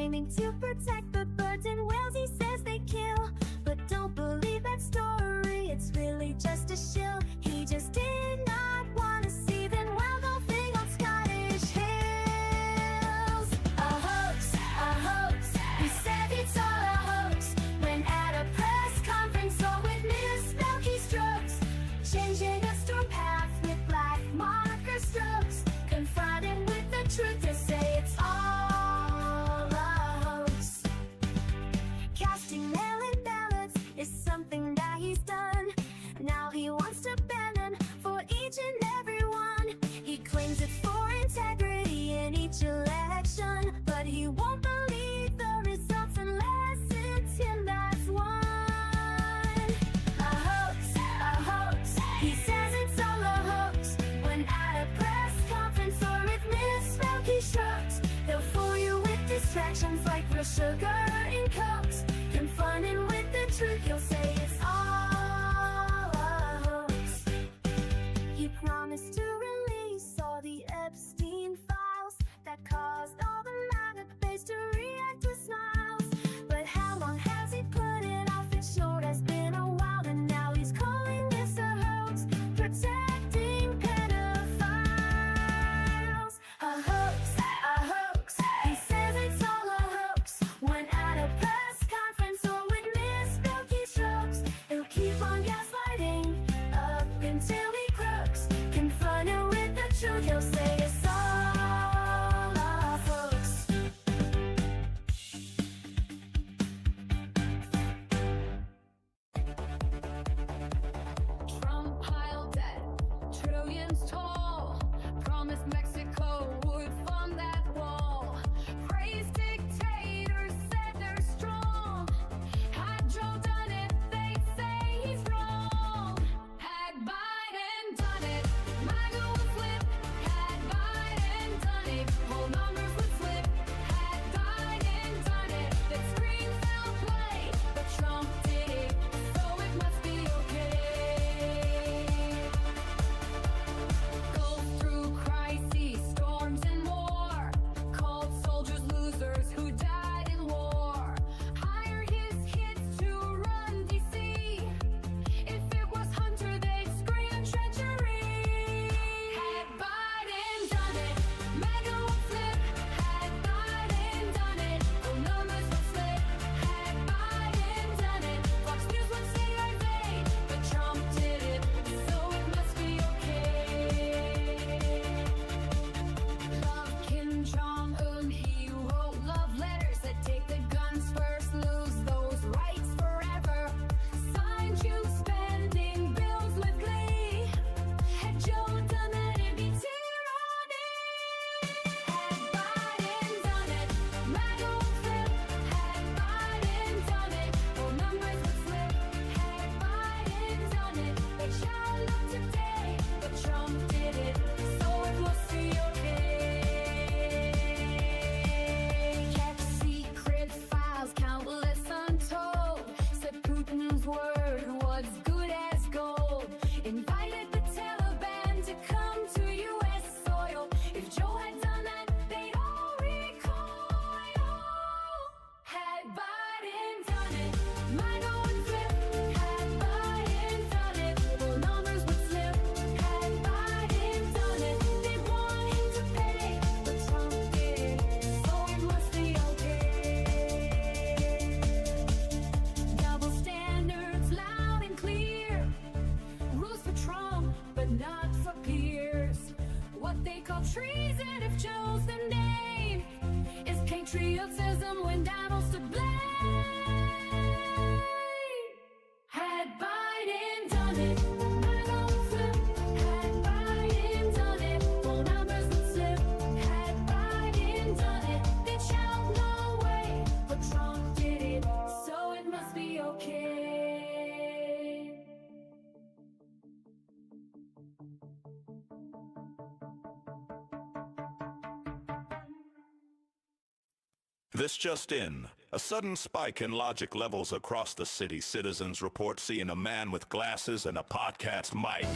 claiming to protect the birds and whales he says they kill. But don't believe that story, it's really just a shill. He just did not want to see them wild golfing on Scottish hills. A hoax, he said it's all a hoax. When at a press conference or witness milky strokes, changing a storm path with black marker strokes, confronted with the truth to say it's all a hoax. Casting mail-in ballots is something that he's done. Now he wants to ban them for each and every one. He claims it's for integrity in each election, but he won't believe the results unless it's him that's won. A hoax, he says it's all a hoax. When at a press conference or if Miss Milky shrugs, they'll fool you with distractions like real sugar in Cokes. Confronted with the truth, he'll say it's all a hoax. He promised to release all the Epstein files that caused all the MAGA base to react with smiles. But how long has he put it off? It sure has been a while, and now he's calling this a hoax, protecting pedophiles. A hoax, he says it's all a hoax. When at a press conference or with Miss Milky strokes, he'll keep on gaslighting up until he crooks. Confronted with the truth, he'll say it's all a hoax. Trump piled debt, trillions tall. Promised Mexico would fund that wall. Praised dictators, said they're strong. Had Joe done it, they'd say he's wrong. Had Biden done it, MAGA would flip. Had Biden done it, whole numbers would slip. Had Biden done it, that scream foul play. But Trump did it, so it must be okay. Goes through crises, storms, and war. Called soldiers losers who died in war. Hired his kids to run DC. If it was Hunter, they'd scream treachery. Had Biden done it, MAGA would flip. Had Biden done it, the numbers would slip. Had Biden done it, Fox News would say I vague. But Trump did it, so it must be okay. Love Kim Jong-un, he wrote love letters that take the guns first, lose those rights forever. Signed you spending bills with glee. Had Joe done that, it'd be tyranny. Had Biden done it, MAGA would flip. Had Biden done it, whole numbers would slip. Had Biden done it, they shall look today. But Trump did it, so it must be okay. Kept secret files, countless untold. Said Putin's word was good as gold. Invited the Taliban to come to U.S. soil. If Joe had done that, they'd all recoil. Had Biden done it, MAGA would flip. Had Biden done it, whole numbers would slip. Had Biden done it, they'd want him to pay. But Trump did it, so it must be okay. Double standards loud and clear. Rules for Trump, but not for peers. What they call treason, if Joe's the name, is patriotism when Donald's to blame. Had Biden done it, MAGA would flip. Had Biden done it, whole numbers would slip. Had Biden done it, they'd shout no way. But Trump did it, so it must be okay. This just in. A sudden spike in logic levels across the city. Citizens report seeing a man with glasses and a podcast mic.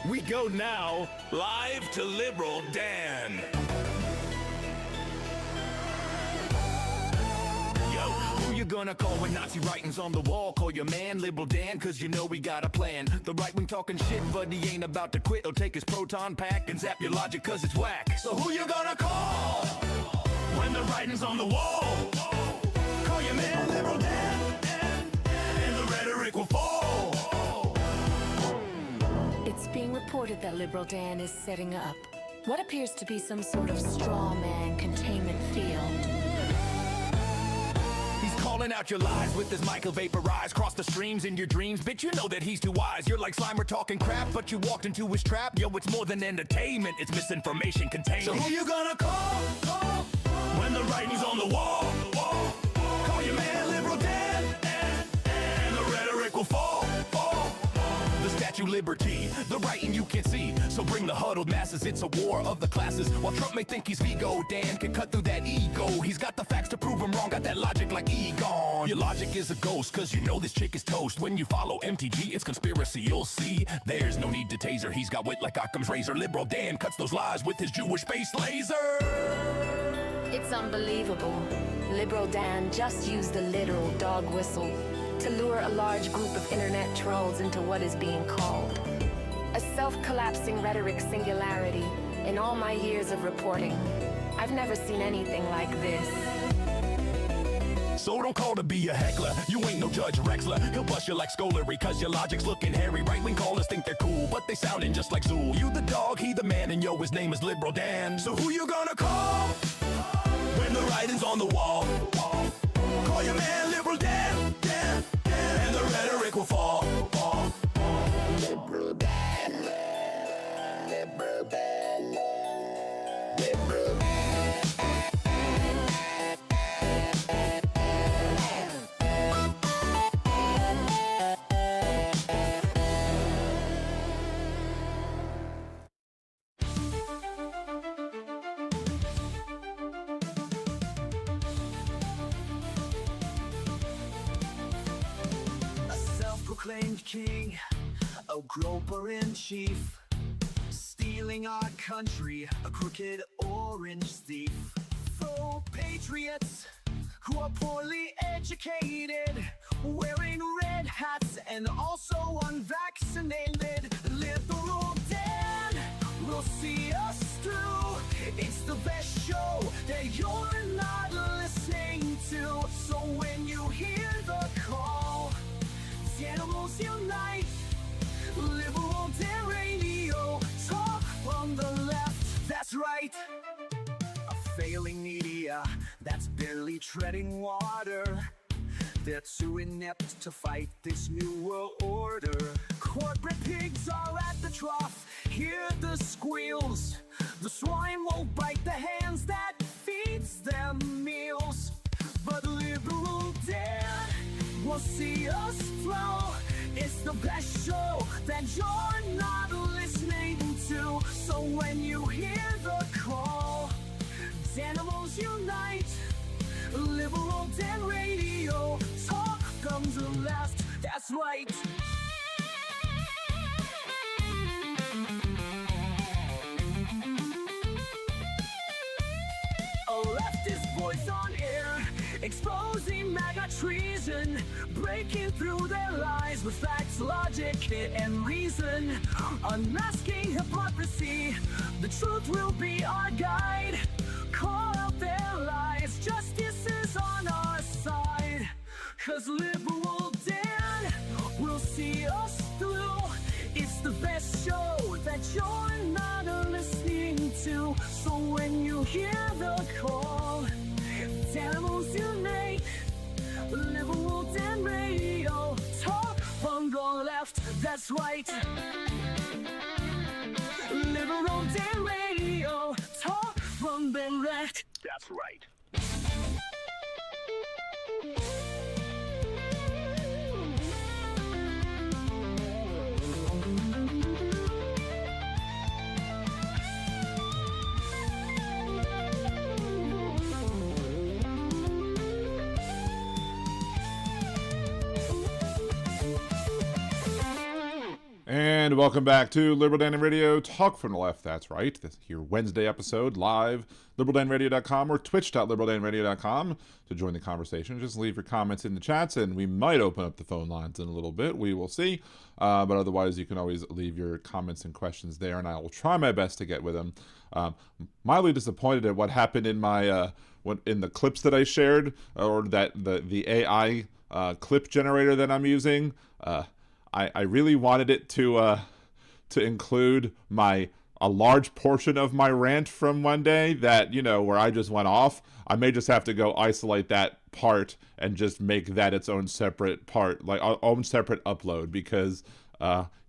We go now live to Liberal Dan. gonna call when Nazi writings on the wall? Call your man, Liberal Dan, cause you know we got a plan. The right wing talking shit, but he ain't about to quit. He'll take his proton pack and zap your logic cause it's whack. So who you gonna call when the writing's on the wall? Call your man, Liberal Dan, and the rhetoric will fall. It's being reported that Liberal Dan is setting up what appears to be some sort of straw man containment field. He's calling out your lies with his mic, he'll vaporize. Cross the streams in your dreams, bitch, you know that he's too wise. You're like Slimer talking crap, but you walked into his trap. Yo, it's more than entertainment, it's misinformation containment. So who you gonna call when the writing's on the wall? Call your man, Liberal Dan, and the rhetoric will fall. The Statue Liberty, the writing you can't see. So bring the huddled masses, it's a war of the classes. While Trump may think he's Vigo, Dan can cut through that ego. He's got the facts to prove him wrong, got that logic like Egon. Your logic is a ghost, cause you know this chick is toast. When you follow MTG, it's conspiracy, you'll see. There's no need to taser, he's got wit like Occam's razor. Liberal Dan cuts those lies with his Jewish-based laser. It's unbelievable. Liberal Dan just used the literal dog whistle to lure a large group of internet trolls into what is being called a self-collapsing rhetoric singularity. In all my years of reporting, I've never seen anything like this. So don't call to be a heckler, you ain't no Judge Rexler. He'll bust you like Scolary, cause your logic's looking hairy. Right-wing callers think they're cool, but they sounding just like Zool. You the dog, he the man, and yo, his name is Liberal Dan. So who you gonna call when the writing's on the wall? Call your man, Liberal Dan, and the rhetoric will fall. Liberal Dan, Liberal Dan, Liberal Dan. Self-proclaimed king, a groper in chief, stealing our country, a crooked orange thief. Faux patriots who are poorly educated, wearing red hats and also unvaccinated. Liberal Dan will see us through. It's the best show that you're not listening to. So when you hear the call, animals unite. Liberal Dan Radio, talk from the left, that's right. A failing media that's barely treading water. They're too inept to fight this new world order. Corporate pigs are at the trough, hear the squeals. The swine won't bite the hands that feeds them meals. But Liberal Dan will see us through. It's the best show that you're not listening to. So when you hear the call, animals unite. Liberal Dan Radio, talk from the left, that's right. A leftist voice on air, exposing MAGA treason, breaking through their lies with facts, logic, and reason. Unmasking hypocrisy, the truth will be our guide. Call out their lies, justice is on our side. Cause Liberal Dan will see us through. It's the best show that you're not listening to. So when you hear the call, animals unite. Liberal Dan Radio, talk from the left, that's right. Liberal Dan Radio, talk from the left, that's right. And And welcome back to Liberal Dan Radio, Talk from the Left. That's right. This here Wednesday episode, live, liberaldanradio.com or twitch.liberaldanradio.com to join the conversation. Just leave your comments in the chats, and we might open up the phone lines in a little bit. We will see. But otherwise, you can always leave your comments and questions there, and I will try my best to get with them. Mildly disappointed at what happened in my in the clips that I shared, or that the AI clip generator that I'm using. I really wanted it to include a large portion of my rant from one day that, where I just went off. I may just have to go isolate that part and just make that its own separate part, like own separate upload, because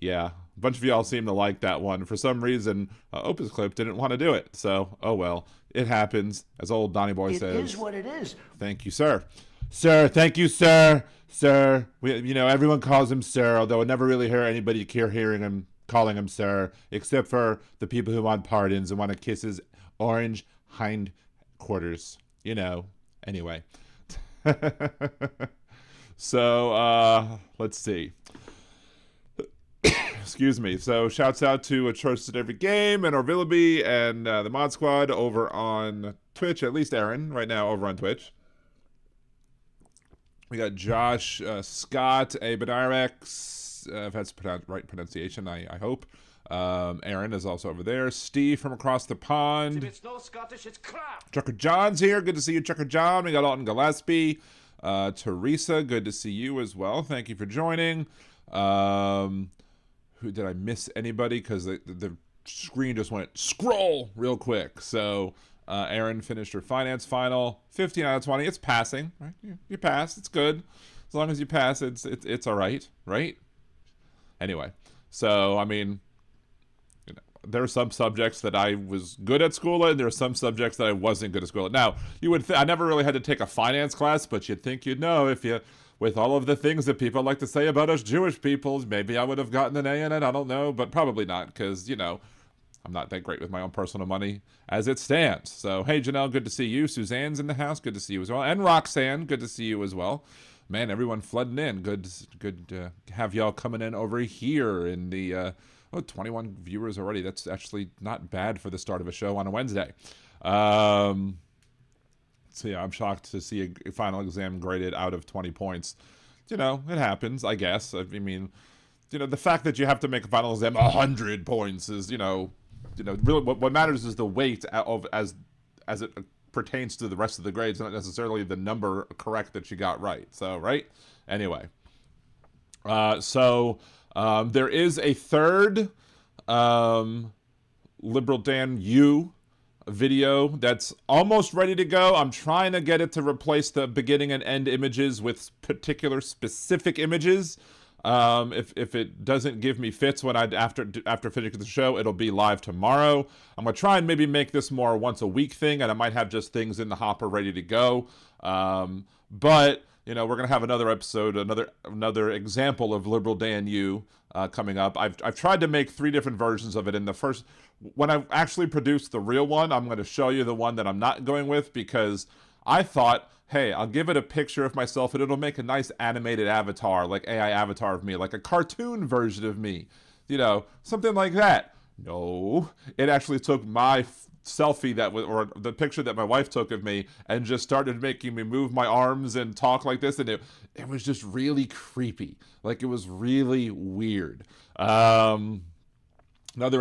yeah, a bunch of y'all seem to like that one. For some reason, Opus Clip didn't want to do it. So, oh well, it happens, as old Donnie Boy says. It is what it is. Thank you, sir. Sir, thank you, sir. Sir, everyone calls him sir, although I never really hear anybody hearing him calling him sir, except for the people who want pardons and want to kiss his orange hindquarters. Anyway. So, let's see. Excuse me. So, shouts out to A Choice at Every Game and Orvillaby and the Mod Squad over on Twitch, at least Aaron, right now over on Twitch. We got Josh, Scott, Abadirex, if that's right pronunciation, I hope. Aaron is also over there. Steve from across the pond. If it's no Scottish, it's crap. Chucker John's here. Good to see you, Chucker John. We got Alton Gillespie. Teresa, good to see you as well. Thank you for joining. Who did I miss? Anybody? Because the screen just went scroll real quick. So... Erin finished her finance final, 15 out of 20. It's passing, right? You pass. It's good. As long as you pass, it's all right, right? Anyway, so, I mean, there are some subjects that I was good at school in. There are some subjects that I wasn't good at school at. Now, you would I never really had to take a finance class, but you'd think you'd know if you, with all of the things that people like to say about us Jewish people, maybe I would have gotten an A in it. I don't know, but probably not, because, I'm not that great with my own personal money as it stands. So, hey, Janelle, good to see you. Suzanne's in the house. Good to see you as well. And Roxanne, good to see you as well. Man, everyone flooding in. Good to have y'all coming in over here in the, 21 viewers already. That's actually not bad for the start of a show on a Wednesday. So, yeah, I'm shocked to see a final exam graded out of 20 points. It happens, I guess. I mean, the fact that you have to make a final exam 100 points is, really what matters is the weight of as it pertains to the rest of the grades, not necessarily the number correct that you got right. So, right? Anyway. There is a third Liberal Dan U video that's almost ready to go. I'm trying to get it to replace the beginning and end images with particular specific images. If it doesn't give me fits when after finishing the show, it'll be live tomorrow. I'm gonna try and maybe make this more once a week thing, and I might have just things in the hopper ready to go. But we're gonna have another episode, another example of Liberal Dan U coming up. I've tried to make 3 different versions of it. In the first, when I actually produced the real one, I'm going to show you the one that I'm not going with, because I thought, hey, I'll give it a picture of myself and it'll make a nice animated avatar, like AI avatar of me, like a cartoon version of me, something like that. No, it actually took my selfie or the picture that my wife took of me and just started making me move my arms and talk like this, and it was just really creepy. Like, it was really weird. Another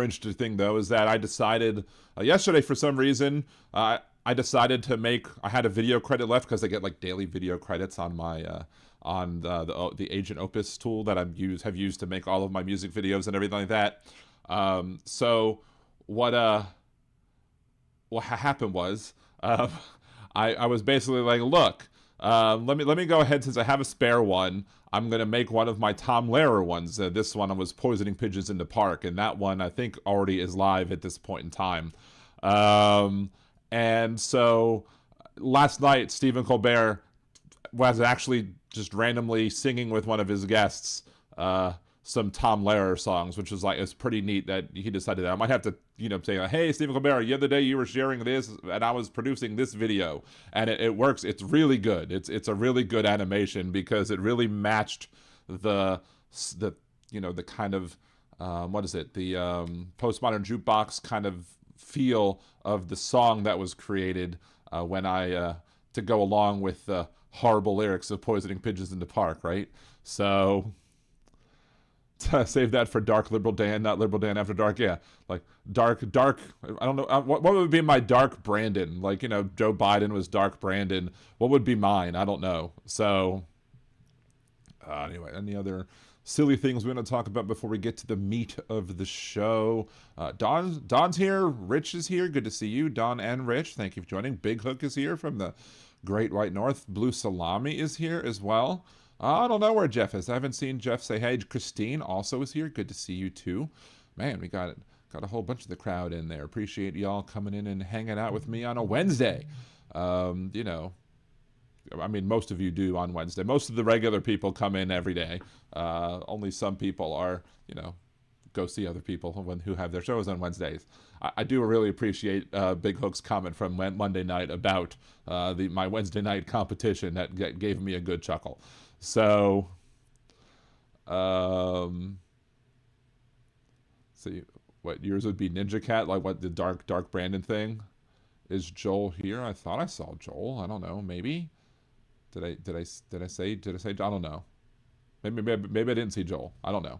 interesting thing, though, is that I decided yesterday, for some reason, I decided to I had a video credit left, because I get like daily video credits on my on the Agent Opus tool that have used to make all of my music videos and everything like that. So what happened was I was basically like, look, let me go ahead, since I have a spare one. I'm gonna make one of my Tom Lehrer ones. This one I was poisoning pigeons in the park, and that one I think already is live at this point in time. And so last night, Stephen Colbert was actually just randomly singing with one of his guests some Tom Lehrer songs, which was it's pretty neat that he decided that. I might have to, say, hey, Stephen Colbert, the other day you were sharing this and I was producing this video, and it works. It's really good. It's a really good animation, because it really matched the kind of what is it? The postmodern jukebox kind of feel of the song that was created when to go along with the horrible lyrics of poisoning pigeons in the park, right? So save that for Dark Liberal Dan, not Liberal Dan After Dark. Yeah, like dark. I don't know. What would be my Dark Brandon? Like, you know, Joe Biden was Dark Brandon. What would be mine? I don't know. So anyway, any other silly things we want to talk about before we get to the meat of the show? Don's here. Rich is here. Good to see you, Don and Rich. Thank you for joining. Big Hook is here from the Great White North. Blue Salami is here as well. I don't know where Jeff is. I haven't seen Jeff say hey. Christine also is here. Good to see you too. Man, we got a whole bunch of the crowd in there. Appreciate y'all coming in and hanging out with me on a Wednesday. You know, I mean, most of you do on Wednesday. Most of the regular people come in every day. Only some people are, you know, go see other people who have their shows on Wednesdays. I do really appreciate Big Hook's comment from Monday night about my Wednesday night competition. That gave me a good chuckle. So, so what yours would be Ninja Cat? Like what the Dark Brandon thing? Is Joel here? I thought I saw Joel. I don't know. Maybe. Did I say? I don't know. Maybe I didn't see Joel. I don't know.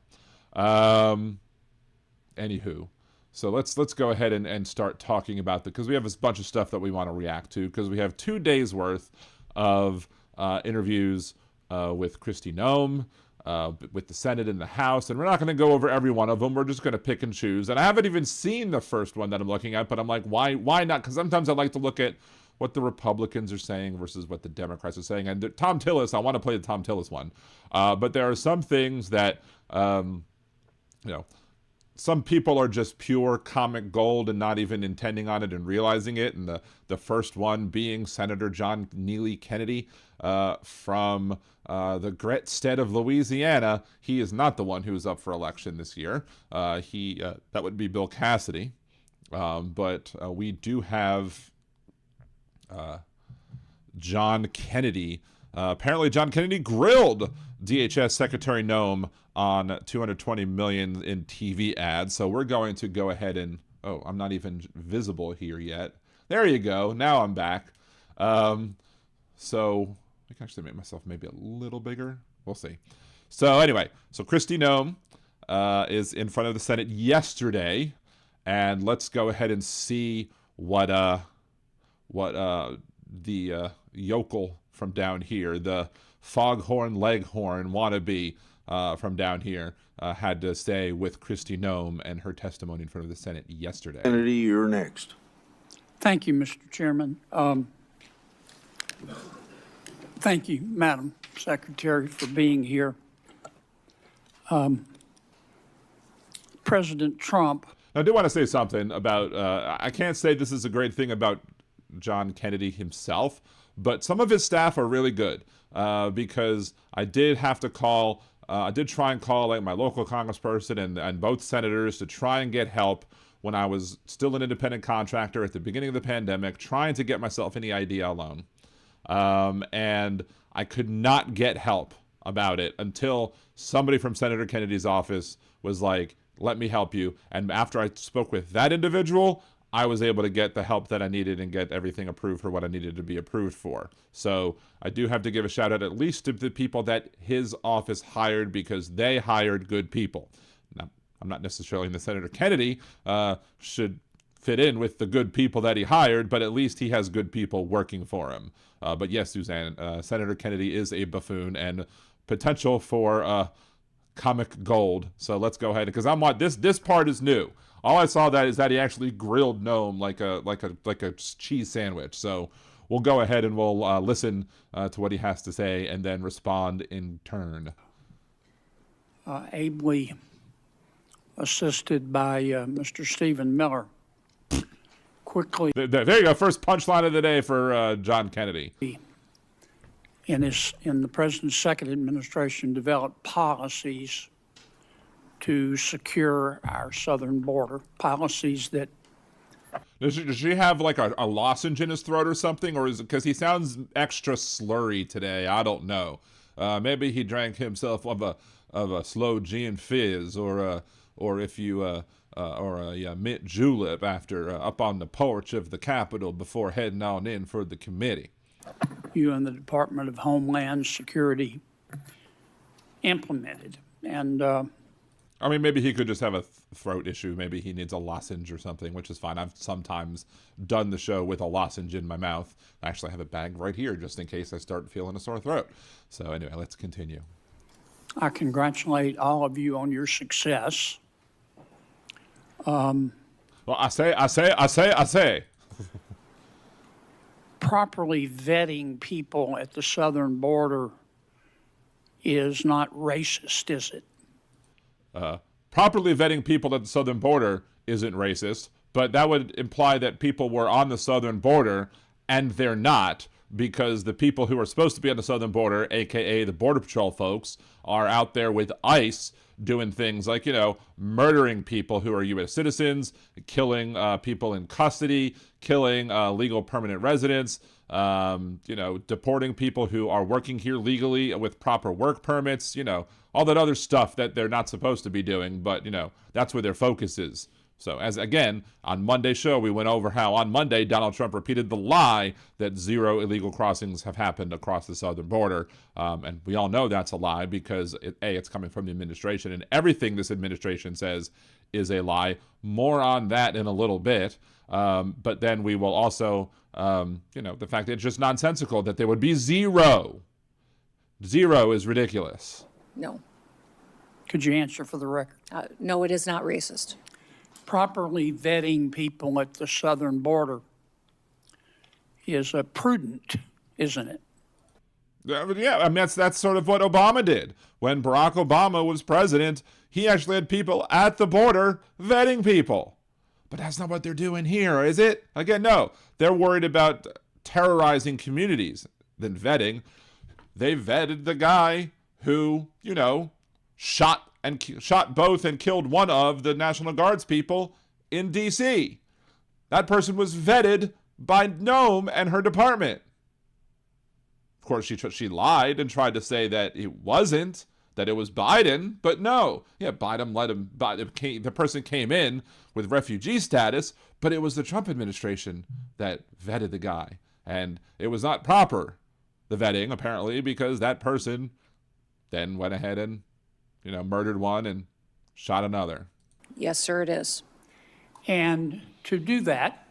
Anywho, so let's go ahead and start talking about because we have this bunch of stuff that we want to react to because we have 2 days worth of interviews with Kristi Noem, with the Senate and the House, and we're not going to go over every one of them. We're just going to pick and choose. And I haven't even seen the first one that I'm looking at, but I'm like, why not? Because sometimes I like to look at what the Republicans are saying versus what the Democrats are saying. And Tom Tillis, I want to play the Tom Tillis one. But there are some things that, you know, some people are just pure comic gold and not even intending on it and realizing it. And the first one being Senator John Neely Kennedy from the great state of Louisiana. He is not the one who is up for election this year. That would be Bill Cassidy. But we do have John Kennedy. Apparently John Kennedy grilled DHS Secretary Noem on $220 million in TV ads. So we're going to go ahead and, oh, I'm not even visible here yet. There you go. Now I'm back. So I can actually make myself maybe a little bigger. We'll see. So anyway, so Kristi Noem is in front of the Senate yesterday, and let's go ahead and see what the yokel from down here, the foghorn leghorn wannabe from down here, had to say with Kristi Noem and her testimony in front of the Senate yesterday. Kennedy, you're next. Thank you, Mr. Chairman. Thank you, Madam Secretary, for being here. President Trump. Now, I do want to say something about, I can't say this is a great thing about John Kennedy himself, but some of his staff are really good because I did have to call, I did try and call like my local congressperson and both senators to try and get help when I was still an independent contractor at the beginning of the pandemic, trying to get myself an EIDL loan. And I could not get help about it until somebody from Senator Kennedy's office was like, let me help you. And after I spoke with that individual, I was able to get the help that I needed and get everything approved for what I needed to be approved for. So I do have to give a shout out at least to the people that his office hired because they hired good people. Now, I'm not necessarily in the Senator Kennedy should fit in with the good people that he hired, but at least he has good people working for him. But yes, Suzanne, Senator Kennedy is a buffoon and potential for comic gold. So let's go ahead because this part is new. All I saw is that he actually grilled Noem like a cheese sandwich. So we'll go ahead and we'll listen to what he has to say and then respond in turn. Ably assisted by Mr. Stephen Miller. Quickly. There you go. First punchline of the day for John Kennedy. In the president's second administration, developed policies to secure our southern border. Policies that. Does she have like a lozenge in his throat or something, or is it because he sounds extra slurry today? I don't know. Maybe he drank himself of a slow gin fizz, or or if you or a mint julep after up on the porch of the Capitol before heading on in for the committee. You and the Department of Homeland Security implemented. And I mean, maybe he could just have a throat issue. Maybe he needs a lozenge or something, which is fine. I've sometimes done the show with a lozenge in my mouth. I actually have a bag right here just in case I start feeling a sore throat. So anyway, let's continue. I congratulate all of you on your success. Well, I say. Properly vetting people at the southern border is not racist, is it? Properly vetting people at the southern border isn't racist, but that would imply that people were on the southern border, and they're not, because the people who are supposed to be on the southern border, aka the Border Patrol folks, are out there with ICE doing things like, murdering people who are U.S. citizens, killing people in custody, killing legal permanent residents, deporting people who are working here legally with proper work permits, all that other stuff that they're not supposed to be doing, but, that's where their focus is. So, as again, on Monday's show, we went over how on Monday, Donald Trump repeated the lie that 0 illegal crossings have happened across the southern border. And we all know that's a lie because, it's coming from the administration, and everything this administration says is a lie. More on that in a little bit. But then we will also, the fact that it's just nonsensical that there would be 0. 0 is ridiculous. No. Could you answer for the record? No, it is not racist. Properly vetting people at the southern border is prudent, isn't it? Yeah, I mean, that's sort of what Obama did. When Barack Obama was president, he actually had people at the border vetting people. But that's not what they're doing here, is it? Again, no. They're worried about terrorizing communities than vetting. They vetted the guy who, shot both and killed one of the National Guard's people in D.C. That person was vetted by Noem and her department. Of course, she lied and tried to say that it wasn't, that it was Biden, but no. Yeah, Biden let him, the person came in with refugee status, but it was the Trump administration that vetted the guy. And it was not proper, the vetting, apparently, because that person then went ahead and murdered one and shot another. Yes, sir, it is. And to do that,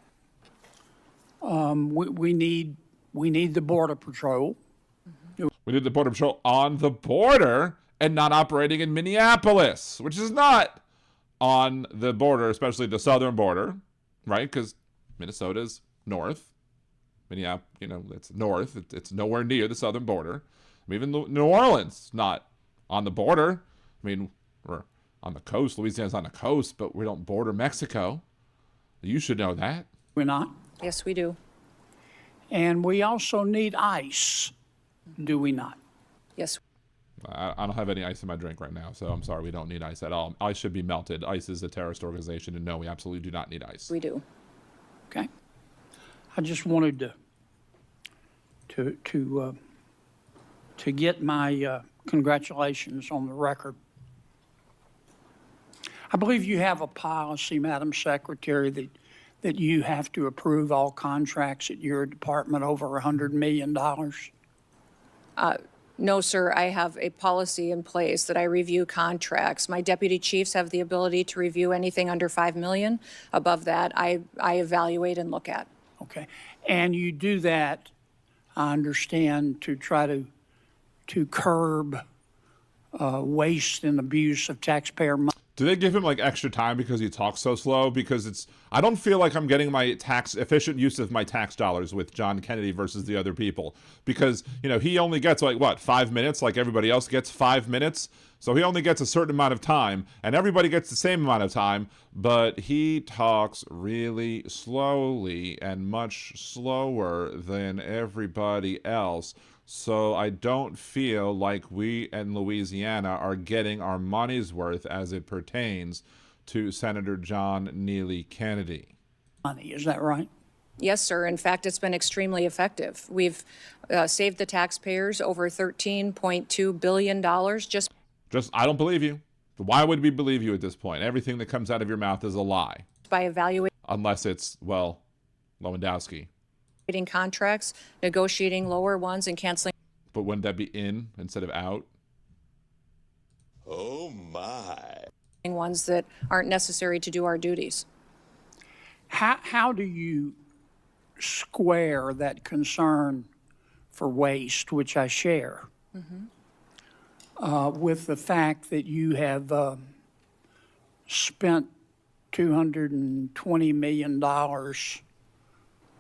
we need the Border Patrol. We need the Border Patrol on the border and not operating in Minneapolis, which is not on the border, especially the southern border, right? Because Minnesota's north. Minneapolis, it's north. It's nowhere near the southern border. I mean, even New Orleans, not on the border. I mean, we're on the coast. Louisiana's on the coast, but we don't border Mexico. You should know that. We're not. Yes, we do. And we also need ICE, do we not? Yes. I don't have any ice in my drink right now, so I'm sorry, we don't need ice at all. Ice should be melted. ICE is a terrorist organization, and no, we absolutely do not need ice. We do. Okay. I just wanted to get my congratulations on the record. I believe you have a policy, Madam Secretary, that you have to approve all contracts at your department over $100 million. No, sir, I have a policy in place that I review contracts. My deputy chiefs have the ability to review anything under $5 million. Above that, I evaluate and look at. Okay. And you do that, I understand, to try to curb waste and abuse of taxpayer money. Do they give him like extra time because he talks so slow? Because I don't feel like I'm getting my efficient use of my tax dollars with John Kennedy versus the other people. Because, he only gets 5 minutes, like everybody else gets 5 minutes. So he only gets a certain amount of time, and everybody gets the same amount of time, but he talks really slowly and much slower than everybody else. So I don't feel like we in Louisiana are getting our money's worth as it pertains to Senator John Neely Kennedy. Money, is that right? Yes, sir. In fact, it's been extremely effective. We've saved the taxpayers over $13.2 billion just I don't believe you. Why would we believe you at this point? Everything that comes out of your mouth is a lie. By evaluating Unless it's, well, Lewandowski. contracts, negotiating lower ones, and canceling But wouldn't that be in instead of out? Oh my. ones that aren't necessary to do our duties. How do you square that concern for waste, which I share, with the fact that you have spent $220 million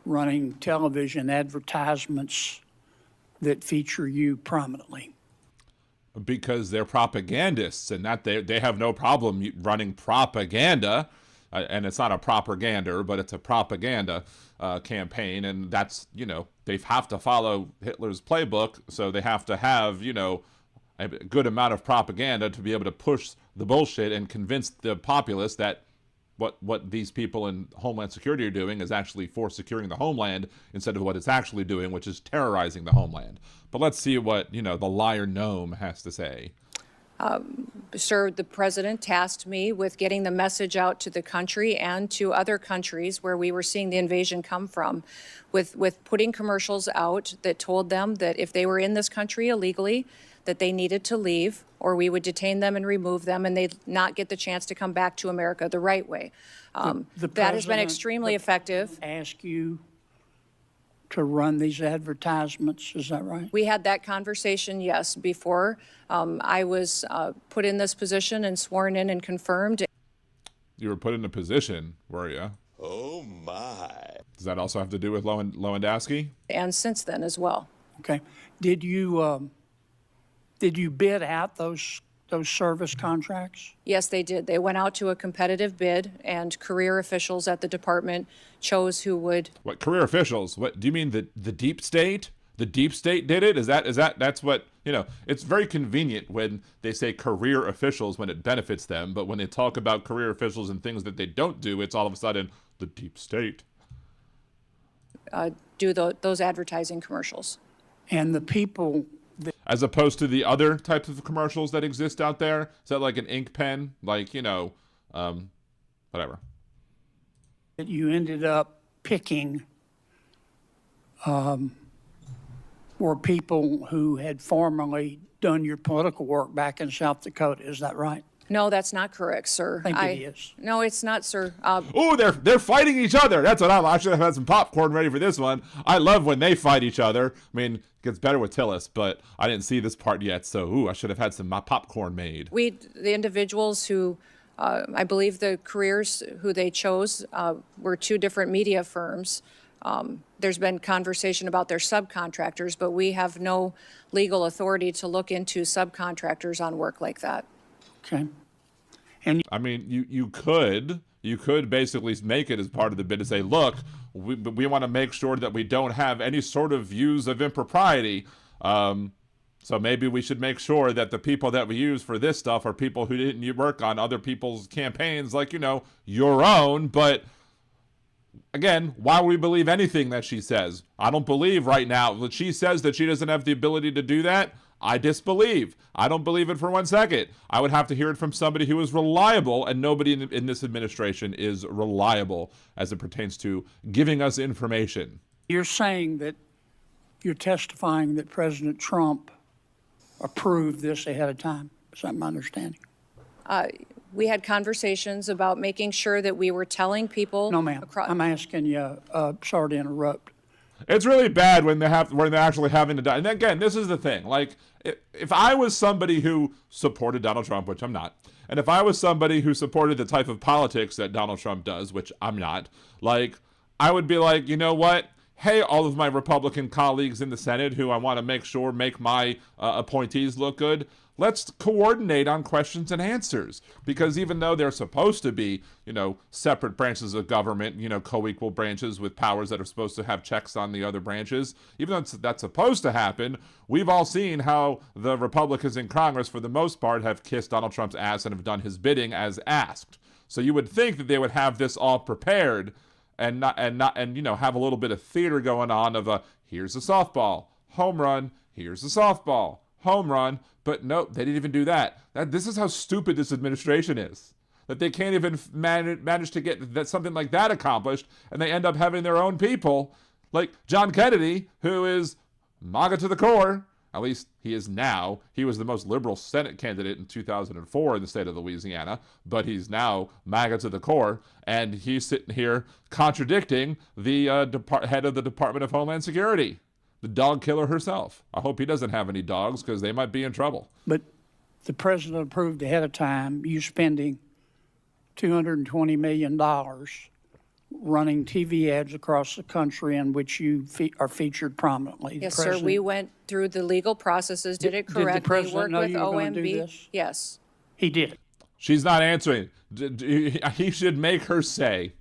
running television advertisements that feature you prominently? Because they're propagandists, and that they have no problem running propaganda, and it's not a propaganda, but it's a propaganda campaign, and that's, they have to follow Hitler's playbook, so they have to have, a good amount of propaganda to be able to push the bullshit and convince the populace that what these people in Homeland Security are doing is actually for securing the homeland instead of what it's actually doing, which is terrorizing the homeland. But let's see what, the liar Noem has to say. Sir, the president tasked me with getting the message out to the country and to other countries where we were seeing the invasion come from, with putting commercials out that told them that if they were in this country illegally, that they needed to leave, or we would detain them and remove them, and they'd not get the chance to come back to America the right way. That has been extremely effective. Ask you to run these advertisements, is that right? We had that conversation, yes, before I was put in this position and sworn in and confirmed. You were put in a position, were you? Oh my. Does that also have to do with Lewandowski? And since then as well. Okay. Did you bid out those service contracts? Yes, they did. They went out to a competitive bid, and career officials at the department chose who would. What, career officials? What do you mean, the deep state? The deep state did it? That's what, it's very convenient when they say career officials when it benefits them, but when they talk about career officials and things that they don't do, it's all of a sudden the deep state. Do those advertising commercials. And the people as opposed to the other types of commercials that exist out there? Is that like an ink pen? Like, whatever. that you ended up picking were people who had formerly done your political work back in South Dakota. Is that right? No, that's not correct, sir. I think it is. No, it's not, sir. Oh, they're fighting each other. That's what I should have had some popcorn ready for this one. I love when they fight each other. I mean, it gets better with Tillis, but I didn't see this part yet, so I should have had some popcorn made. The individuals who, I believe the careers who they chose were two different media firms. There's been conversation about their subcontractors, but we have no legal authority to look into subcontractors on work like that. Okay. I mean, you could basically make it as part of the bid to say, look, we want to make sure that we don't have any sort of views of impropriety. So maybe we should make sure that the people that we use for this stuff are people who didn't work on other people's campaigns, like, your own. But again, why would we believe anything that she says? I don't believe right now that she says that she doesn't have the ability to do that. I disbelieve. I don't believe it for 1 second. I would have to hear it from somebody who is reliable, and nobody in this administration is reliable as it pertains to giving us information. You're saying that you're testifying that President Trump approved this ahead of time. Is that my understanding? We had conversations about making sure that we were telling people. No, ma'am. I'm asking you, sorry to interrupt. It's really bad when they're actually having to die. And again, this is the thing. Like, if I was somebody who supported Donald Trump, which I'm not, and if I was somebody who supported the type of politics that Donald Trump does, which I'm not, like, I would be like, you know what? Hey, all of my Republican colleagues in the Senate who I want to make my appointees look good, let's coordinate on questions and answers. Because even though they're supposed to be, separate branches of government, co-equal branches with powers that are supposed to have checks on the other branches, even though that's supposed to happen, we've all seen how the Republicans in Congress, for the most part, have kissed Donald Trump's ass and have done his bidding as asked. So you would think that they would have this all prepared and have a little bit of theater going on of here's a softball, home run, here's a softball, home run. But nope, they didn't even do that. This is how stupid this administration is. That they can't even manage to get something like that accomplished, and they end up having their own people, like John Kennedy, who is MAGA to the core. At least he is now. He was the most liberal Senate candidate in 2004 in the state of Louisiana, but he's now MAGA to the core, and he's sitting here contradicting the head of the Department of Homeland Security, the dog killer herself. I hope he doesn't have any dogs, because they might be in trouble. But the president approved ahead of time you spending $220 million running TV ads across the country in which you are featured prominently. Yes, sir. We went through the legal processes, did it correctly. Did the president know worked you with were going to do OMB. this? Yes. He did. She's not answering. He should make her say,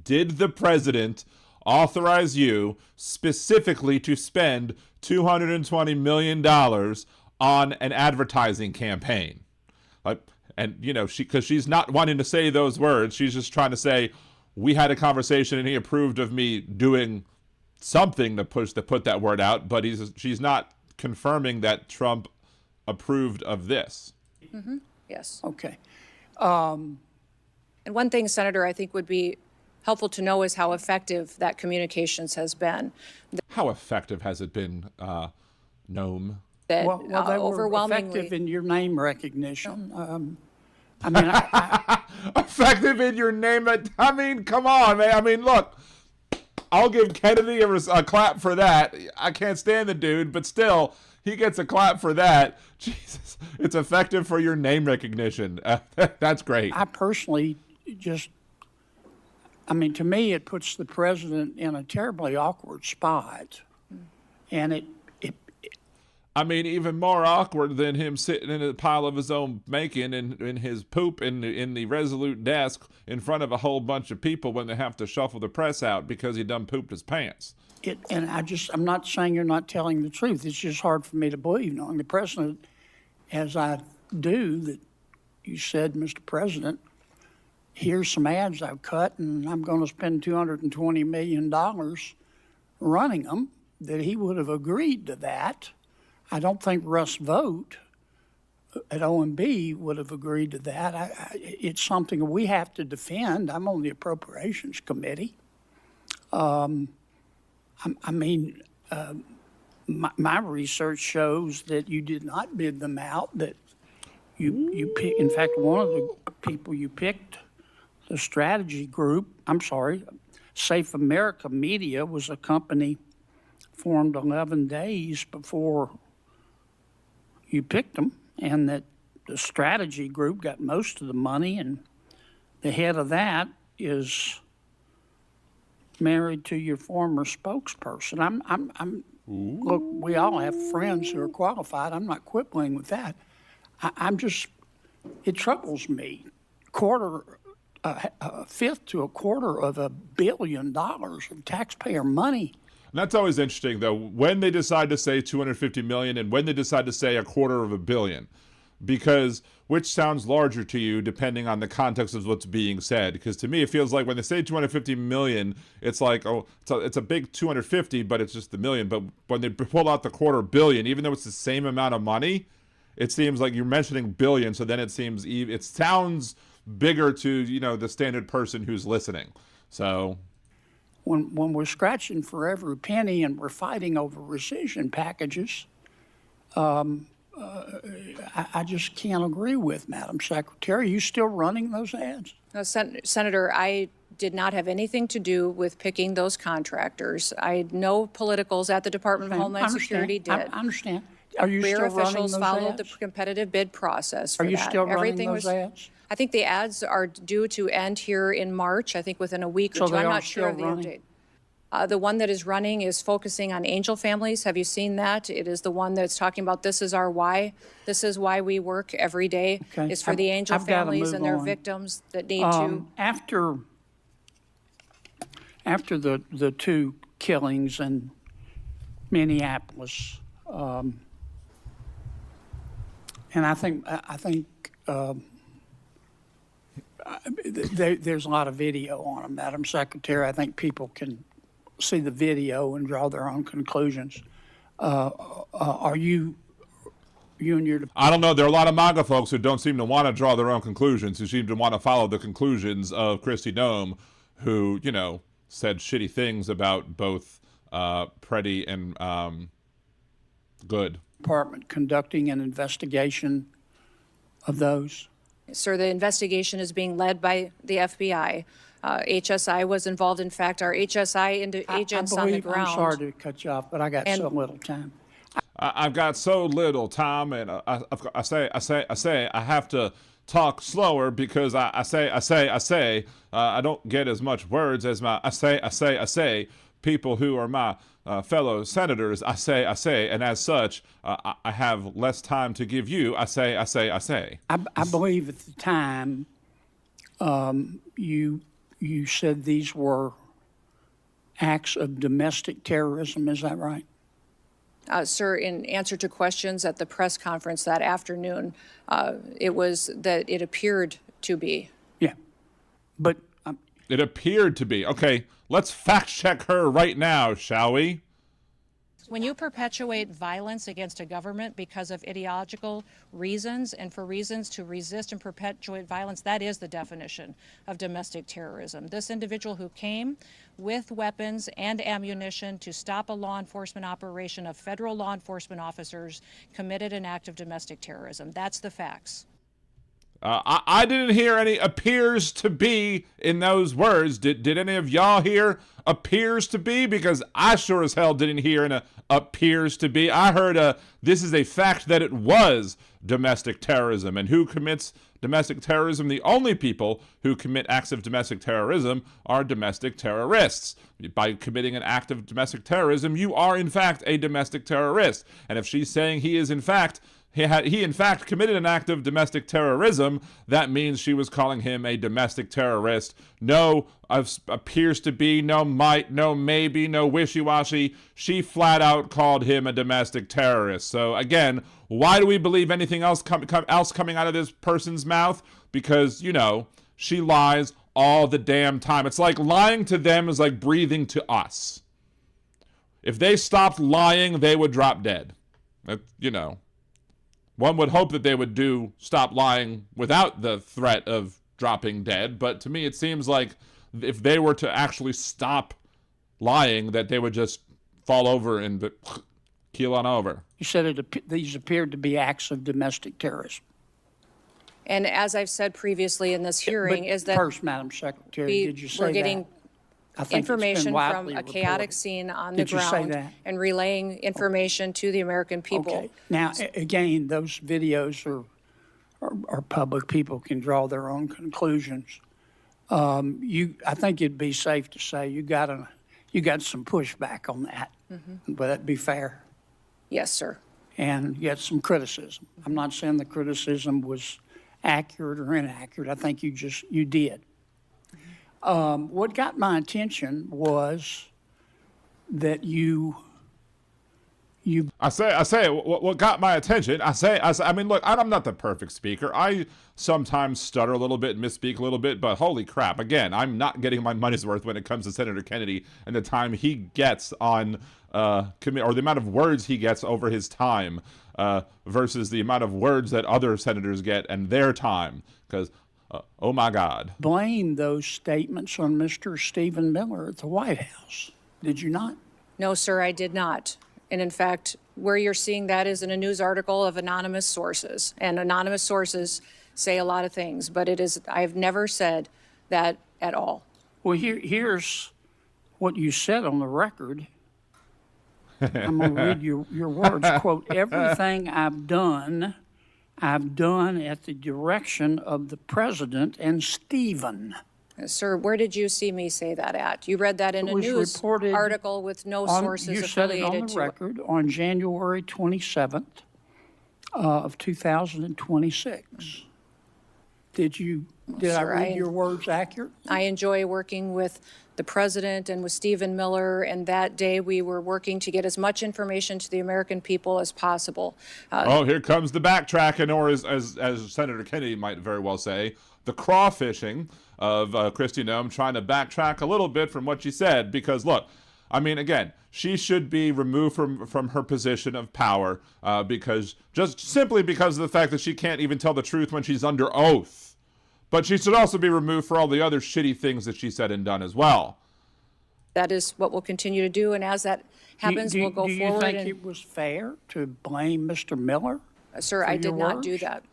did the president authorize you specifically to spend $220 million on an advertising campaign? And, you know, because she's not wanting to say those words. She's just trying to say, we had a conversation and he approved of me doing something to put that word out. But she's not confirming that Trump approved of this. Mm-hmm. Yes. Okay. And one thing, Senator, I think would be helpful to know is how effective that communications has been. How effective has it been, Noem? That Well, they were overwhelmingly effective in your name recognition. I mean, Effective in your name. I mean, come on, man. I mean, look, I'll give Kennedy a clap for that. I can't stand the dude, but still, he gets a clap for that. Jesus, it's effective for your name recognition. That's great. I personally I mean, to me, it puts the president in a terribly awkward spot. And I mean, even more awkward than him sitting in a pile of his own making and in his poop in the Resolute desk in front of a whole bunch of people when they have to shuffle the press out because he done pooped his pants. I'm not saying you're not telling the truth. It's just hard for me to believe, knowing the president, as I do, that you said, Mr. President, here's some ads I've cut, and I'm going to spend $220 million running them, that he would have agreed to that. I don't think Russ Vogt at OMB would have agreed to that. It's something we have to defend. I'm on the Appropriations Committee. My research shows that you did not bid them out, that you picked, in fact, one of the people you picked, the strategy group, Safe America Media was a company formed 11 days before you picked them, and that the strategy group got most of the money, and the head of that is married to your former spokesperson. Look, we all have friends who are qualified. I'm not quibbling with that. It troubles me. A fifth to a quarter of $1 billion of taxpayer money. And that's always interesting, though, when they decide to say $250 million and when they decide to say $250 million, because which sounds larger to you depending on the context of what's being said? Because to me, it feels like when they say $250 million, it's like, oh, it's a big 250, but it's just the million. But when they pull out the $250 million, even though it's the same amount of money, it seems like you're mentioning billion. So then it sounds bigger to, the standard person who's listening. So when we're scratching for every penny and we're fighting over rescission packages, I just can't agree with Madam Secretary. Are you still running those ads? No, Senator, I did not have anything to do with picking those contractors. No politicals at the Department of Homeland Security did. I understand. Are you still running officials those followed ads? the competitive bid process for Are you that. still running Everything those ads? I think the ads are due to end here in March, I think within a week or So two. they I'm are not sure of the still running? update. The one that is running is focusing on angel families. Have you seen that? It is the one that's talking about this is our why. This is why we work every day. Okay. It's for the angel I've gotta families move and their on. victims that need to. After the two killings in Minneapolis, and I think there's a lot of video on them, Madam Secretary. I think people can see the video and draw their own conclusions. Are you you and your I don't know. There are a lot of MAGA folks who don't seem to want to draw their own conclusions, who seem to want to follow the conclusions of Kristi Noem, who, you know, said shitty things about both Preddy and Good. department conducting an investigation of those? Sir, the investigation is being led by the FBI. HSI was involved. In fact, our HSI agents on the ground. I'm sorry to cut you off, but I got so little time. I've got so little time, and I say I have to talk slower because I say I don't get as much words as my I say people who are my fellow senators. I say, and as such, I have less time to give you. I say. I believe at the time you said these were acts of domestic terrorism. Is that right? Sir, in answer to questions at the press conference that afternoon, it was that it appeared to be. Yeah, but it appeared to be. Okay, let's fact check her right now, shall we? When you perpetuate violence against a government because of ideological reasons and for reasons to resist and perpetuate violence, that is the definition of domestic terrorism. This individual who came with weapons and ammunition to stop a law enforcement operation of federal law enforcement officers committed an act of domestic terrorism. That's the facts. I didn't hear any appears to be in those words. Did any of y'all hear appears to be? Because I sure as hell didn't hear an appears to be. I heard this is a fact that it was domestic terrorism. And who commits domestic terrorism? The only people who commit acts of domestic terrorism are domestic terrorists. By committing an act of domestic terrorism, you are in fact a domestic terrorist. And if she's saying he is in fact he in fact committed an act of domestic terrorism, that means she was calling him a domestic terrorist. No appears to be, no might, no maybe, no wishy-washy. She flat out called him a domestic terrorist. So again, why do we believe anything else coming out of this person's mouth? Because, you know, she lies all the damn time. It's like lying to them is like breathing to us. If they stopped lying, they would drop dead. You know. One would hope that they would stop lying without the threat of dropping dead, but to me it seems like if they were to actually stop lying, that they would just fall over and keel on over. You said these appeared to be acts of domestic terrorism. And as I've said previously in this hearing, But is that first, Madam Secretary, did you say we're getting that? I think it's been information from widely a chaotic reported. scene on the Did you say ground that? and relaying information to the American people. Okay. Now, again, those videos are public. People can draw their own conclusions. I think it'd be safe to say you got some pushback on that. Mm-hmm. Would that be fair? Yes, sir. And you had some criticism. I'm not saying the criticism was accurate or inaccurate. I think you did. What got my attention was that you. I say, what got my attention, I mean, look, I'm not the perfect speaker. I sometimes stutter a little bit, misspeak a little bit, but holy crap, again, I'm not getting my money's worth when it comes to Senator Kennedy and the time he gets on, or the amount of words he gets over his time, versus the amount of words that other senators get and their time, because oh my God. Blame those statements on Mr. Stephen Miller at the White House. Did you not? No, sir, I did not. And in fact, where you're seeing that is in a news article of anonymous sources. And anonymous sources say a lot of things, but I have never said that at all. Well, here's what you said on the record. I'm going to read your words. Quote, everything I've done at the direction of the president and Stephen. Sir, where did you see me say that at? You read that in a news reported article with no sources you said it affiliated on the to record on January 27th of 2026. Did I Sir, read your words accurate? I enjoy working with the president and with Stephen Miller, and that day we were working to get as much information to the American people as possible. Oh, here comes the backtracking, or as Senator Kennedy might very well say, the crawfishing of Kristi Noem, trying to backtrack a little bit from what she said. Because look, I mean, again, she should be removed from her position of power because just simply because of the fact that she can't even tell the truth when she's under oath. But she should also be removed for all the other shitty things that she said and done as well. That is what we'll continue to do, and as that happens, we'll go Do you forward. think And, it was fair to blame Mr. Miller? sir, I your did not do words? that.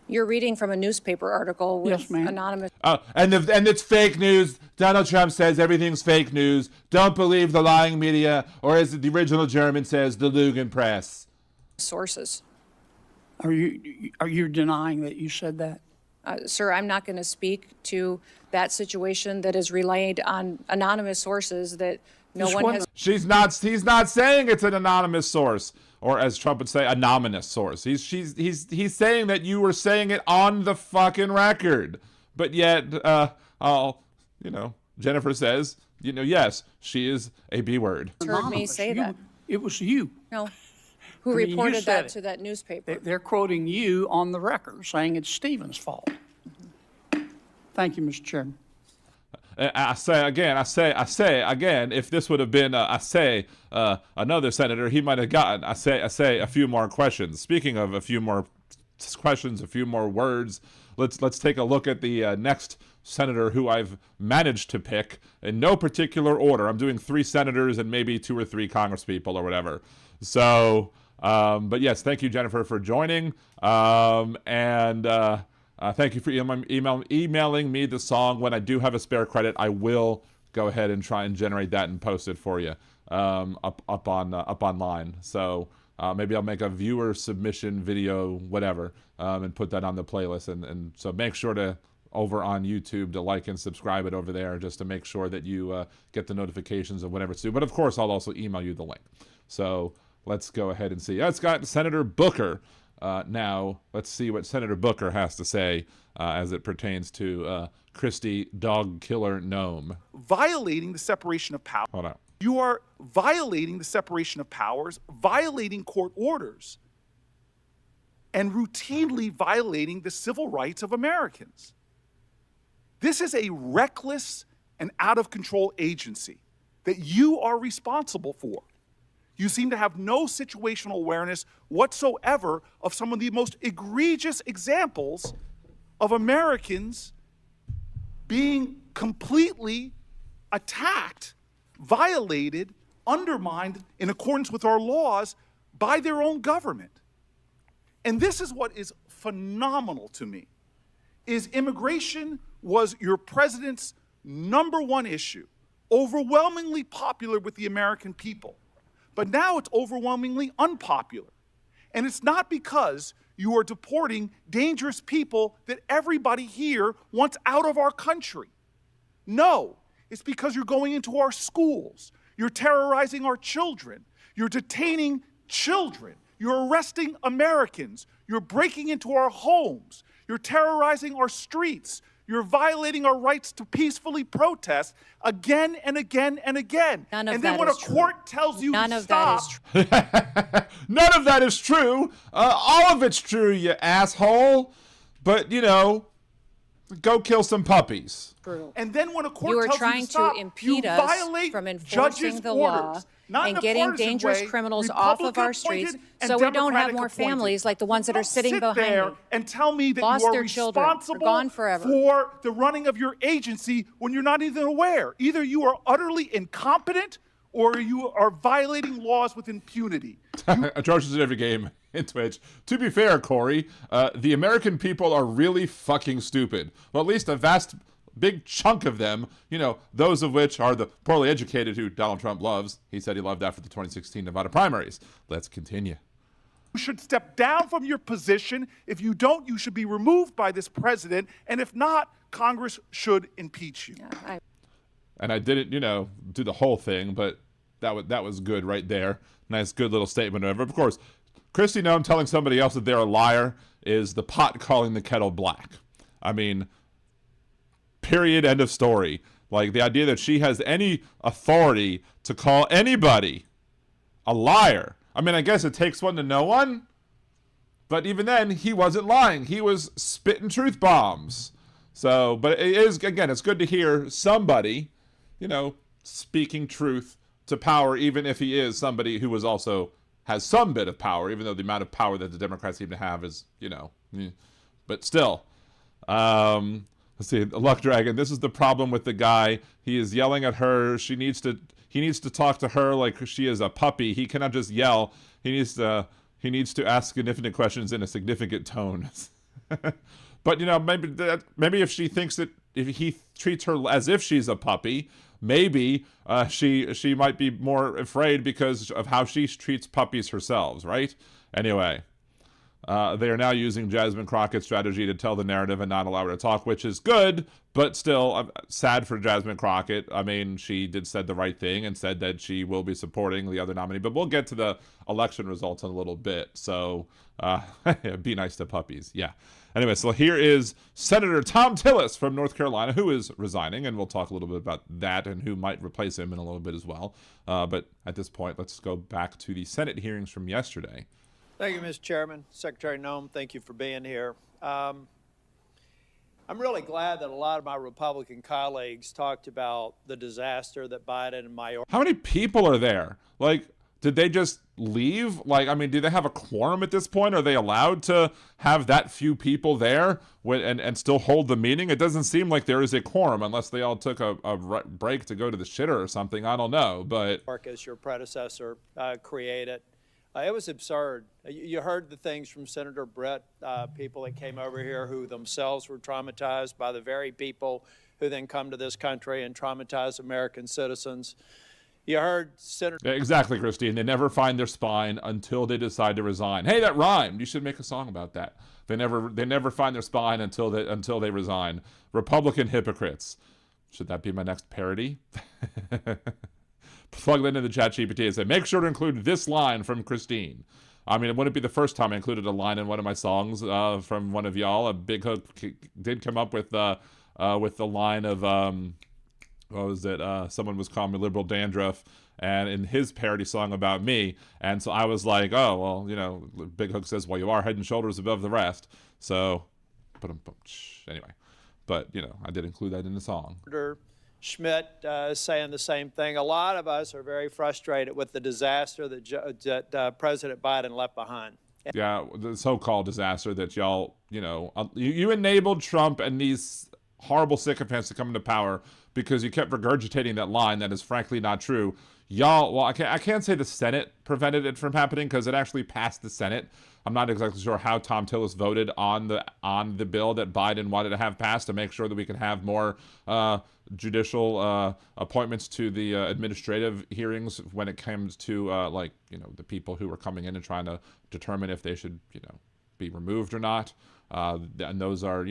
You're reading from a newspaper article with Yes, ma'am. anonymous And it's fake news. Donald Trump says everything's fake news. Don't believe the lying media, or as the original German says, the Lügenpresse. sources. Are you denying that you said that? Sir, I'm not going to speak to that situation that is relayed on anonymous sources that no Just one one- has. He's not saying it's an anonymous source, or as Trump would say, anonymous source. He's saying that you were saying it on the fucking record. But yet, Jennifer says, yes, she is a B word. Heard me Anonymous. say that. It was you. No. Who I mean, you reported said that it. to that newspaper? They're quoting you on the record, saying it's Stephen's fault. Thank you, Mr. Chairman. I say again, if this would have been, another senator, he might have gotten, a few more questions. Speaking of a few more questions, a few more words, let's take a look at the next senator who I've managed to pick in no particular order. I'm doing 3 senators and maybe 2 or 3 congresspeople or whatever. So, but yes, thank you, Jennifer, for joining. Thank you for emailing me the song. When I do have a spare credit, I will go ahead and try and generate that and post it for you up online. So maybe I'll make a viewer submission video, whatever, and put that on the playlist. And so make sure to, over on YouTube, to like and subscribe it over there just to make sure that you get the notifications of whenever it's due. But of course, I'll also email you the link. So let's go ahead and see. It's got Senator Booker. Now, let's see what Senator Booker has to say as it pertains to Kristi Dog Killer Noem. Violating the separation of powers. Hold on. You are violating the separation of powers, violating court orders, and routinely violating the civil rights of Americans. This is a reckless and out-of-control agency that you are responsible for. You seem to have no situational awareness whatsoever of some of the most egregious examples of Americans being completely attacked, violated, undermined in accordance with our laws by their own government. And this is what is phenomenal to me, is immigration was your president's #1 issue, overwhelmingly popular with the American people. But now it's overwhelmingly unpopular. And it's not because you are deporting dangerous people that everybody here wants out of our country. No, it's because you're going into our schools. You're terrorizing our children. You're detaining children. You're arresting Americans. You're breaking into our homes. You're terrorizing our streets. You're violating our rights to peacefully protest again and again and again. None of and then that when a is true. court tells you None to of that stop, is true. None of that is true. All of it's true, you asshole. But, go kill some puppies. and then when a court You are tells trying you to stop, to impede you us violate from enforcing judges' the law orders. Not in and a getting partisan dangerous way, criminals off of our Republican streets appointed and so we don't have Democratic more appointed. families like the ones that are Don't sitting sit behind there me. and tell me that Lost you are their children. They're responsible gone forever. for the running of your agency when you're not even aware. Either you are utterly incompetent or you are violating laws with impunity. Atrocious in every game in Twitch. To be fair, Corey, the American people are really fucking stupid. Well, at least a big chunk of them, those of which are the poorly educated who Donald Trump loves. He said he loved after the 2016 Nevada primaries. Let's continue. You should step down from your position. If you don't, you should be removed by this president. And if not, Congress should impeach you. And I didn't, do the whole thing, but that was good right there. Nice, good little statement. Of course, Kristi Noem telling somebody else that they're a liar is the pot calling the kettle black. I mean, period, end of story. Like, the idea that she has any authority to call anybody a liar. I mean, I guess it takes one to know one. But even then, he wasn't lying. He was spitting truth bombs. So, but it is, again, it's good to hear somebody speaking truth to power, even if he is somebody who was also has some bit of power, even though the amount of power that the Democrats seem to have is, but still. Let's see, Luck Dragon. This is the problem with the guy. He is yelling at her. He needs to talk to her like she is a puppy. He cannot just yell. He needs to ask significant questions in a significant tone. But maybe if she thinks that if he treats her as if she's a puppy, maybe she might be more afraid because of how she treats puppies herself, right? Anyway, they are now using Jasmine Crockett's strategy to tell the narrative and not allow her to talk, which is good, but still, I'm sad for Jasmine Crockett. I mean, she said the right thing and said that she will be supporting the other nominee, but we'll get to the election results in a little bit, so be nice to puppies, yeah. Anyway, so here is Senator Tom Tillis from North Carolina, who is resigning, and we'll talk a little bit about that and who might replace him in a little bit as well. But at this point, let's go back to the Senate hearings from yesterday. Thank you, Mr. Chairman. Secretary Noem, thank you for being here. I'm really glad that a lot of my Republican colleagues talked about the disaster that Biden and Mayor. How many people are there? Like, did they just leave? Like, I mean, do they have a quorum at this point? Are they allowed to have that few people there and still hold the meeting? It doesn't seem like there is a quorum unless they all took a break to go to the shitter or something. I don't know, but... As your predecessor created. It was absurd. You heard the things from Senator Brett, people that came over here who themselves were traumatized by the very people who then come to this country and traumatize American citizens. You heard Senator... Exactly, Kristi, and they never find their spine until they decide to resign. Hey, that rhymed. You should make a song about that. They never find their spine until they resign. Republican hypocrites. Should that be my next parody? Plug that into the chat GPT and say, make sure to include this line from Christine. I mean, it wouldn't be the first time I included a line in one of my songs from one of y'all. A Big Hook did come up with the line of, what was it? Someone was calling me liberal dandruff, and in his parody song about me. And so I was like, oh, well, Big Hook says, well, you are head and shoulders above the rest. So, anyway. But, I did include that in the song. Schmidt saying the same thing. A lot of us are very frustrated with the disaster that President Biden left behind. Yeah, the so-called disaster that y'all, you enabled Trump and these horrible sycophants to come into power because you kept regurgitating that line that is frankly not true. Y'all, well, I can't say the Senate prevented it from happening because it actually passed the Senate. I'm not exactly sure how Tom Tillis voted on the bill that Biden wanted to have passed to make sure that we can have more judicial appointments to the administrative hearings when it comes to the people who are coming in and trying to determine if they should be removed or not. And those are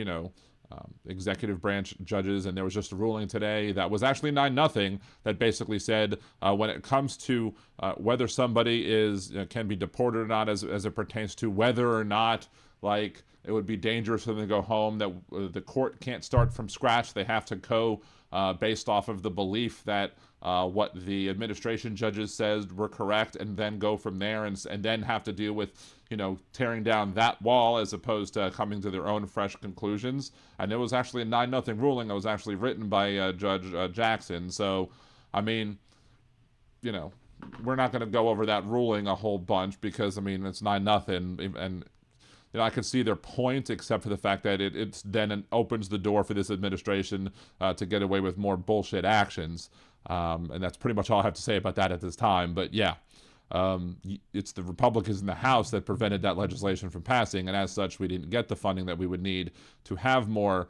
executive branch judges, and there was just a ruling today that was actually 9-0 that basically said when it comes to whether somebody can be deported or not as it pertains to whether or not it would be dangerous for them to go home, that the court can't start from scratch. They have to go based off of the belief that what the administration judges said were correct, and then go from there and then have to deal with tearing down that wall as opposed to coming to their own fresh conclusions. And it was actually a 9-0 ruling that was actually written by Judge Jackson. So, I mean, we're not going to go over that ruling a whole bunch because, I mean, it's 9-0, and I can see their point, except for the fact that it then opens the door for this administration to get away with more bullshit actions. And that's pretty much all I have to say about that at this time. But yeah, it's the Republicans in the House that prevented that legislation from passing, and as such, we didn't get the funding that we would need to have more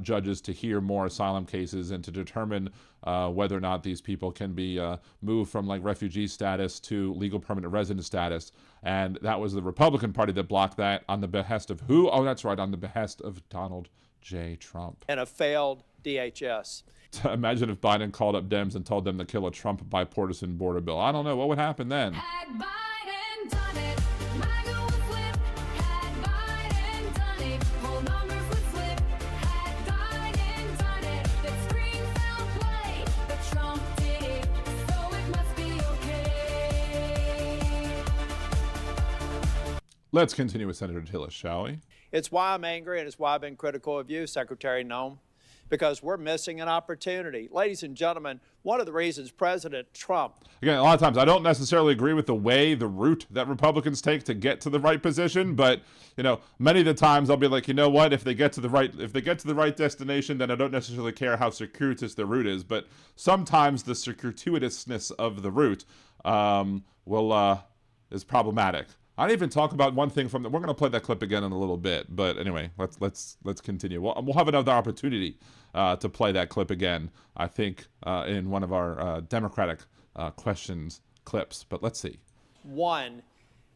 judges to hear more asylum cases and to determine whether or not these people can be moved from refugee status to legal permanent resident status. And that was the Republican Party that blocked that on the behest of who? Oh, that's right, on the behest of Donald J. Trump. And a failed DHS. Imagine if Biden called up Dems and told them to kill a Trump bipartisan border bill. I don't know. What would happen then? Had Biden done it, MAGA would flip. Had Biden done it, whole numbers would flip. Had Biden done it, the screen fell play. But Trump did it, so it must be okay. Let's continue with Senator Tillis, shall we? It's why I'm angry, and it's why I've been critical of you, Secretary Noem, because we're missing an opportunity. Ladies and gentlemen, one of the reasons President Trump... Again, a lot of times I don't necessarily agree with the route that Republicans take to get to the right position, but many of the times I'll be like, you know what, if they get to the right destination, then I don't necessarily care how circuitous the route is. But sometimes the circuitousness of the route is problematic. I didn't even talk about one thing we're going to play that clip again in a little bit, but anyway, let's continue. We'll have another opportunity to play that clip again, I think, in one of our Democratic questions clips, but let's see.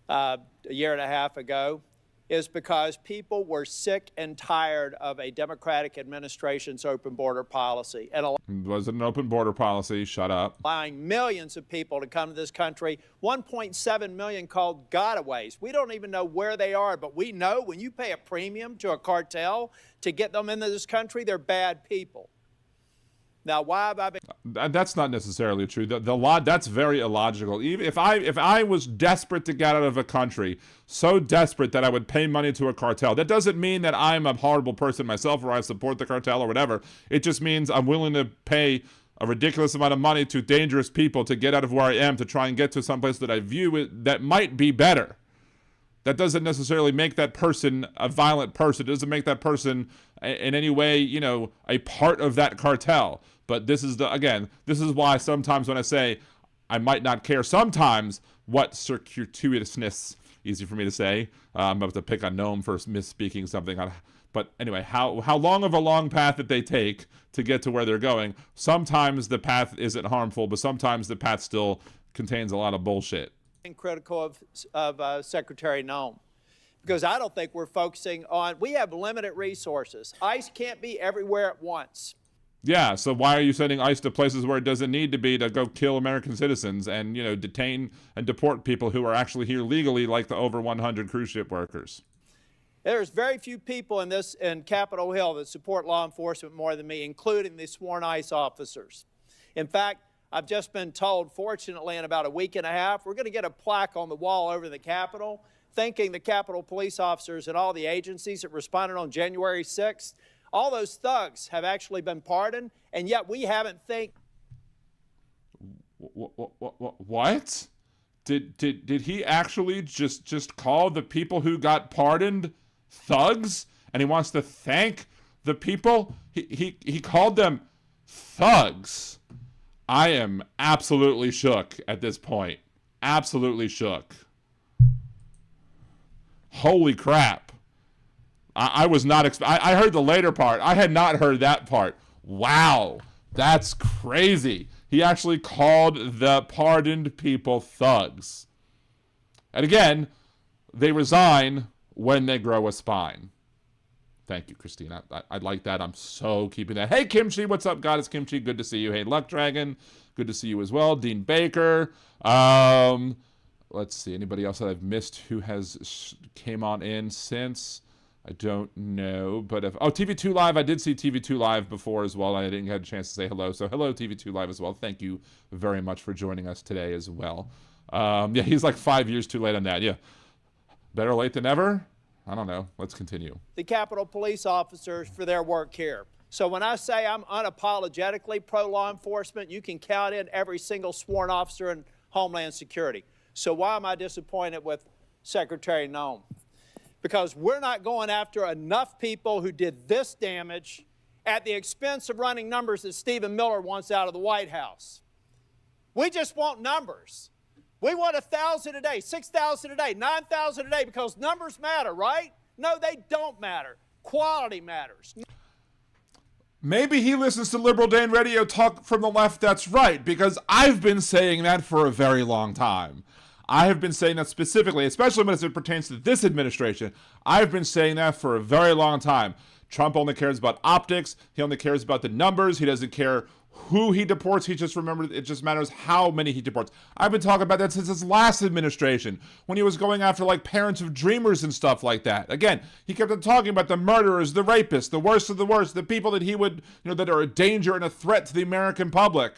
A year and a half ago, is because people were sick and tired of a Democratic administration's open border policy. And It wasn't an open border policy. Shut up. allowing millions of people to come to this country, 1.7 million called gotaways. We don't even know where they are, but we know when you pay a premium to a cartel to get them into this country, they're bad people. Now, why have I been... That's not necessarily true. The law, that's very illogical. Even if I was desperate to get out of a country, so desperate that I would pay money to a cartel, that doesn't mean that I'm a horrible person myself or I support the cartel or whatever. It just means I'm willing to pay a ridiculous amount of money to dangerous people to get out of where I am, to try and get to someplace that I view that might be better. That doesn't necessarily make that person a violent person. It doesn't make that person in any way, a part of that cartel. But this is why sometimes when I say I might not care sometimes what circuitousness, easy for me to say. I'm about to pick on Noem for misspeaking something. But anyway, how long of a long path that they take to get to where they're going. Sometimes the path isn't harmful, but sometimes the path still contains a lot of bullshit. critical of Secretary Noem, because I don't think we're focusing on, we have limited resources. ICE can't be everywhere at once. Yeah, so why are you sending ICE to places where it doesn't need to be to go kill American citizens and, detain and deport people who are actually here legally, like the over 100 cruise ship workers? There's very few people in Capitol Hill that support law enforcement more than me, including the sworn ICE officers. In fact, I've just been told, fortunately, in about a week and a half, we're going to get a plaque on the wall over the Capitol, thanking the Capitol police officers and all the agencies that responded on January 6th. All those thugs have actually been pardoned, and yet we haven't thanked. What? Did he actually just call the people who got pardoned thugs? And he wants to thank the people? He called them thugs. I am absolutely shook at this point. Absolutely shook. Holy crap. I was not I heard the later part. I had not heard that part. Wow. That's crazy. He actually called the pardoned people thugs. And again, they resign when they grow a spine. Thank you, Christine. I like that. I'm so keeping that. Hey, Kimchi. What's up, Goddess Kimchi? Good to see you. Hey, Luck Dragon. Good to see you as well. Dean Baker. Let's see. Anybody else that I've missed who has came on in since? I don't know. But TV2 Live. I did see TV2 Live before as well. I didn't get a chance to say hello. So hello, TV2 Live as well. Thank you very much for joining us today as well. Yeah, he's like 5 years too late on that. Yeah. Better late than never? I don't know. Let's continue. The Capitol police officers for their work here. So when I say I'm unapologetically pro-law enforcement, you can count in every single sworn officer in Homeland Security. So why am I disappointed with Secretary Noem? Because we're not going after enough people who did this damage at the expense of running numbers that Stephen Miller wants out of the White House. We just want numbers. We want 1,000 a day, 6,000 a day, 9,000 a day, because numbers matter, right? No, they don't matter. Quality matters. Maybe he listens to Liberal Dan Radio talk from the left. That's right, because I've been saying that for a very long time. I have been saying that specifically, especially when it pertains to this administration. I've been saying that for a very long time. Trump only cares about optics. He only cares about the numbers. He doesn't care who he deports. He just remembers it just matters how many he deports. I've been talking about that since his last administration, when he was going after like parents of dreamers and stuff like that. Again, he kept on talking about the murderers, the rapists, the worst of the worst, the people that he would, that are a danger and a threat to the American public.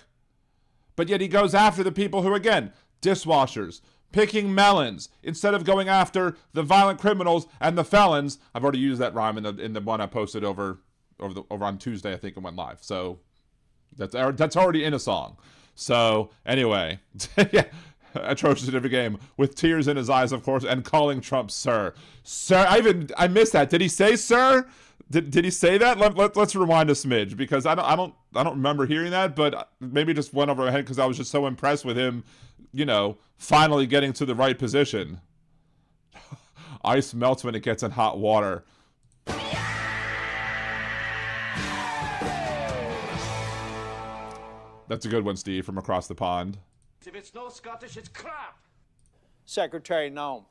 But yet he goes after the people who, again, dishwashers, picking melons, instead of going after the violent criminals and the felons. I've already used that rhyme in the one I posted over over on Tuesday, I think it went live. So that's already in a song. So anyway, yeah, atrocious at every game with tears in his eyes, of course, and calling Trump sir. Sir, I missed that. Did he say sir? Did he say that? Let's rewind a smidge, because I don't remember hearing that, but maybe it just went over my head because I was just so impressed with him, you know, finally getting to the right position. Ice melts when it gets in hot water. That's a good one, Steve, from across the pond. If it's no Scottish, it's crap. Secretary Noem,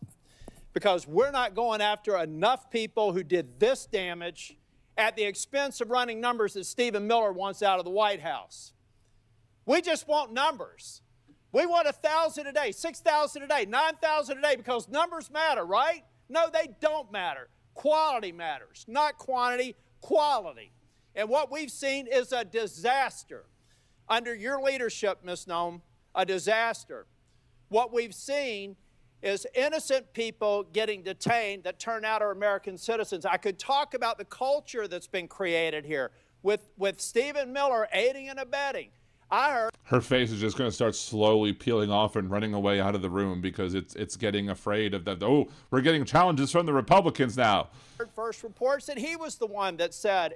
because we're not going after enough people who did this damage at the expense of running numbers that Stephen Miller wants out of the White House. We just want numbers. We want 1,000 a day, 6,000 a day, 9,000 a day, because numbers matter, right? No, they don't matter. Quality matters, not quantity, quality. And what we've seen is a disaster. Under your leadership, Ms. Noem, a disaster. What we've seen is innocent people getting detained that turn out are American citizens. I could talk about the culture that's been created here with Stephen Miller aiding and abetting. I heard her face is just going to start slowly peeling off and running away out of the room because it's getting afraid of that. Oh, we're getting challenges from the Republicans now. First reports that he was the one that said,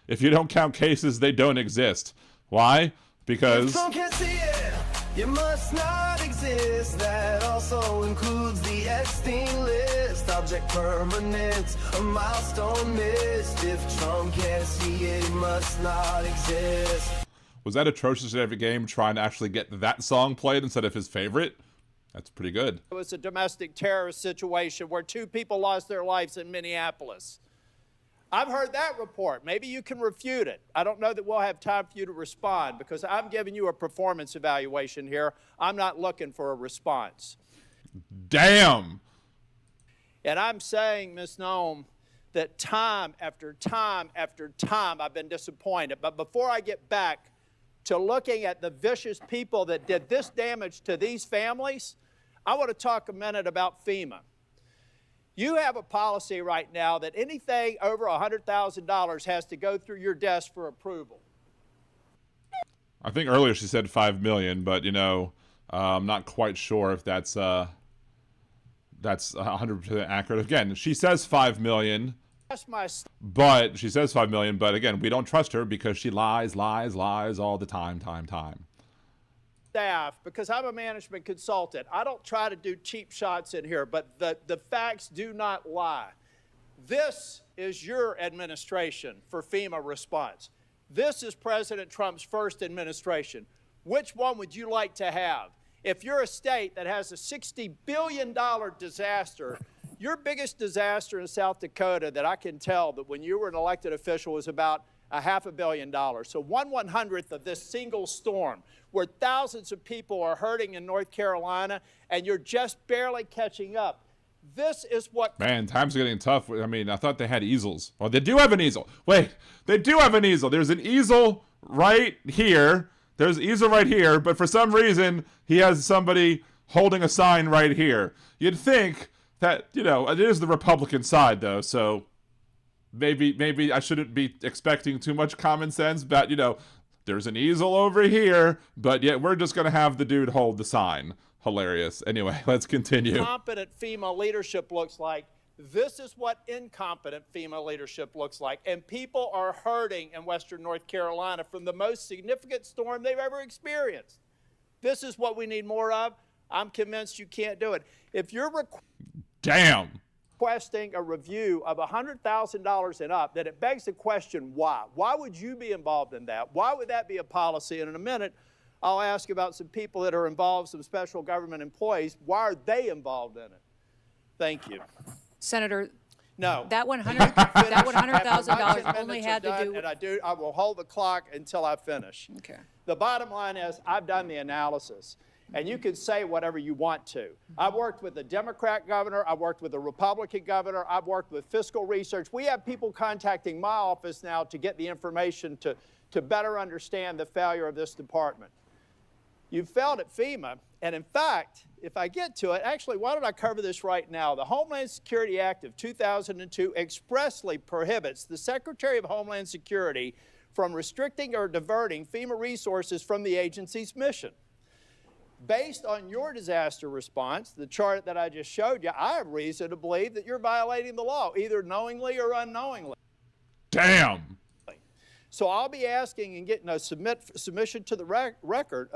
if you don't count cases, they don't exist. Why? Because Trump can't see it, you must not exist. That also includes the Epstein list. Object permanence, a milestone missed. If Trump can't see it, he must not exist. Was that atrocious at every game, trying to actually get that song played instead of his favorite? That's pretty good. It was a domestic terrorist situation where 2 people lost their lives in Minneapolis. I've heard that report. Maybe you can refute it. I don't know that we'll have time for you to respond, because I'm giving you a performance evaluation here. I'm not looking for a response. Damn. And I'm saying, Ms. Noem, that time after time after time I've been disappointed. But before I get back to looking at the vicious people that did this damage to these families, I want to talk a minute about FEMA. You have a policy right now that anything over $100,000 has to go through your desk for approval. I think earlier she said 5 million, but you know, I'm not quite sure if that's 100% accurate. Again, she says 5 million. But she says 5 million, but again, we don't trust her because she lies all the time. Staff, because I'm a management consultant, I don't try to do cheap shots in here, but the facts do not lie. This is your administration for FEMA response. This is President Trump's first administration. Which one would you like to have? If you're a state that has a $60 billion disaster, your biggest disaster in South Dakota that I can tell that when you were an elected official was about $500 million. So 1/100th of this single storm where thousands of people are hurting in North Carolina and you're just barely catching up. This is what... Man, times are getting tough. I mean, I thought they had easels. Well, they do have an easel. Wait, they do have an easel. There's an easel right here. There's an easel right here, but for some reason, he has somebody holding a sign right here. You'd think that, you know, it is the Republican side, though, so maybe I shouldn't be expecting too much common sense, but, you know, there's an easel over here, but yet we're just going to have the dude hold the sign. Hilarious. Anyway, let's continue. Competent FEMA leadership looks like. This is what incompetent FEMA leadership looks like. And people are hurting in Western North Carolina from the most significant storm they've ever experienced. This is what we need more of. I'm convinced you can't do it. If you're requesting a review of $100,000 and up, then it begs the question, why? Why would you be involved in that? Why would that be a policy? And in a minute, I'll ask about some people that are involved, some special government employees. Why are they involved in it? Thank you. Senator, no. That $100,000 only had to do... And I will hold the clock until I finish. Okay. The bottom line is I've done the analysis. And you can say whatever you want to. I've worked with the Democrat governor. I've worked with the Republican governor. I've worked with fiscal research. We have people contacting my office now to get the information to better understand the failure of this department. You failed at FEMA, and in fact, if I get to it, actually, why don't I cover this right now? The Homeland Security Act of 2002 expressly prohibits the Secretary of Homeland Security from restricting or diverting FEMA resources from the agency's mission. Based on your disaster response, the chart that I just showed you, I have reason to believe that you're violating the law, either knowingly or unknowingly. Damn. So I'll be asking and getting a submission to the record,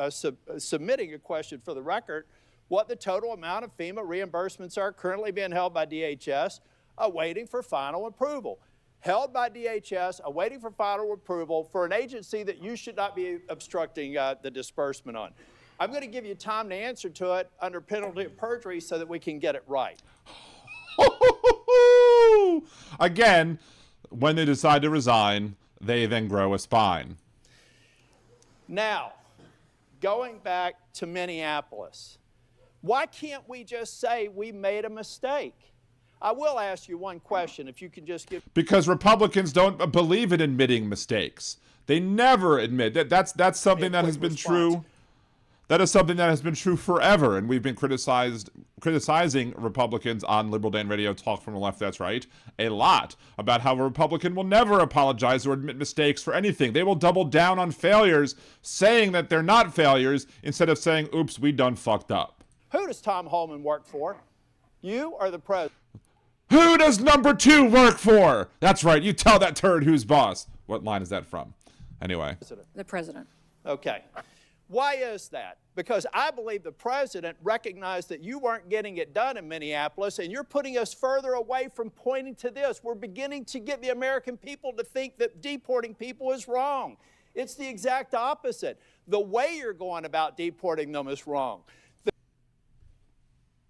submitting a question for the record, what the total amount of FEMA reimbursements are currently being held by DHS, awaiting for final approval. Held by DHS, awaiting for final approval for an agency that you should not be obstructing the disbursement on. I'm going to give you time to answer to it under penalty of perjury so that we can get it right. Again, when they decide to resign, they then grow a spine. Now, going back to Minneapolis, why can't we just say we made a mistake? I will ask you one question, if you can just give... Because Republicans don't believe in admitting mistakes. They never admit that. That's something that has been true. That is something that has been true forever, and we've been criticizing Republicans on Liberal Dan Radio, Talk from the Left, That's Right, a lot about how a Republican will never apologize or admit mistakes for anything. They will double down on failures, saying that they're not failures, instead of saying, oops, we done fucked up. Who does Tom Holman work for? You or the president? Who does number 2 work for? That's right, you tell that turd who's boss. What line is that from? Anyway. The president. Okay. Why is that? Because I believe the president recognized that you weren't getting it done in Minneapolis, and you're putting us further away from pointing to this. We're beginning to get the American people to think that deporting people is wrong. It's the exact opposite. The way you're going about deporting them is wrong.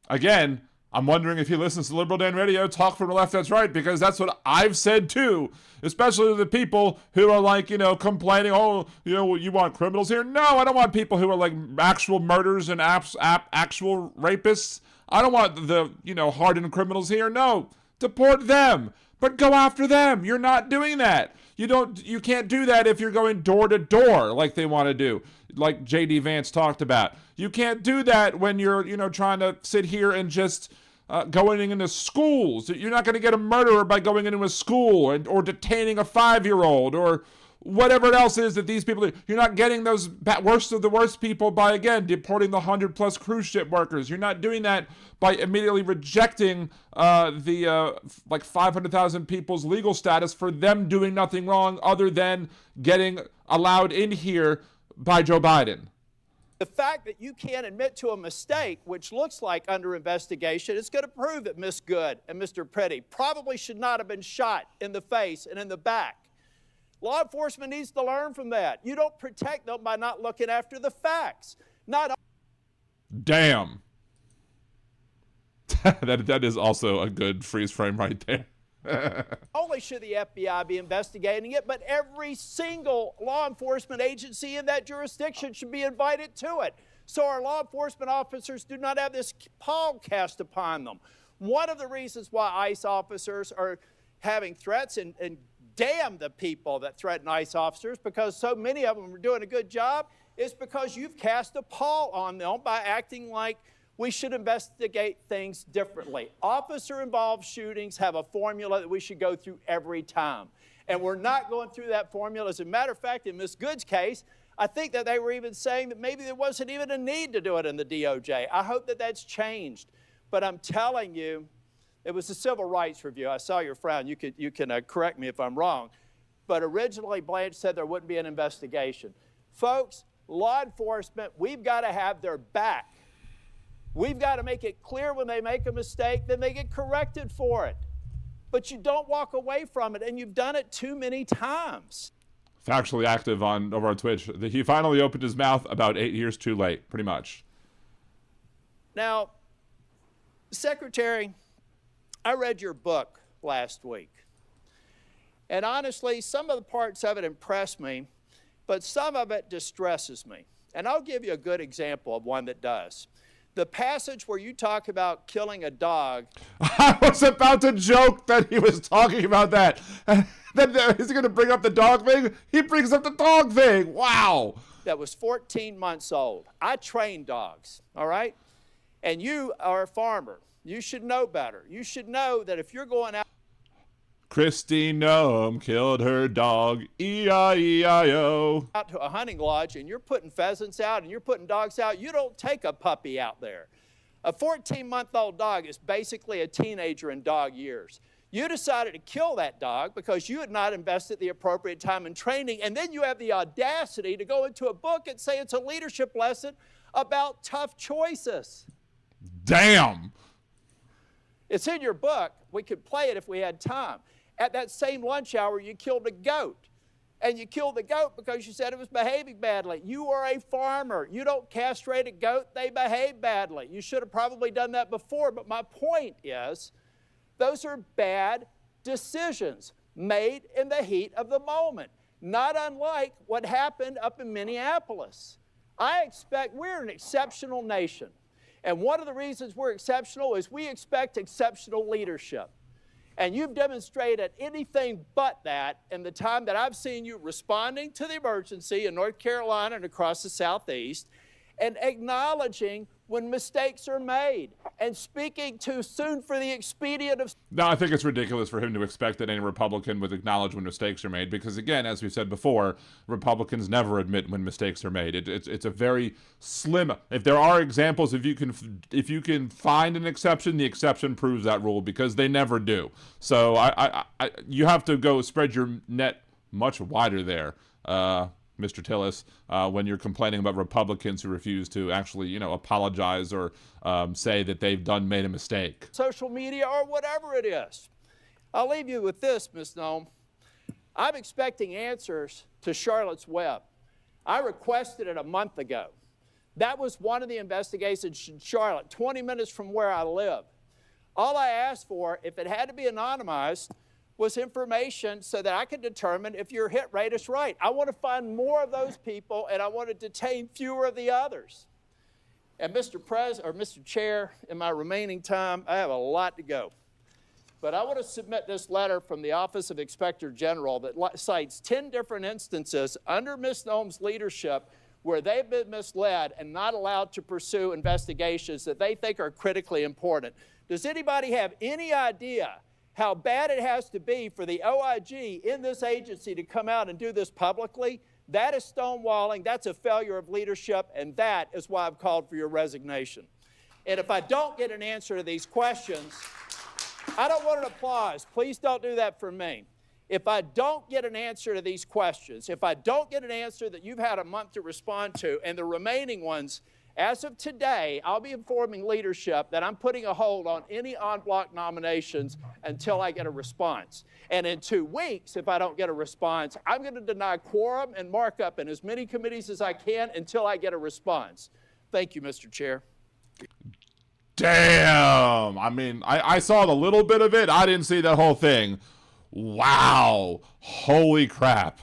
Again, I'm wondering if he listens to Liberal Dan Radio, Talk from the Left, That's Right, because that's what I've said too, especially to the people who are like, complaining, oh, you want criminals here? No, I don't want people who are like actual murderers and actual rapists. I don't want the, hardened criminals here. No, deport them, but go after them. You're not doing that. You can't do that if you're going door to door like they want to do, like J.D. Vance talked about. You can't do that when you're, trying to sit here and just going into schools. You're not going to get a murderer by going into a school or detaining a 5-year-old or whatever else it is that these people do. You're not getting those worst of the worst people by, again, deporting the 100+ cruise ship workers. You're not doing that by immediately rejecting the 500,000 people's legal status for them doing nothing wrong other than getting allowed in here by Joe Biden. The fact that you can't admit to a mistake, which looks like under investigation, is going to prove that Miss Good and Mr. Pretty probably should not have been shot in the face and in the back. Law enforcement needs to learn from that. You don't protect them by not looking after the facts. Damn. that is also a good freeze frame right there. Only should the FBI be investigating it, but every single law enforcement agency in that jurisdiction should be invited to it. So our law enforcement officers do not have this pall cast upon them. One of the reasons why ICE officers are having threats, and damn the people that threaten ICE officers, because so many of them are doing a good job, is because you've cast a pall on them by acting like we should investigate things differently. Officer-involved shootings have a formula that we should go through every time. And we're not going through that formula. As a matter of fact, in Ms. Good's case, I think that they were even saying that maybe there wasn't even a need to do it in the DOJ. I hope that that's changed. But I'm telling you, it was a civil rights review. I saw your frown. You can correct me if I'm wrong. But originally, Blanche said there wouldn't be an investigation. Folks, law enforcement, we've got to have their back. We've got to make it clear when they make a mistake, then they get corrected for it. But you don't walk away from it, and you've done it too many times. Factually active over on Twitch. He finally opened his mouth about 8 years too late, pretty much. Now, Secretary, I read your book last week. And honestly, some of the parts of it impressed me, but some of it distresses me. And I'll give you a good example of one that does. The passage where you talk about killing a dog. I was about to joke that he was talking about that. Is he going to bring up the dog thing? He brings up the dog thing. Wow. that was 14 months old. I train dogs, all right? And you are a farmer. You should know better. You should know that if you're going out. Kristi Noem killed her dog, E-I-E-I-O. Out to a hunting lodge and you're putting pheasants out and you're putting dogs out, you don't take a puppy out there. A 14-month-old dog is basically a teenager in dog years. You decided to kill that dog because you had not invested the appropriate time in training, and then you have the audacity to go into a book and say it's a leadership lesson about tough choices. Damn. It's in your book. We could play it if we had time. At that same lunch hour, you killed a goat. And you killed the goat because you said it was behaving badly. You are a farmer. You don't castrate a goat. They behave badly. You should have probably done that before. But my point is, those are bad decisions made in the heat of the moment, not unlike what happened up in Minneapolis. I expect we're an exceptional nation. And one of the reasons we're exceptional is we expect exceptional leadership. And you've demonstrated anything but that in the time that I've seen you responding to the emergency in North Carolina and across the Southeast, and acknowledging when mistakes are made, and speaking too soon for the expedient of... No, I think it's ridiculous for him to expect that any Republican would acknowledge when mistakes are made, because again, as we said before, Republicans never admit when mistakes are made. It's a very slim... If there are examples, if you can find an exception, the exception proves that rule, because they never do. So you have to go spread your net much wider there, Mr. Tillis, when you're complaining about Republicans who refuse to actually, apologize or say that they've made a mistake. Social media or whatever it is. I'll leave you with this, Ms. Noem. I'm expecting answers to Charlotte's Web. I requested it a month ago. That was one of the investigations in Charlotte, 20 minutes from where I live. All I asked for, if it had to be anonymized, was information so that I could determine if your hit rate is right. I want to find more of those people, and I want to detain fewer of the others. And Mr. Chair, in my remaining time, I have a lot to go. But I want to submit this letter from the Office of Inspector General that cites 10 different instances under Ms. Noem's leadership where they've been misled and not allowed to pursue investigations that they think are critically important. Does anybody have any idea how bad it has to be for the OIG in this agency to come out and do this publicly? That is stonewalling, that's a failure of leadership, and that is why I've called for your resignation. And if I don't get an answer to these questions, I don't want an applause. Please don't do that for me. If I don't get an answer to these questions, if I don't get an answer that you've had a month to respond to, and the remaining ones, as of today, I'll be informing leadership that I'm putting a hold on any en-bloc nominations until I get a response. And in 2 weeks, if I don't get a response, I'm going to deny quorum and markup in as many committees as I can until I get a response. Thank you, Mr. Chair. Damn! I mean, I saw the little bit of it. I didn't see the whole thing. Wow. Holy crap.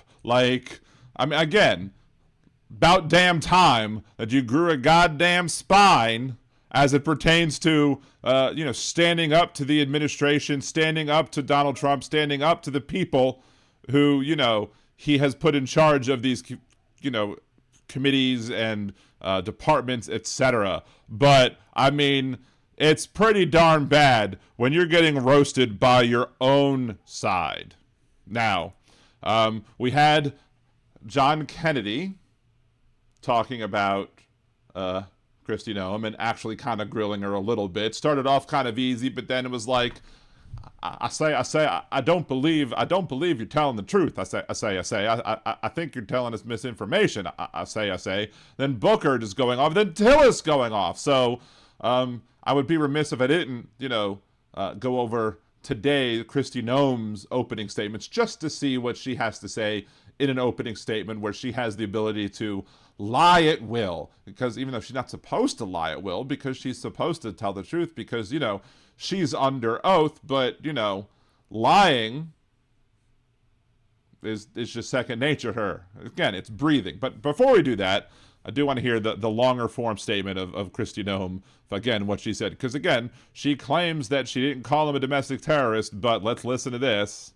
Again... About damn time that you grew a goddamn spine as it pertains to, standing up to the administration, standing up to Donald Trump, standing up to the people who, he has put in charge of these, committees and departments, etc. But, it's pretty darn bad when you're getting roasted by your own side. Now, we had John Kennedy talking about Kristi Noem and actually kind of grilling her a little bit. Started off kind of easy, but then it was like, I don't believe you're telling the truth. I think you're telling us misinformation. I say. Then Booker just going off. Then Tillis going off. So I would be remiss if I didn't, go over today Kristi Noem's opening statements just to see what she has to say in an opening statement where she has the ability to lie at will, because even though she's not supposed to lie at will, because she's supposed to tell the truth, because, she's under oath, but, lying is just second nature to her. Again, it's breathing. But before we do that, I do want to hear the longer form statement of Kristi Noem, again, what she said. Because, again, she claims that she didn't call him a domestic terrorist, but let's listen to this.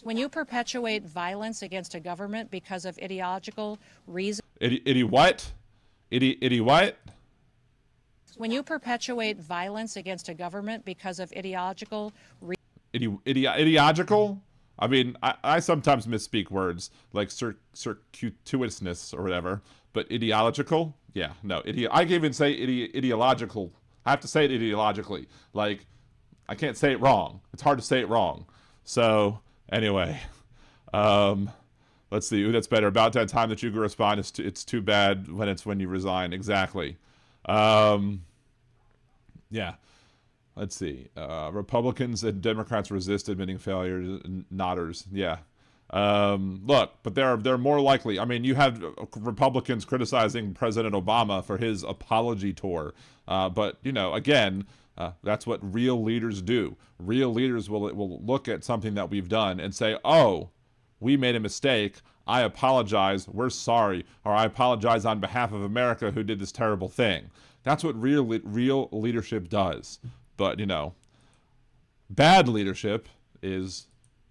When you perpetuate violence against a government because of ideological reasons. What? What? When you perpetuate violence against a government because of ideological Ideological? I mean, I sometimes misspeak words like circuitousness or whatever, but ideological? Yeah, no. I can even say ideological. I have to say it ideologically. Like, I can't say it wrong. It's hard to say it wrong. So, anyway. Let's see. Ooh, that's better. About that time that you can respond, it's too bad when you resign. Exactly. Yeah. Let's see. Republicans and Democrats resist admitting failures. Nodders. Yeah. Look, but they're more likely. I mean, you have Republicans criticizing President Obama for his apology tour. But, you know, again, that's what real leaders do. Real leaders will look at something that we've done and say, oh, we made a mistake. I apologize. We're sorry. Or I apologize on behalf of America who did this terrible thing. That's what real leadership does. But, you know, bad leadership is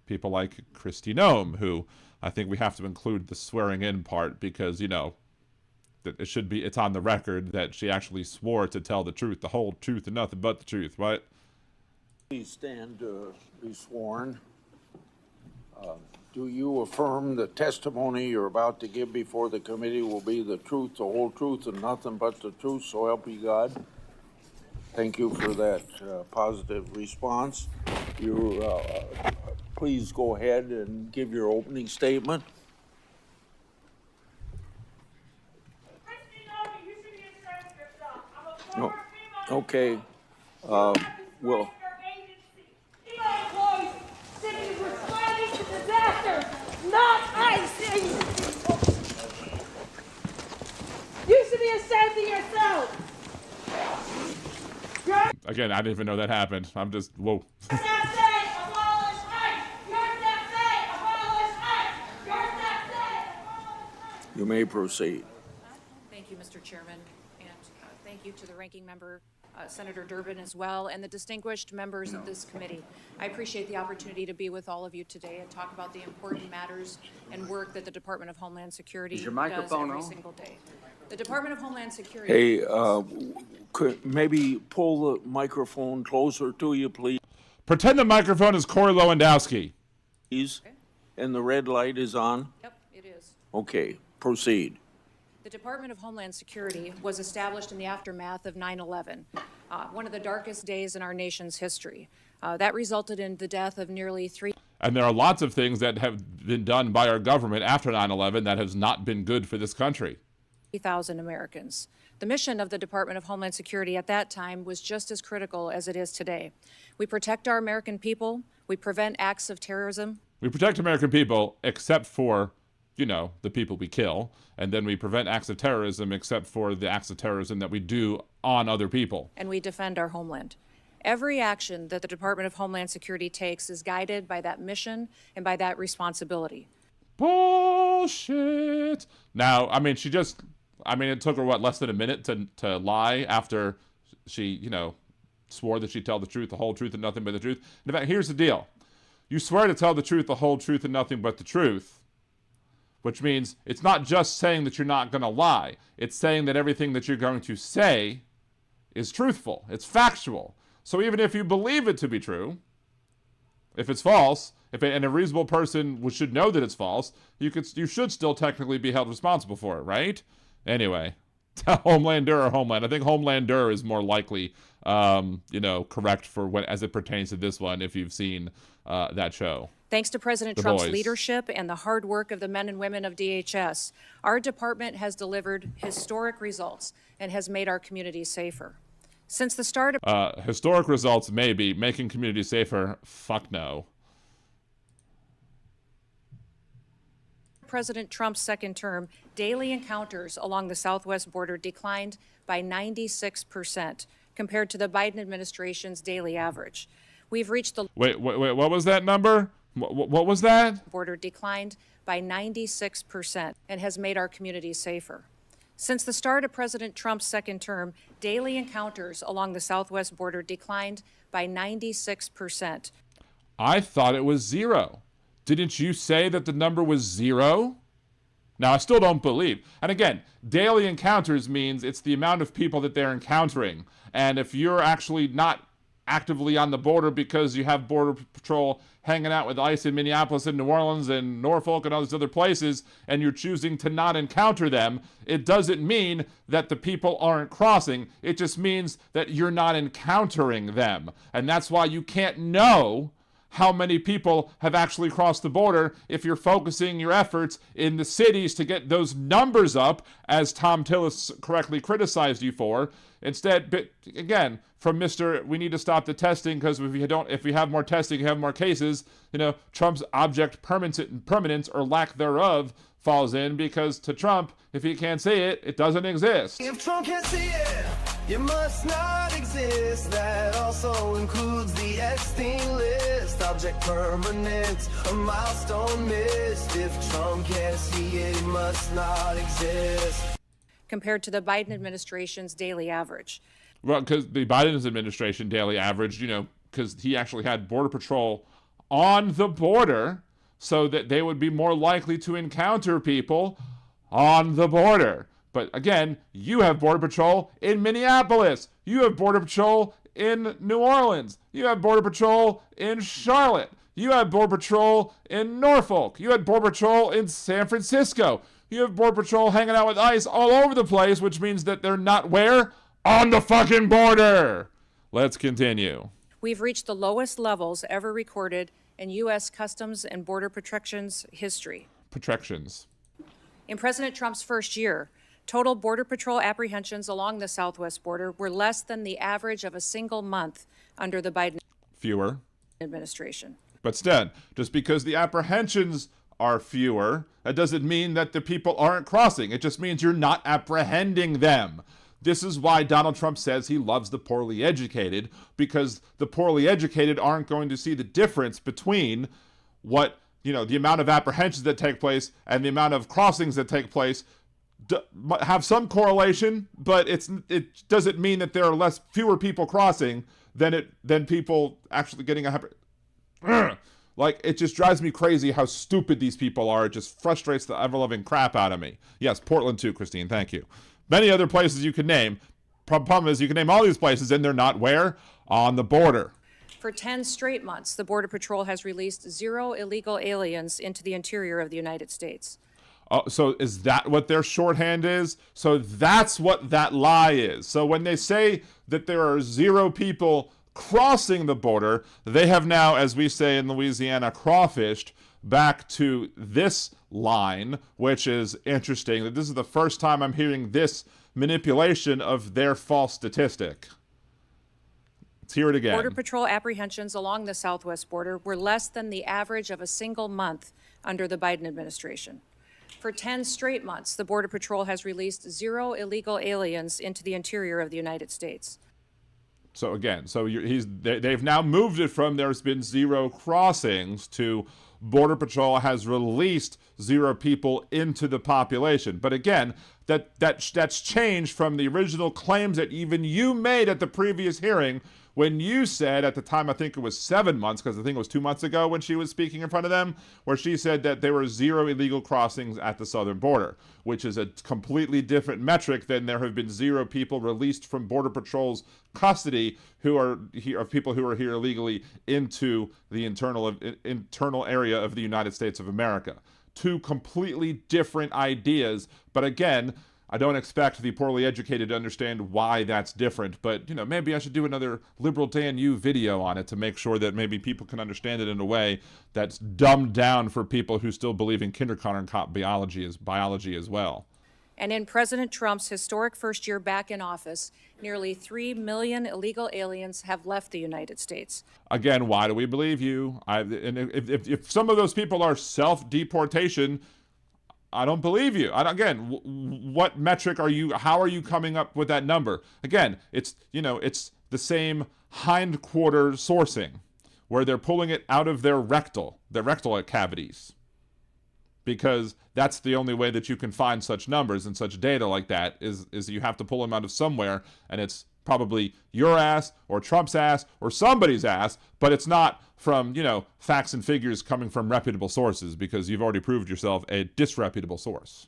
people like Kristi Noem, who I think we have to include the swearing in part because, you know, it's on the record that she actually swore to tell the truth, the whole truth and nothing but the truth, right? Please stand to be sworn. Do you affirm the testimony you're about to give before the committee will be the truth, the whole truth, and nothing but the truth, so help you God? Thank you for that positive response. Please go ahead and give your opening statement. No. Okay. Well. Not icing! You should be ashamed of yourself! Again, I didn't even know that happened. I'm just, whoa. You may proceed. Thank you, Mr. Chairman, and thank you to the ranking member, Senator Durbin, as well, and the distinguished members of this committee. I appreciate the opportunity to be with all of you today and talk about the important matters and work that the Department of Homeland Security does every single day. The Department of Homeland Security... Hey, could maybe pull the microphone closer to you, please? Pretend the microphone is Corey Lewandowski. Please. Okay. And the red light is on? Yep, it is. Okay, proceed. The Department of Homeland Security was established in the aftermath of 9/11, one of the darkest days in our nation's history. That resulted in the death of nearly 3... And there are lots of things that have been done by our government after 9/11 that has not been good for this country. 3,000 Americans. The mission of the Department of Homeland Security at that time was just as critical as it is today. We protect our American people. We prevent acts of terrorism. We protect American people except for, you know, the people we kill. And then we prevent acts of terrorism except for the acts of terrorism that we do on other people. And we defend our homeland. Every action that the Department of Homeland Security takes is guided by that mission and by that responsibility. Bullshit. Now, I mean, it took her, what, less than a minute to lie after she, you know, swore that she'd tell the truth, the whole truth, and nothing but the truth. In fact, here's the deal. You swear to tell the truth, the whole truth, and nothing but the truth, which means it's not just saying that you're not going to lie. It's saying that everything that you're going to say is truthful. It's factual. So even if you believe it to be true, if it's false, and a reasonable person should know that it's false, you should still technically be held responsible for it, right? Anyway, Homelander or Homeland. I think Homelander is more likely, you know, correct for as it pertains to this one, if you've seen that show. Thanks to President Trump's leadership and the hard work of the men and women of DHS, our department has delivered historic results and has made our communities safer. Since the start of... historic results, maybe. Making communities safer, fuck no. President Trump's second term, daily encounters along the southwest border declined by 96% compared to the Biden administration's daily average. We've reached the... Wait, what was that number? What was that? Border declined by 96% and has made our communities safer. Since the start of President Trump's second term, daily encounters along the southwest border declined by 96%. I thought it was 0. Didn't you say that the number was 0? Now, I still don't believe. And again, daily encounters means it's the amount of people that they're encountering. And if you're actually not actively on the border because you have Border Patrol hanging out with ICE in Minneapolis and New Orleans and Norfolk and all these other places, and you're choosing to not encounter them, it doesn't mean that the people aren't crossing. It just means that you're not encountering them. And that's why you can't know how many people have actually crossed the border if you're focusing your efforts in the cities to get those numbers up, as Tom Tillis correctly criticized you for. Instead, but again, from Mr. We need to stop the testing because if we have more testing, you have more cases. Trump's object permanence or lack thereof falls in, because to Trump, if he can't see it, it doesn't exist. If Trump can't see it, you must not exist. That also includes the Epstein list. Object permanent, a milestone missed. If Trump can't see it, it must not exist. Compared to the Biden administration's daily average. Well, because the Biden administration daily average, because he actually had Border Patrol on the border so that they would be more likely to encounter people on the border. But again, you have Border Patrol in Minneapolis. You have Border Patrol in New Orleans. You have Border Patrol in Charlotte. You have Border Patrol in Norfolk. You had Border Patrol in San Francisco. You have Border Patrol hanging out with ICE all over the place, which means that they're not where? On the fucking border. Let's continue. We've reached the lowest levels ever recorded in U.S. Customs and Border Protection's history. Protections. In President Trump's first year, total Border Patrol apprehensions along the southwest border were less than the average of a single month under the Biden Fewer. administration. But instead, just because the apprehensions are fewer, that doesn't mean that the people aren't crossing. It just means you're not apprehending them. This is why Donald Trump says he loves the poorly educated, because the poorly educated aren't going to see the difference between what, the amount of apprehensions that take place and the amount of crossings that take place have some correlation, but it doesn't mean that there are fewer people crossing than people actually getting Like, it just drives me crazy how stupid these people are. It just frustrates the ever-loving crap out of me. Yes, Portland too, Christine, thank you. Many other places you can name. Problem is, you can name all these places, and they're not where? On the border. For 10 straight months, the Border Patrol has released 0 illegal aliens into the interior of the United States. Oh, so is that what their shorthand is? So that's what that lie is. So when they say that there are 0 people crossing the border, they have now, as we say in Louisiana, crawfished back to this line, which is interesting. That this is the first time I'm hearing this manipulation of their false statistic. Let's hear it again. Border Patrol apprehensions along the southwest border were less than the average of a single month under the Biden administration. For 10 straight months, the Border Patrol has released 0 illegal aliens into the interior of the United States. So again, they've now moved it from there's been 0 crossings to Border Patrol has released 0 people into the population. But again, that's changed from the original claims that even you made at the previous hearing, when you said at the time, I think it was 7 months, because I think it was 2 months ago when she was speaking in front of them, where she said that there were 0 illegal crossings at the southern border, which is a completely different metric than there have been 0 people released from Border Patrol's custody who are here, of people who are here illegally into the internal area of the United States of America. 2 completely different ideas, but again, I don't expect the poorly educated to understand why that's different, but, maybe I should do another Liberal Dan U video on it to make sure that maybe people can understand it in a way that's dumbed down for people who still believe in kindergarten biology as well. And in President Trump's historic first year back in office, nearly 3 million illegal aliens have left the United States. Again, why do we believe you? If some of those people are self-deportation, I don't believe you. What metric how are you coming up with that number? Again, it's the same hindquarter sourcing, where they're pulling it out of their rectal cavities. because that's the only way that you can find such numbers and such data like that is you have to pull them out of somewhere, and it's probably your ass or Trump's ass or somebody's ass, but it's not from, facts and figures coming from reputable sources, because you've already proved yourself a disreputable source.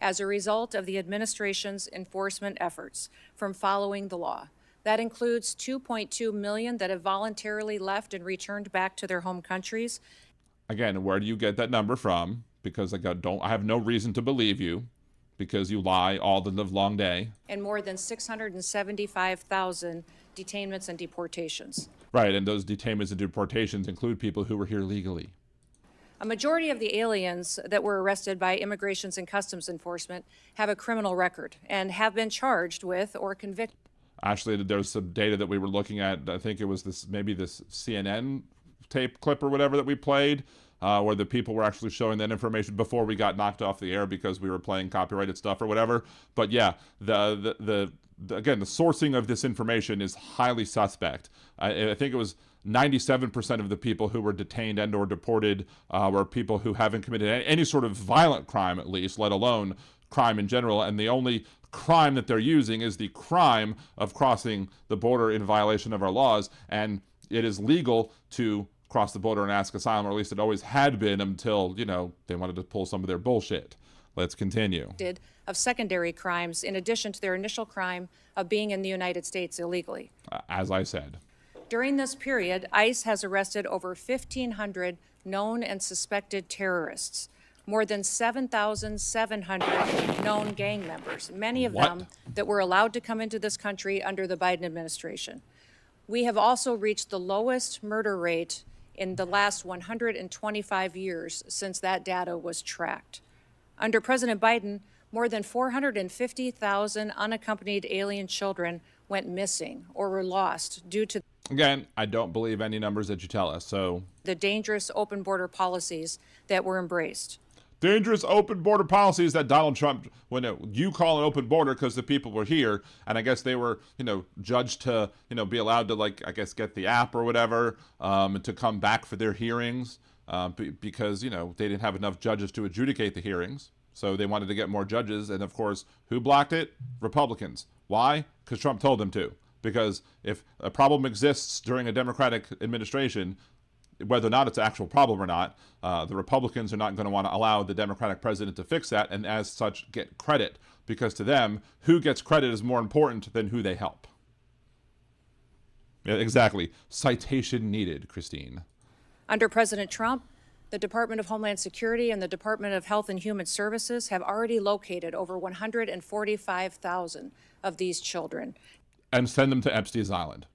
As a result of the administration's enforcement efforts from following the law. That includes 2.2 million that have voluntarily left and returned back to their home countries. Again, where do you get that number from? Because I have no reason to believe you, because you lie all the livelong day. And more than 675,000 detainments and deportations. Right, and those detainments and deportations include people who were here legally. A majority of the aliens that were arrested by Immigrations and Customs Enforcement have a criminal record and have been charged with or convicted. Actually, there's some data that we were looking at. I think it was this CNN tape clip or whatever that we played, where the people were actually showing that information before we got knocked off the air because we were playing copyrighted stuff or whatever. But yeah, again, the sourcing of this information is highly suspect. I think it was 97% of the people who were detained and or deported were people who haven't committed any sort of violent crime, at least, let alone crime in general. And the only crime that they're using is the crime of crossing the border in violation of our laws. And it is legal to cross the border and ask asylum, or at least it always had been until, they wanted to pull some of their bullshit. Let's continue. Of secondary crimes in addition to their initial crime of being in the United States illegally. As I said. During this period, ICE has arrested over 1,500 known and suspected terrorists, more than 7,700 known gang members, many of them that were allowed to come into this country under the Biden administration. We have also reached the lowest murder rate in the last 125 years since that data was tracked. Under President Biden, more than 450,000 unaccompanied alien children went missing or were lost due to Again, I don't believe any numbers that you tell us, so. The dangerous open border policies that were embraced. Dangerous open border policies that Donald Trump, you call an open border because the people were here, and I guess they were, judged to, be allowed to, get the app or whatever, and to come back for their hearings, because, they didn't have enough judges to adjudicate the hearings. So they wanted to get more judges, and of course, who blocked it? Republicans. Why? Because Trump told them to. Because if a problem exists during a Democratic administration, whether or not it's an actual problem or not, the Republicans are not going to want to allow the Democratic president to fix that, and as such get credit. Because to them, who gets credit is more important than who they help. Yeah, exactly. Citation needed, Christine. Under President Trump, the Department of Homeland Security and the Department of Health and Human Services have already located over 145,000 of these children. And send them to Epstein's Island.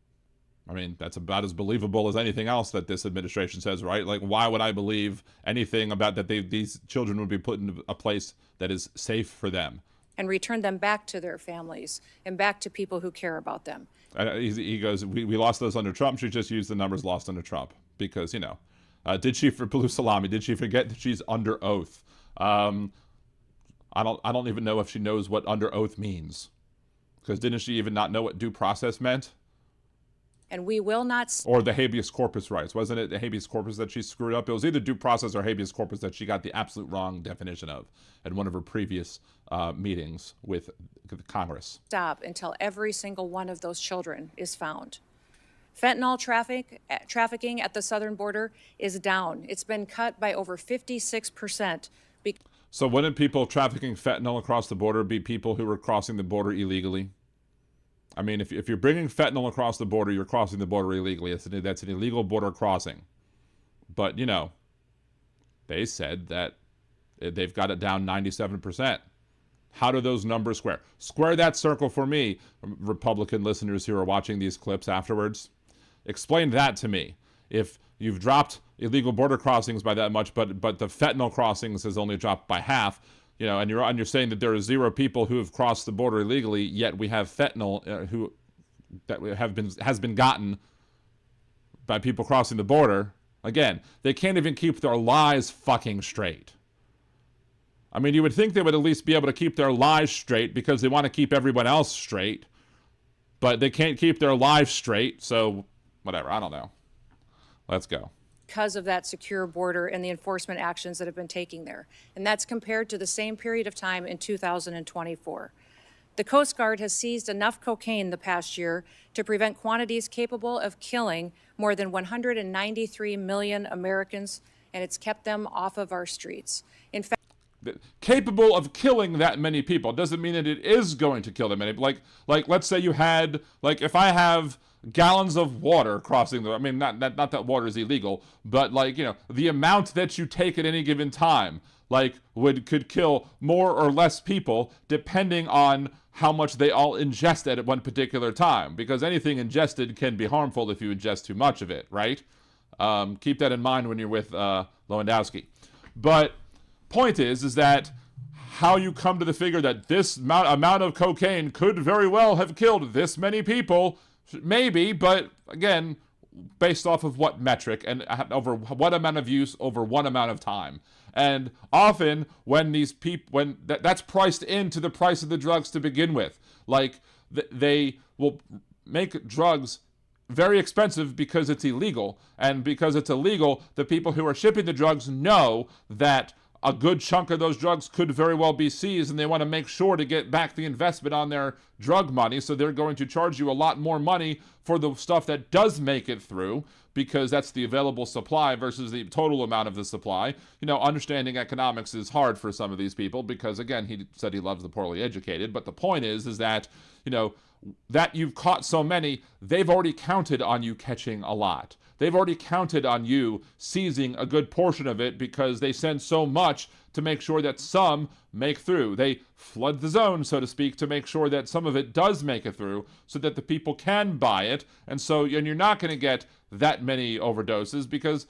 I mean, that's about as believable as anything else that this administration says, right? Like, why would I believe anything about that these children would be put in a place that is safe for them? And return them back to their families and back to people who care about them. He goes, we lost those under Trump. She just used the numbers lost under Trump because, did she, for Blue Salami, did she forget that she's under oath? I don't even know if she knows what under oath means. Because didn't she even not know what due process meant? And we will not... Or the habeas corpus rights. Wasn't it the habeas corpus that she screwed up? It was either due process or habeas corpus that she got the absolute wrong definition of in one of her previous meetings with Congress. Stop until every single one of those children is found. Fentanyl trafficking at the southern border is down. It's been cut by over 56%. So wouldn't people trafficking fentanyl across the border be people who were crossing the border illegally? I mean, if you're bringing fentanyl across the border, you're crossing the border illegally. That's an illegal border crossing. But, they said that they've got it down 97%. How do those numbers square? Square that circle for me, Republican listeners who are watching these clips afterwards. Explain that to me. If you've dropped illegal border crossings by that much, but the fentanyl crossings has only dropped by half, and you're saying that there are 0 people who have crossed the border illegally, yet we have fentanyl has been gotten by people crossing the border. Again, they can't even keep their lies fucking straight. I mean, you would think they would at least be able to keep their lies straight because they want to keep everyone else straight, but they can't keep their lives straight, so whatever, I don't know. Let's go. because of that secure border and the enforcement actions that have been taken there. And that's compared to the same period of time in 2024. The Coast Guard has seized enough cocaine the past year to prevent quantities capable of killing more than 193 million Americans, and it's kept them off of our streets. In fact, capable of killing that many people doesn't mean that it is going to kill that many. Like let's say you had, like, if I have gallons of water crossing the, I mean, not that water is illegal, but, like, you know, the amount that you take at any given time, like, could kill more or less people depending on how much they all ingest at one particular time, because anything ingested can be harmful if you ingest too much of it, right? Keep that in mind when you're with Lewandowski. But point is that how you come to the figure that this amount of cocaine could very well have killed this many people, maybe, but again, based off of what metric and over what amount of use over what amount of time. And often when these people, when that's priced into the price of the drugs to begin with, like they will make drugs very expensive because it's illegal. And because it's illegal, the people who are shipping the drugs know that a good chunk of those drugs could very well be seized, and they want to make sure to get back the investment on their drug money. So they're going to charge you a lot more money for the stuff that does make it through, because that's the available supply versus the total amount of the supply. You know, understanding economics is hard for some of these people because, again, he said he loves the poorly educated. But the point is that, you know, that you've caught so many, they've already counted on you catching a lot. They've already counted on you seizing a good portion of it because they send so much to make sure that some make through. They flood the zone, so to speak, to make sure that some of it does make it through so that the people can buy it. And you're not going to get that many overdoses because,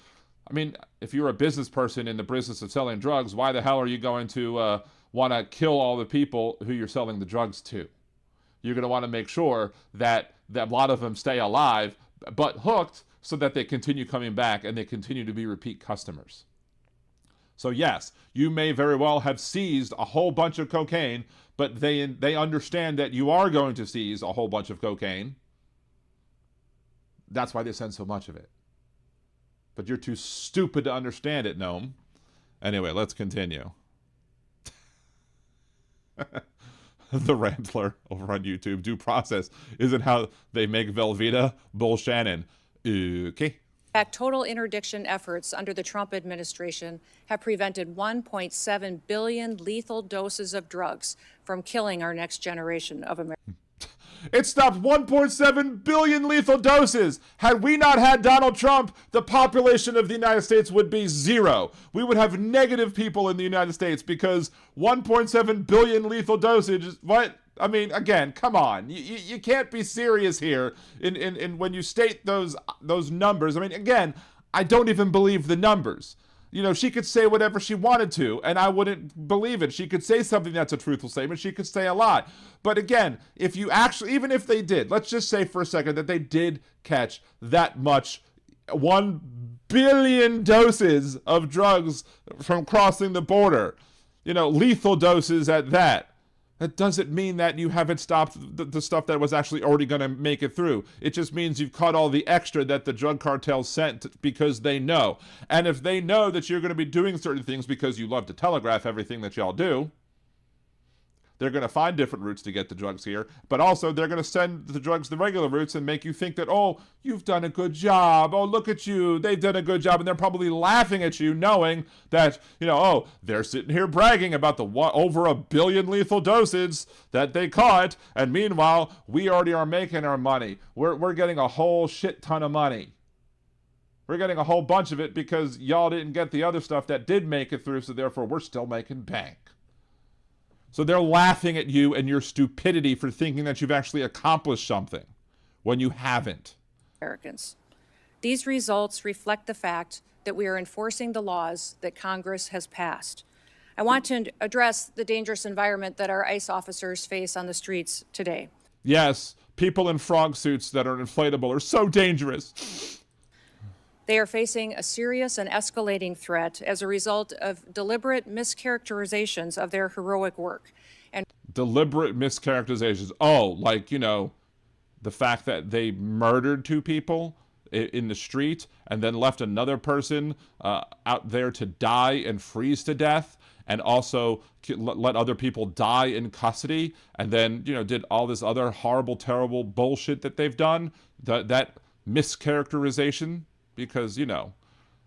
I mean, if you're a business person in the business of selling drugs, why the hell are you going to want to kill all the people who you're selling the drugs to? You're going to want to make sure that a lot of them stay alive, but hooked, so that they continue coming back and they continue to be repeat customers. So yes, you may very well have seized a whole bunch of cocaine, but they understand that you are going to seize a whole bunch of cocaine. That's why they send so much of it. But you're too stupid to understand it, Noem. Anyway, let's continue. The Rambler over on YouTube. Due process isn't how they make Velveeta. Bull Shannon. Okay. In fact, total interdiction efforts under the Trump administration have prevented 1.7 billion lethal doses of drugs from killing our next generation of Americans. It stopped 1.7 billion lethal doses. Had we not had Donald Trump, the population of the United States would be zero. We would have negative people in the United States because 1.7 billion lethal dosage is what? I mean, again, come on. You can't be serious here in when you state those numbers. I mean, again, I don't even believe the numbers. You know, she could say whatever she wanted to, and I wouldn't believe it. She could say something that's a truthful statement. She could say a lot. But again, if you actually, even if they did, let's just say for a second that they did catch that much, 1 billion doses of drugs from crossing the border, you know, lethal doses at that. That doesn't mean that you haven't stopped the stuff that was actually already going to make it through. It just means you've caught all the extra that the drug cartels sent because they know. And if they know that you're going to be doing certain things because you love to telegraph everything that y'all do, they're going to find different routes to get the drugs here. But also, they're going to send the drugs the regular routes and make you think that, oh, you've done a good job. Oh, look at you. They've done a good job. And they're probably laughing at you knowing that, you know, oh, they're sitting here bragging about the over 1 billion lethal doses that they caught. And meanwhile, we already are making our money. We're getting a whole shit ton of money. We're getting a whole bunch of it because y'all didn't get the other stuff that did make it through. So therefore, we're still making bank. So they're laughing at you and your stupidity for thinking that you've actually accomplished something when you haven't. Americans. These results reflect the fact that we are enforcing the laws that Congress has passed. I want to address the dangerous environment that our ICE officers face on the streets today. Yes, people in frog suits that are inflatable are so dangerous. They are facing a serious and escalating threat as a result of deliberate mischaracterizations of their heroic work. And deliberate mischaracterizations. Oh, like, you know, the fact that they murdered 2 people in the street and then left another person out there to die and freeze to death, and also let other people die in custody, and then, you know, did all this other horrible, terrible bullshit that they've done, that mischaracterization, because, you know,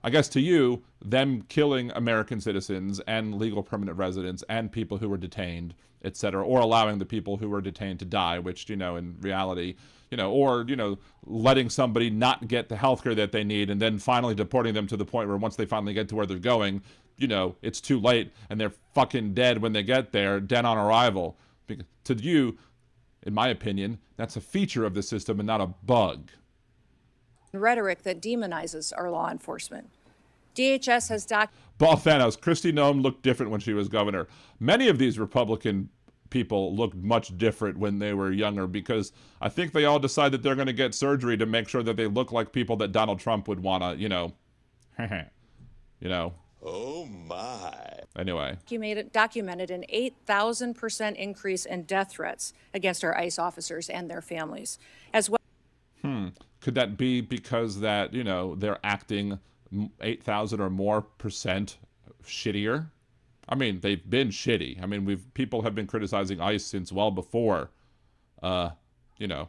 I guess to you, them killing American citizens and legal permanent residents and people who were detained, etc., or allowing the people who were detained to die, which, you know, in reality, you know, or, you know, letting somebody not get the healthcare that they need and then finally deporting them to the point where once they finally get to where they're going, you know, it's too late and they're fucking dead when they get there, dead on arrival. To you, in my opinion, that's a feature of the system and not a bug. Rhetoric that demonizes our law enforcement. DHS has Ball Thanos, Kristi Noem looked different when she was governor. Many of these Republican people looked much different when they were younger, because I think they all decide that they're going to get surgery to make sure that they look like people that Donald Trump would want to, you know, you know. Oh my. Anyway. Documented an 8,000% increase in death threats against our ICE officers and their families, as well. Could that be because that, you know, they're acting 8,000 or more percent shittier? I mean, they've been shitty. I mean, people have been criticizing ICE since well before, you know,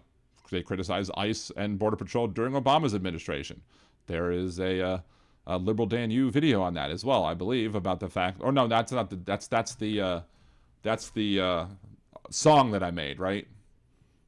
they criticized ICE and Border Patrol during Obama's administration. There is a Liberal Dan U video on that as well, I believe, about the fact, or no, that's not the, that's the song that I made, right?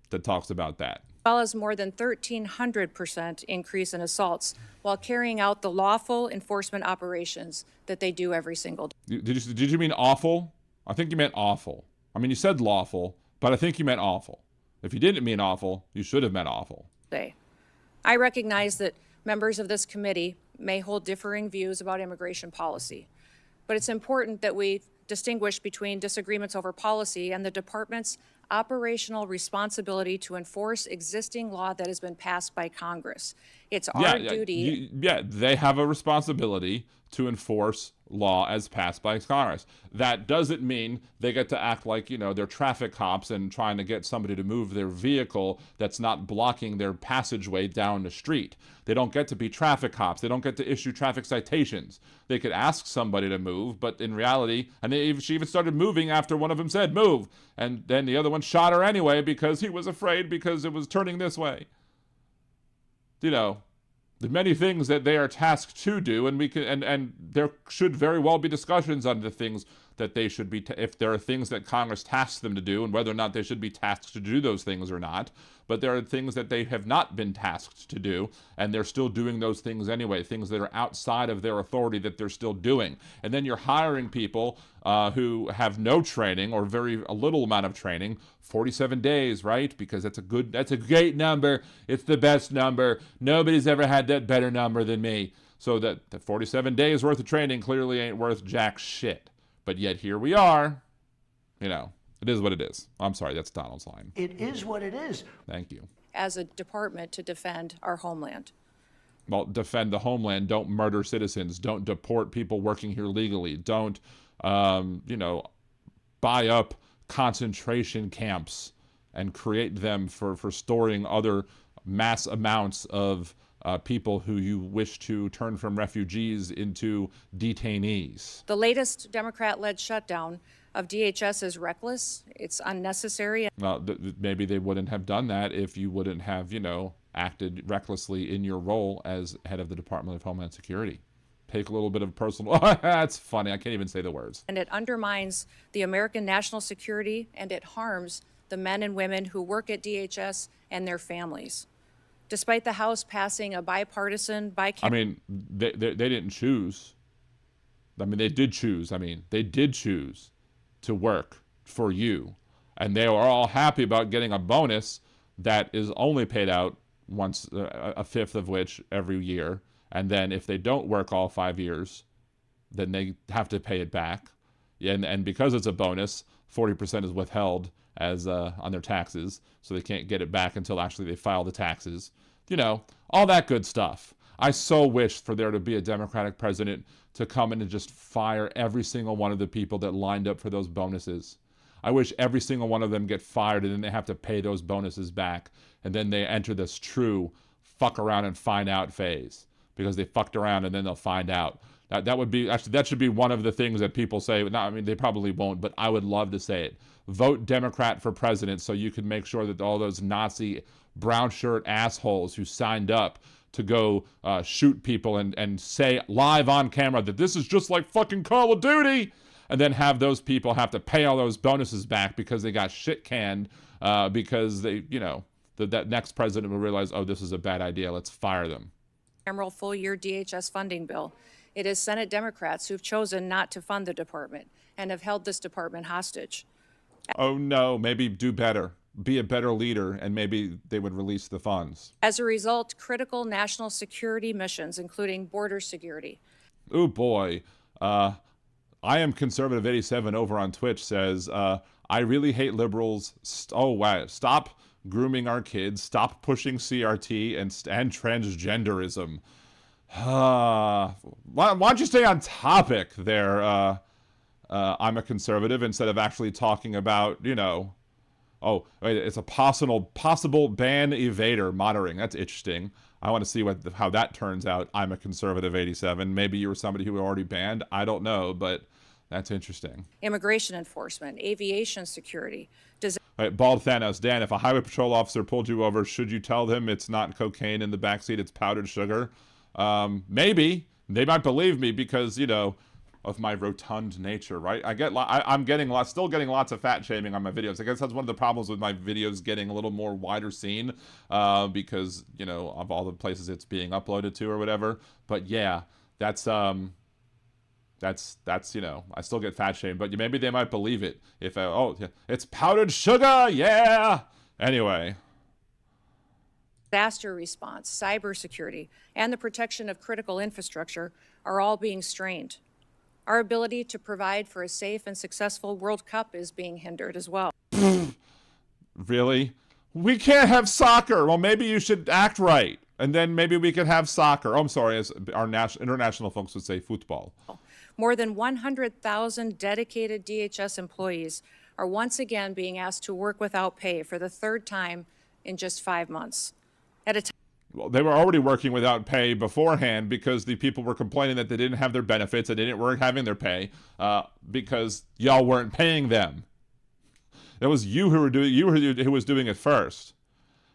That talks about that. Well as more than 1,300% increase in assaults while carrying out the lawful enforcement operations that they do every single day. Did you mean awful? I think you meant awful. I mean, you said lawful, but I think you meant awful. If you didn't mean awful, you should have meant awful. I recognize that members of this committee may hold differing views about immigration policy, but it's important that we distinguish between disagreements over policy and the department's operational responsibility to enforce existing law that has been passed by Congress. It's our duty. They have a responsibility to enforce law as passed by Congress. That doesn't mean they get to act like, you know, they're traffic cops and trying to get somebody to move their vehicle that's not blocking their passageway down the street. They don't get to be traffic cops. They don't get to issue traffic citations. They could ask somebody to move, but in reality, and she even started moving after one of them said move, and then the other one shot her anyway because he was afraid because it was turning this way. You know, the many things that they are tasked to do, and we can, and there should very well be discussions on the things that they should be, if there are things that Congress tasks them to do, and whether or not they should be tasked to do those things or not. But there are things that they have not been tasked to do, and they're still doing those things anyway, things that are outside of their authority that they're still doing. And then you're hiring people who have no training or a little amount of training, 47 days, right? Because that's a great number. It's the best number. Nobody's ever had that better number than me. So that the 47 days worth of training clearly ain't worth jack shit. But yet here we are. You know, it is what it is. I'm sorry, that's Donald's line. It is what it is. Thank you. As a department to defend our homeland. Well, defend the homeland. Don't murder citizens. Don't deport people working here legally. Don't, you know, buy up concentration camps and create them for storing other mass amounts of people who you wish to turn from refugees into detainees. The latest Democrat-led shutdown of DHS is reckless. It's unnecessary. Well, maybe they wouldn't have done that if you wouldn't have, you know, acted recklessly in your role as head of the Department of Homeland Security. Take a little bit of personal... That's funny. I can't even say the words. And it undermines the American national security, and it harms the men and women who work at DHS and their families. Despite the House passing a bipartisan, I mean, they didn't choose. I mean, they did choose. I mean, they did choose to work for you. And they were all happy about getting a bonus that is only paid out once, a fifth of which every year. And then if they don't work all 5 years, then they have to pay it back. And because it's a bonus, 40% is withheld as on their taxes, so they can't get it back until actually they file the taxes. You know, all that good stuff. I so wish for there to be a Democratic president to come in and just fire every single one of the people that lined up for those bonuses. I wish every single one of them get fired and then they have to pay those bonuses back. And then they enter this true fuck around and find out phase, because they fucked around and then they'll find out. That would be, actually, that should be one of the things that people say. No, I mean, they probably won't, but I would love to say it. Vote Democrat for president so you can make sure that all those Nazi brown shirt assholes who signed up to go shoot people and say live on camera that this is just like fucking Call of Duty, and then have those people have to pay all those bonuses back because they got shit canned because they, you know, that next president will realize, oh, this is a bad idea, let's fire them. Emerald full-year DHS funding bill. It is Senate Democrats who've chosen not to fund the department and have held this department hostage. Oh no, maybe do better. Be a better leader, and maybe they would release the funds. As a result, critical national security missions, including border security. Oh boy. I am Conservative 87 over on Twitch says, I really hate liberals. Oh wow, stop grooming our kids, stop pushing CRT and transgenderism. Why don't you stay on topic there, I'm a conservative, instead of actually talking about, you know, oh, wait, it's a possible ban evader monitoring. That's interesting. I want to see how that turns out. I'm a conservative 87. Maybe you were somebody who already banned. I don't know, but that's interesting. Immigration enforcement, aviation security. All right, Bald Thanos. Dan, if a highway patrol officer pulled you over, should you tell them it's not cocaine in the backseat, it's powdered sugar? Maybe. They might believe me because, you know, of my rotund nature, right? I'm still getting lots of fat shaming on my videos. I guess that's one of the problems with my videos getting a little more wider seen, because, you know, of all the places it's being uploaded to or whatever. But yeah, that's you know, I still get fat shamed, but maybe they might believe it if oh yeah, it's powdered sugar, yeah. Anyway. Disaster response, cybersecurity, and the protection of critical infrastructure are all being strained. Our ability to provide for a safe and successful World Cup is being hindered as well. Really? We can't have soccer. Well, maybe you should act right, and then maybe we could have soccer. Oh, I'm sorry, as our international folks would say, football. More than 100,000 dedicated DHS employees are once again being asked to work without pay for the third time in just 5 months. At a time. Well, they were already working without pay beforehand because the people were complaining that they didn't have their benefits, they weren't having their pay because y'all weren't paying them. It was you who was doing it first,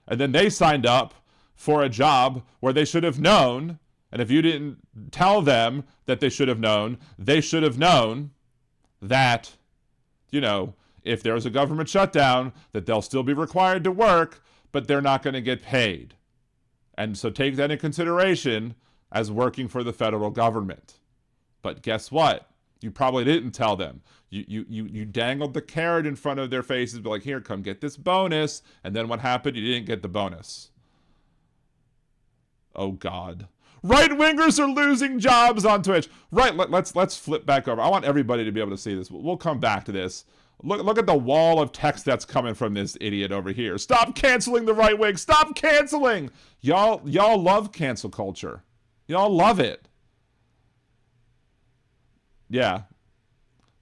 and then they signed up for a job where they should have known. And if you didn't tell them that they should have known that, you know, if there's a government shutdown, that they'll still be required to work, but they're not going to get paid. And so take that in consideration as working for the federal government. But guess what? You probably didn't tell them. You dangled the carrot in front of their faces, be like, here, come get this bonus. And then what happened? You didn't get the bonus. Oh, God. Right-wingers are losing jobs on Twitch. Right, let's flip back over. I want everybody to be able to see this. We'll come back to this. Look at the wall of text that's coming from this idiot over here. Stop canceling the right wing. Stop canceling. Y'all love cancel culture. Y'all love it. Yeah.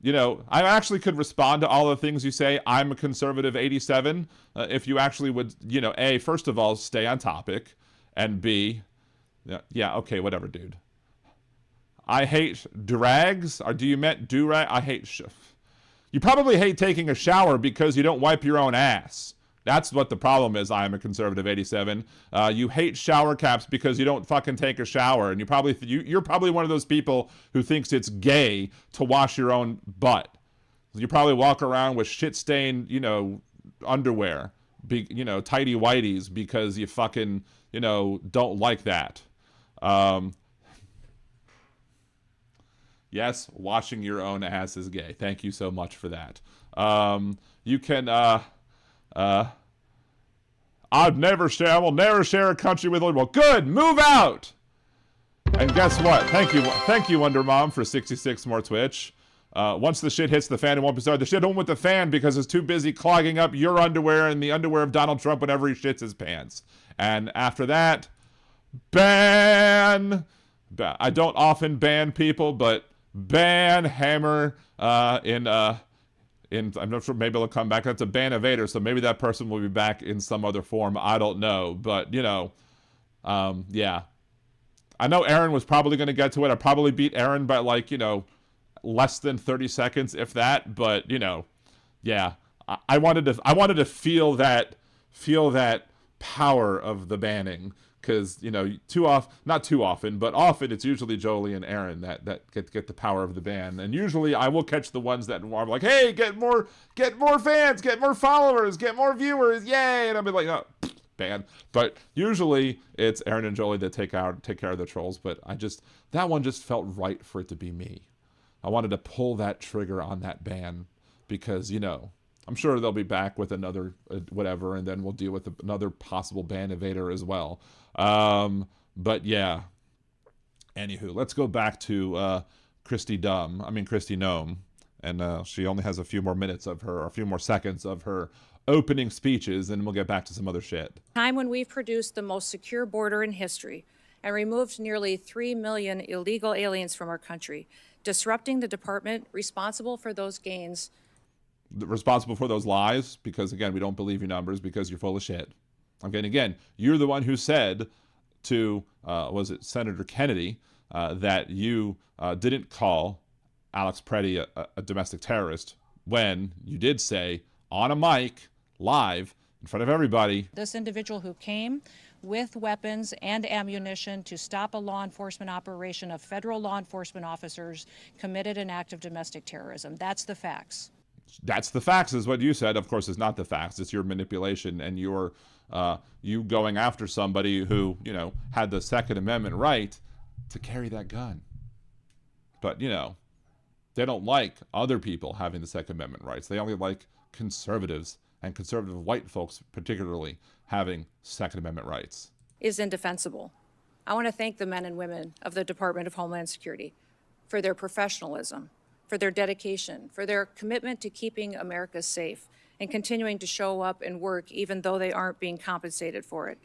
You know, I actually could respond to all the things you say. I'm a conservative 87. If you actually would, you know, A, first of all, stay on topic, and B, yeah, okay, whatever, dude. I hate durags. Or do you meant durag? I hate... You probably hate taking a shower because you don't wipe your own ass. That's what the problem is. I am a conservative 87. You hate shower caps because you don't fucking take a shower, and you're probably one of those people who thinks it's gay to wash your own butt. You probably walk around with shit-stained, you know, underwear, you know, tighty whities because you fucking, you know, don't like that. Yes, washing your own ass is gay. Thank you so much for that. You can, I will never share a country with liberal. Good, move out! And guess what? Thank you, Wonder Mom, for 66 more Twitch. Once the shit hits the fan, it won't be started. The shit won't with the fan because it's too busy clogging up your underwear and the underwear of Donald Trump whenever he shits his pants. And after that, ban! I don't often ban people, but ban Hammer in I'm not sure, maybe it'll come back. That's a ban evader, so maybe that person will be back in some other form. I don't know, but you know, Yeah. I know Aaron was probably going to get to it. I probably beat Aaron by like, less than 30 seconds, if that. But, yeah, I wanted to feel that power of the banning. Because, not too often, but often it's usually Jolie and Aaron that get the power of the ban. And usually I will catch the ones that are like, hey, get more fans, get more followers, get more viewers, yay! And I'll be like, oh, ban. But usually it's Aaron and Jolie that take care of the trolls. But that one just felt right for it to be me. I wanted to pull that trigger on that ban because, I'm sure they'll be back with another whatever, and then we'll deal with another possible ban evader as well. But yeah. Anywho, let's go back to Kristi Noem, and she only has a few more seconds of her opening speeches, and we'll get back to some other shit. Time when we've produced the most secure border in history and removed nearly 3 million illegal aliens from our country, disrupting the department responsible for those gains. Responsible for those lies, because again, we don't believe your numbers because you're full of shit. Okay, and again, you're the one who said to, was it Senator Kennedy, that you didn't call Alex Preddy a domestic terrorist when you did say on a mic, live, in front of everybody. This individual who came with weapons and ammunition to stop a law enforcement operation of federal law enforcement officers committed an act of domestic terrorism. That's the facts. That's the facts, is what you said. Of course, it's not the facts. It's your manipulation and your you going after somebody who, had the Second Amendment right to carry that gun. But, they don't like other people having the Second Amendment rights. They only like conservatives and conservative white folks, particularly, having Second Amendment rights. Is indefensible. I want to thank the men and women of the Department of Homeland Security for their professionalism, for their dedication, for their commitment to keeping America safe and continuing to show up and work even though they aren't being compensated for it.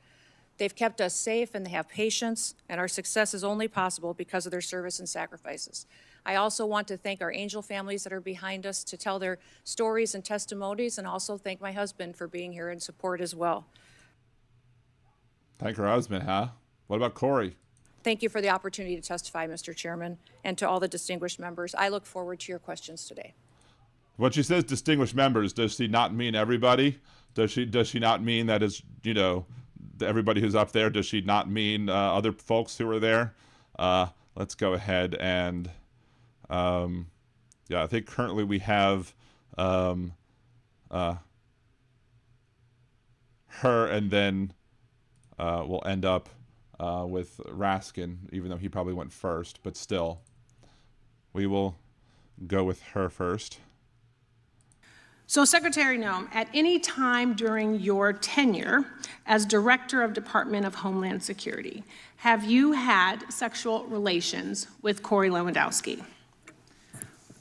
They've kept us safe and they have patience, and our success is only possible because of their service and sacrifices. I also want to thank our angel families that are behind us to tell their stories and testimonies, and also thank my husband for being here in support as well. Thank her husband, huh? What about Corey? Thank you for the opportunity to testify, Mr. Chairman, and to all the distinguished members. I look forward to your questions today. When she says distinguished members, does she not mean everybody? Does she not mean that is, everybody who's up there? Does she not mean other folks who are there? Let's go ahead and, I think currently we have her, and then we'll end up with Raskin, even though he probably went first, but still, we will go with her first. So, Secretary Noem, at any time during your tenure as Director of Department of Homeland Security, have you had sexual relations with Corey Lewandowski?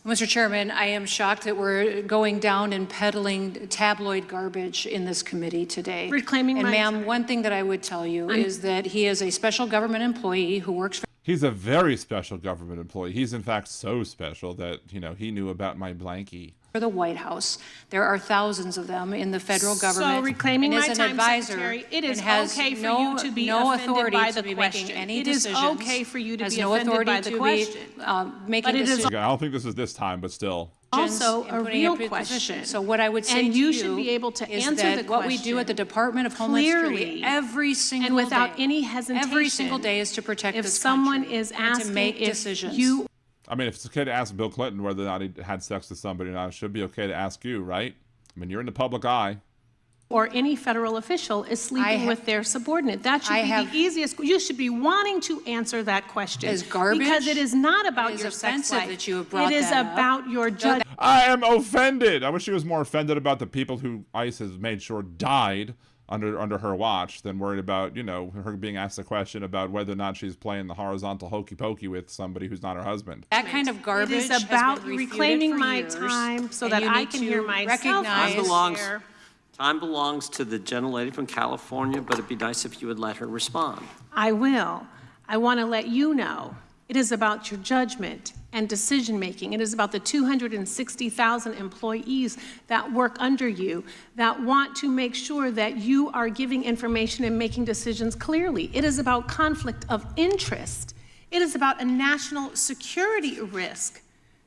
Mr. Chairman, I am shocked that we're going down and peddling tabloid garbage in this committee today. Reclaiming and my ma'am, time. one thing that I would tell you is that he is a special government employee who works for He's a very special government employee. He's in fact so special that, he knew about my blankie. the White House. There are thousands of them in the federal government. So, reclaiming and my as time, an advisor, Secretary, it is has okay for no, you to be no offended authority by to the be question. making any It is decisions. okay for you to has be no offended authority by the to question. be making But it is decisions. I don't think this is this time, but still. Also and a putting real it in question. position. So what I would say And to you should be able to is answer that the what we do at the question Department of Homeland Security clearly every single and without day, any hesitation. every single day is to protect If this someone country is and asking to make if decisions. you I mean, if it's okay to ask Bill Clinton whether or not he had sex with somebody or not, it should be okay to ask you, right? I mean, you're in the public eye. or any federal official is sleeping with their subordinate. That should be the easiest. You should be wanting to answer that question. Is garbage? Because it is not about It is your sex offensive life. that you have brought It is that up. about your judgment. I am offended. I wish she was more offended about the people who ICE has made sure died under her watch than worried about, her being asked a question about whether or not she's playing the horizontal hokey pokey with somebody who's not her husband. That kind of garbage It is has about been refuted reclaiming for my years, time so and that you I need can to hear myself. recognize Time belongs to the gentlelady from California, but it'd be nice if you would let her respond. I will. I want to let you know It is about your judgment and decision-making. It is about the 260,000 employees that work under you that want to make sure that you are giving information and making decisions clearly. It is about conflict of interest. It is about a national security risk.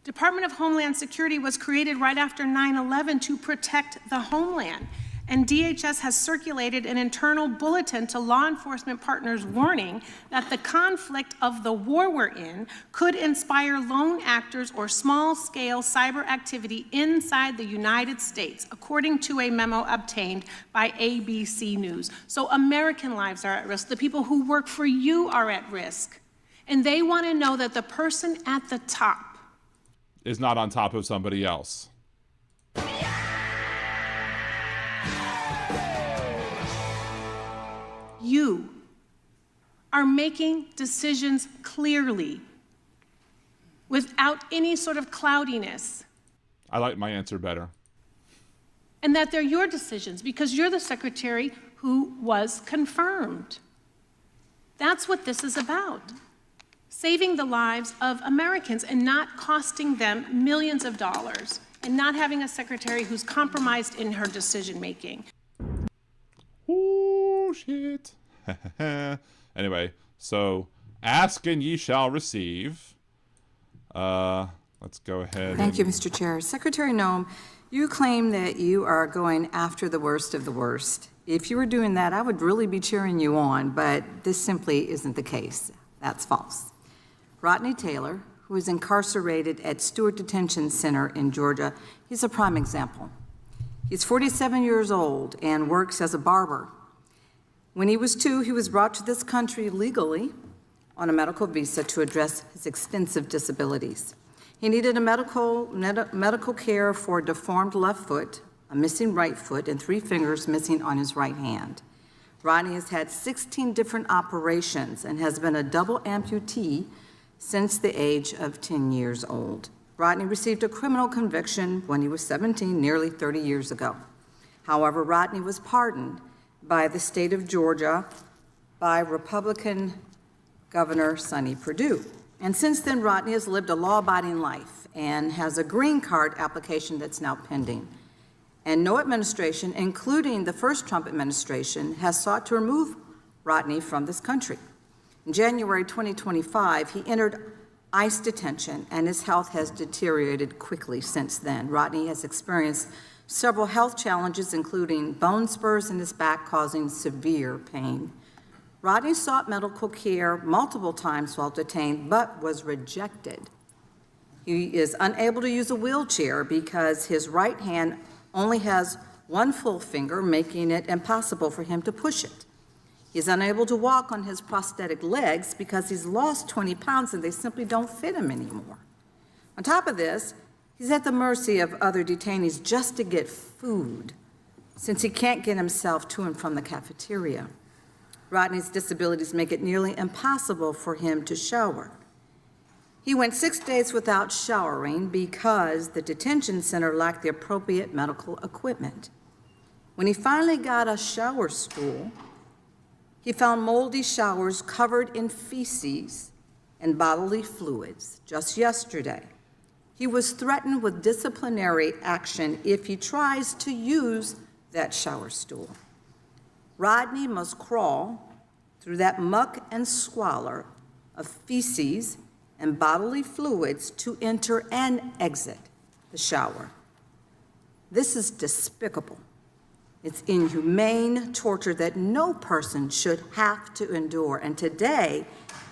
Department of Homeland Security was created right after 9/11 to protect the homeland. And DHS has circulated an internal bulletin to law enforcement partners warning that the conflict of the war we're in could inspire lone actors or small-scale cyber activity inside the United States, according to a memo obtained by ABC News. So American lives are at risk. The people who work for you are at risk. And they want to know that the person at the top is not on top of somebody else. You are making decisions clearly without any sort of cloudiness. I like my answer better. And that they're your decisions because you're the secretary who was confirmed. That's what this is about. Saving the lives of Americans and not costing them millions of dollars and not having a secretary who's compromised in her decision-making. Oh, shit. Anyway, so ask and ye shall receive. Let's go ahead. Thank you, Mr. Chair. Secretary Noem, you claim that you are going after the worst of the worst. If you were doing that, I would really be cheering you on, but this simply isn't the case. That's false. Rodney Taylor, who is incarcerated at Stewart Detention Center in Georgia, he's a prime example. He's 47 years old and works as a barber. When he was 2, he was brought to this country legally on a medical visa to address his extensive disabilities. He needed a medical care for a deformed left foot, a missing right foot, and 3 fingers missing on his right hand. Rodney has had 16 different operations and has been a double amputee since the age of 10 years old. Rodney received a criminal conviction when he was 17, nearly 30 years ago. However, Rodney was pardoned by the state of Georgia by Republican Governor Sonny Perdue. And since then, Rodney has lived a law-abiding life and has a green card application that's now pending. And no administration, including the first Trump administration, has sought to remove Rodney from this country. In January 2025, he entered ICE detention, and his health has deteriorated quickly since then. Rodney has experienced several health challenges, including bone spurs in his back causing severe pain. Rodney sought medical care multiple times while detained, but was rejected. He is unable to use a wheelchair because his right hand only has 1 full finger, making it impossible for him to push it. He's unable to walk on his prosthetic legs because he's lost 20 pounds and they simply don't fit him anymore. On top of this, he's at the mercy of other detainees just to get food, since he can't get himself to and from the cafeteria. Rodney's disabilities make it nearly impossible for him to shower. He went 6 days without showering because the detention center lacked the appropriate medical equipment. When he finally got a shower stool, he found moldy showers covered in feces and bodily fluids. Just yesterday, he was threatened with disciplinary action if he tries to use that shower stool. Rodney must crawl through that muck and squalor of feces and bodily fluids to enter and exit the shower. This is despicable. It's inhumane torture that no person should have to endure. And today,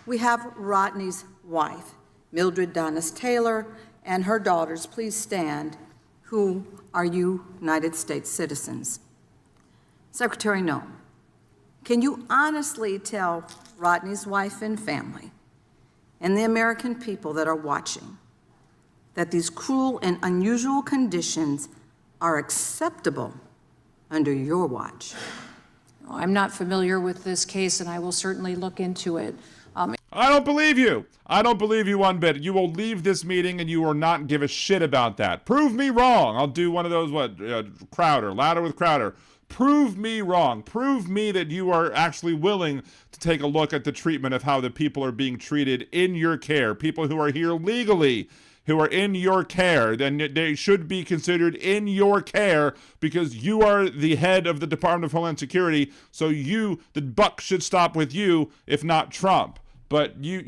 we have Rodney's wife, Mildred Donis Taylor, and her daughters, please stand, who are United States citizens. Secretary Noem, can you honestly tell Rodney's wife and family and the American people that are watching that these cruel and unusual conditions are acceptable under your watch? I'm not familiar with this case, and I will certainly look into it. I don't believe you. I don't believe you one bit. You will leave this meeting and you will not give a shit about that. Prove me wrong. I'll do one of those, Crowder, louder with Crowder. Prove me wrong. Prove me that you are actually willing to take a look at the treatment of how the people are being treated in your care. People who are here legally, who are in your care, then they should be considered in your care because you are the head of the Department of Homeland Security. So the buck should stop with you, if not Trump. But you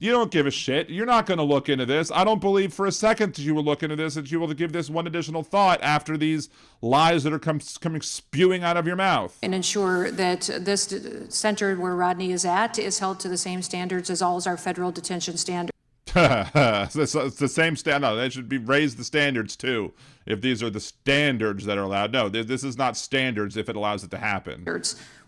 don't give a shit. You're not going to look into this. I don't believe for a second that you will look into this, that you will give this one additional thought after these lies that are coming spewing out of your mouth. And ensure that this center where Rodney is at is held to the same standards as all our federal detention standards. It's the same standard. No, they should be raised the standards too. If these are the standards that are allowed. No, this is not standards if it allows it to happen.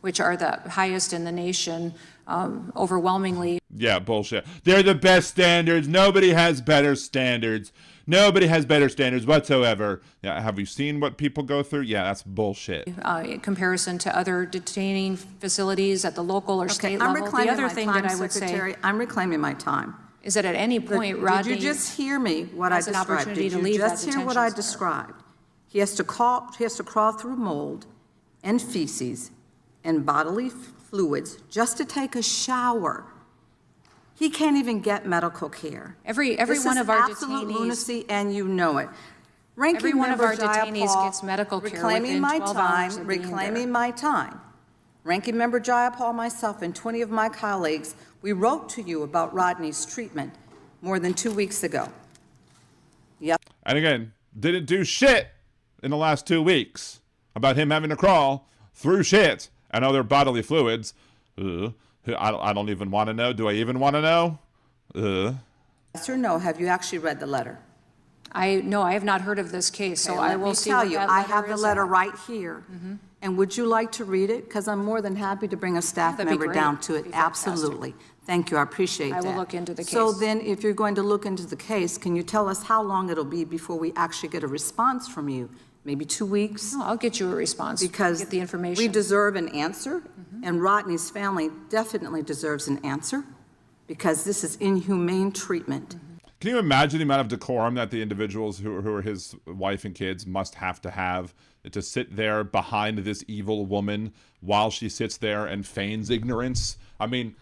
Which are the highest in the nation, overwhelmingly. Yeah, bullshit. They're the best standards. Nobody has better standards. Nobody has better standards whatsoever. Yeah, have you seen what people go through? Yeah, that's bullshit. In comparison to other detaining facilities at the local or state level. The other thing that I would say, I'm reclaiming my time. is that at any point, Rodney Did you just hear me what I has an described? opportunity Did to you leave that just hear what I detention described? He has to crawl through mold and feces and bodily fluids just to take a shower. He can't even get medical care. Every This one is of our absolute detainees, lunacy, and you know it. every one of our Member Jayapal, detainees gets medical care reclaiming within my 12 time, hours of being reclaiming there. my time. Ranking Member Jayapal, myself, and 20 of my colleagues, we wrote to you about Rodney's treatment more than 2 weeks ago. Yep. And again, didn't do shit in the last 2 weeks about him having to crawl through shit and other bodily fluids. I don't even want to know. Do I even want to know? Yes or no, have you actually read the letter? No, I have not heard of this case, so Okay, I let will me see tell what you, that I letter have the is letter about. right here. And would you like to read it? Because I'm more than happy to bring a staff That'd be member great. down to it. That'd be fantastic. Absolutely. Thank you, I appreciate that. I will look into the So case. then, if you're going to look into the case, can you tell us how long it'll be before we actually get a response from you? Maybe 2 weeks? No, I'll get you a response. Because get the information. we deserve an answer, and Rodney's family definitely deserves an answer, because this is inhumane treatment. Can you imagine the amount of decorum that the individuals who are his wife and kids must have to sit there behind this evil woman while she sits there and feigns ignorance? I mean,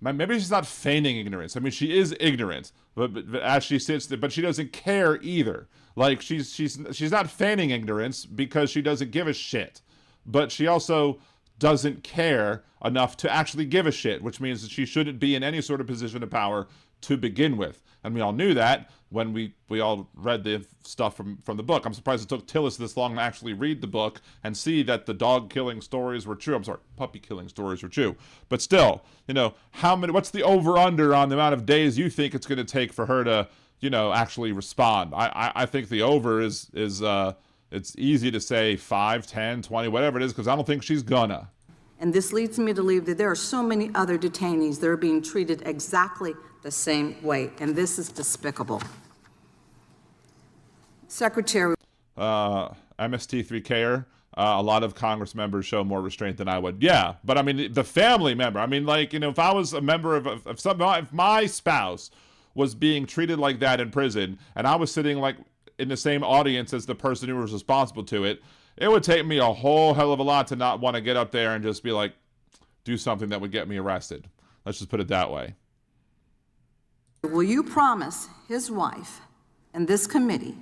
maybe she's not feigning ignorance. I mean, she is ignorant, but as she sits there, but she doesn't care either. Like she's not feigning ignorance because she doesn't give a shit, but she also doesn't care enough to actually give a shit, which means that she shouldn't be in any sort of position of power to begin with. And we all knew that when we all read the stuff from the book. I'm surprised it took Tillis this long to actually read the book and see that the dog killing stories were true. I'm sorry, puppy killing stories were true. But still, what's the over under on the amount of days you think it's going to take for her to, actually respond? I think the over is it's easy to say 5, 10, 20, whatever it is, because I don't think she's gonna. And this leads me to believe that there are so many other detainees that are being treated exactly the same way, and this is despicable. Secretary. MST3Ker, a lot of Congress members show more restraint than I would. Yeah, but I mean, the family member, I mean, like, if I was a member if my spouse was being treated like that in prison, and I was sitting like in the same audience as the person who was responsible to it, it would take me a whole hell of a lot to not want to get up there and just be like, do something that would get me arrested. Let's just put it that way. Will you promise his wife and this committee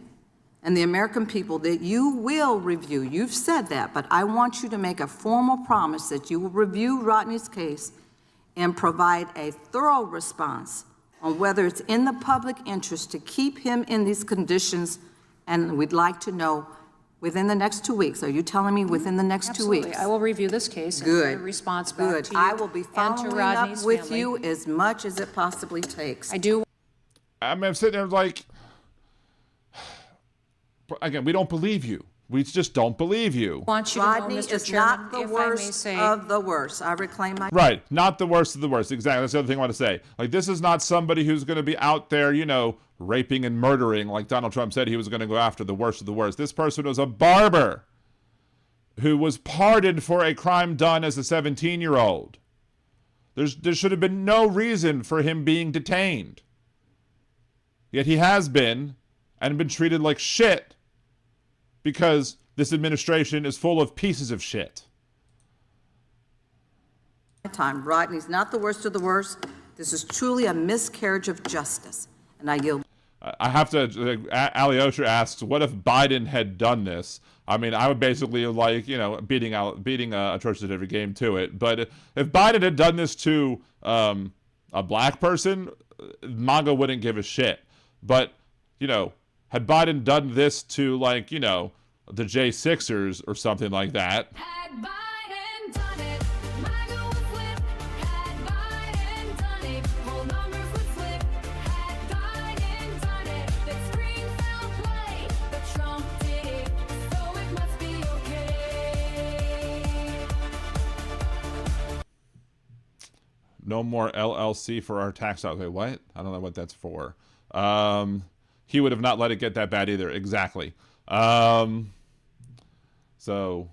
and the American people that you will review? You've said that, but I want you to make a formal promise that you will review Rodney's case and provide a thorough response on whether it's in the public interest to keep him in these conditions, and we'd like to know within the next 2 weeks. Are you telling me within the next Absolutely. 2 weeks? I will review this case and Good. get a response back Good. to you I will be and to following Rodney's up with family. you as much as it possibly takes. I do. I'm sitting there like, again, we don't believe you. We just don't believe you. Want you to know, Rodney Mr. is Chairman, not the if I may worst say, of the worst. I reclaim my... Right, not the worst of the worst. Exactly, that's the other thing I want to say. Like, this is not somebody who's going to be out there, raping and murdering like Donald Trump said he was going to go after the worst of the worst. This person was a barber who was pardoned for a crime done as a 17-year-old. There should have been no reason for him being detained. Yet he has been, and been treated like shit because this administration is full of pieces of shit. Time, right? And he's not the worst of the worst. This is truly a miscarriage of justice. And I yield. I have to, Alyosha asks, what if Biden had done this? I mean, I would basically like, beating a church at every game to it. But if Biden had done this to a black person, MAGA wouldn't give a shit. But, had Biden done this to, like, the J6ers or something like that. Had Biden done it, MAGA would flip. Had Biden done it, whole numbers would flip. Had Biden done it, that scream foul play. But Trump did it, so it must be okay. No more LLC for our tax out. Wait, what? I don't know what that's for. He would have not let it get that bad either. Exactly. So,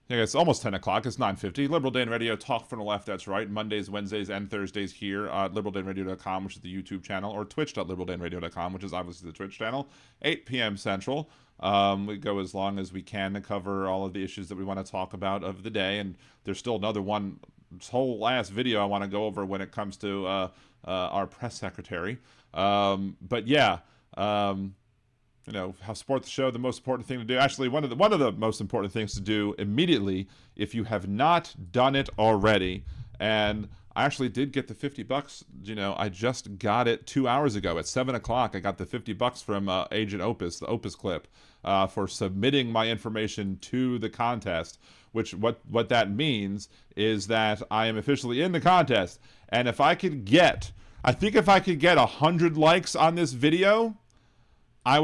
yeah, it's almost 10 o'clock. It's 9:50. Liberal Dan Radio, talk from the left, that's right. Mondays, Wednesdays, and Thursdays here at liberaldanradio.com, which is the YouTube channel, or twitch.liberaldanradio.com, which is obviously the Twitch channel, 8 p.m. Central. We go as long as we can to cover all of the issues that we want to talk about of the day, and there's still another one, this whole last video I want to go over when it comes to our press secretary. But yeah, how support the show, the most important thing to do. Actually, one of the most important things to do immediately, if you have not done it already, and I actually did get the $50. I just got it 2 hours ago at 7 o'clock. I got the $50 from Agent Opus, the Opus clip, for submitting my information to the contest. Which what that means is that I am officially in the contest, and if I could get 100 likes on this video, I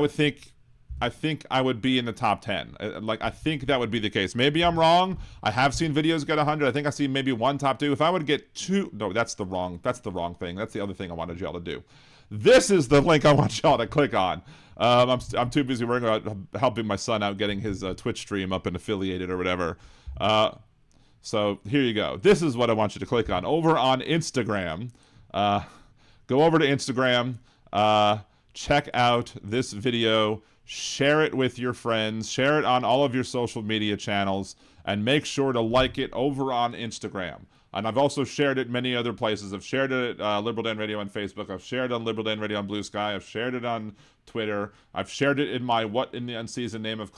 think I would be in the top 10. I think that would be the case. Maybe I'm wrong. I have seen videos get 100. I think I see maybe one top 2. If I would get 2, no, that's the wrong thing. That's the other thing I wanted y'all to do. This is the link I want y'all to click on. I'm too busy worrying about helping my son out getting his Twitch stream up and affiliated or whatever. So here you go. This is what I want you to click on. Over on Instagram, go over to Instagram, check out this video, share it with your friends, share it on all of your social media channels, and make sure to like it over on Instagram. And I've also shared it many other places. I've shared it at Liberal Dan Radio on Facebook. I've shared it on Liberal Dan Radio on Blue Sky. I've shared it on Twitter. I've shared it in my What in the Unseasoned Name of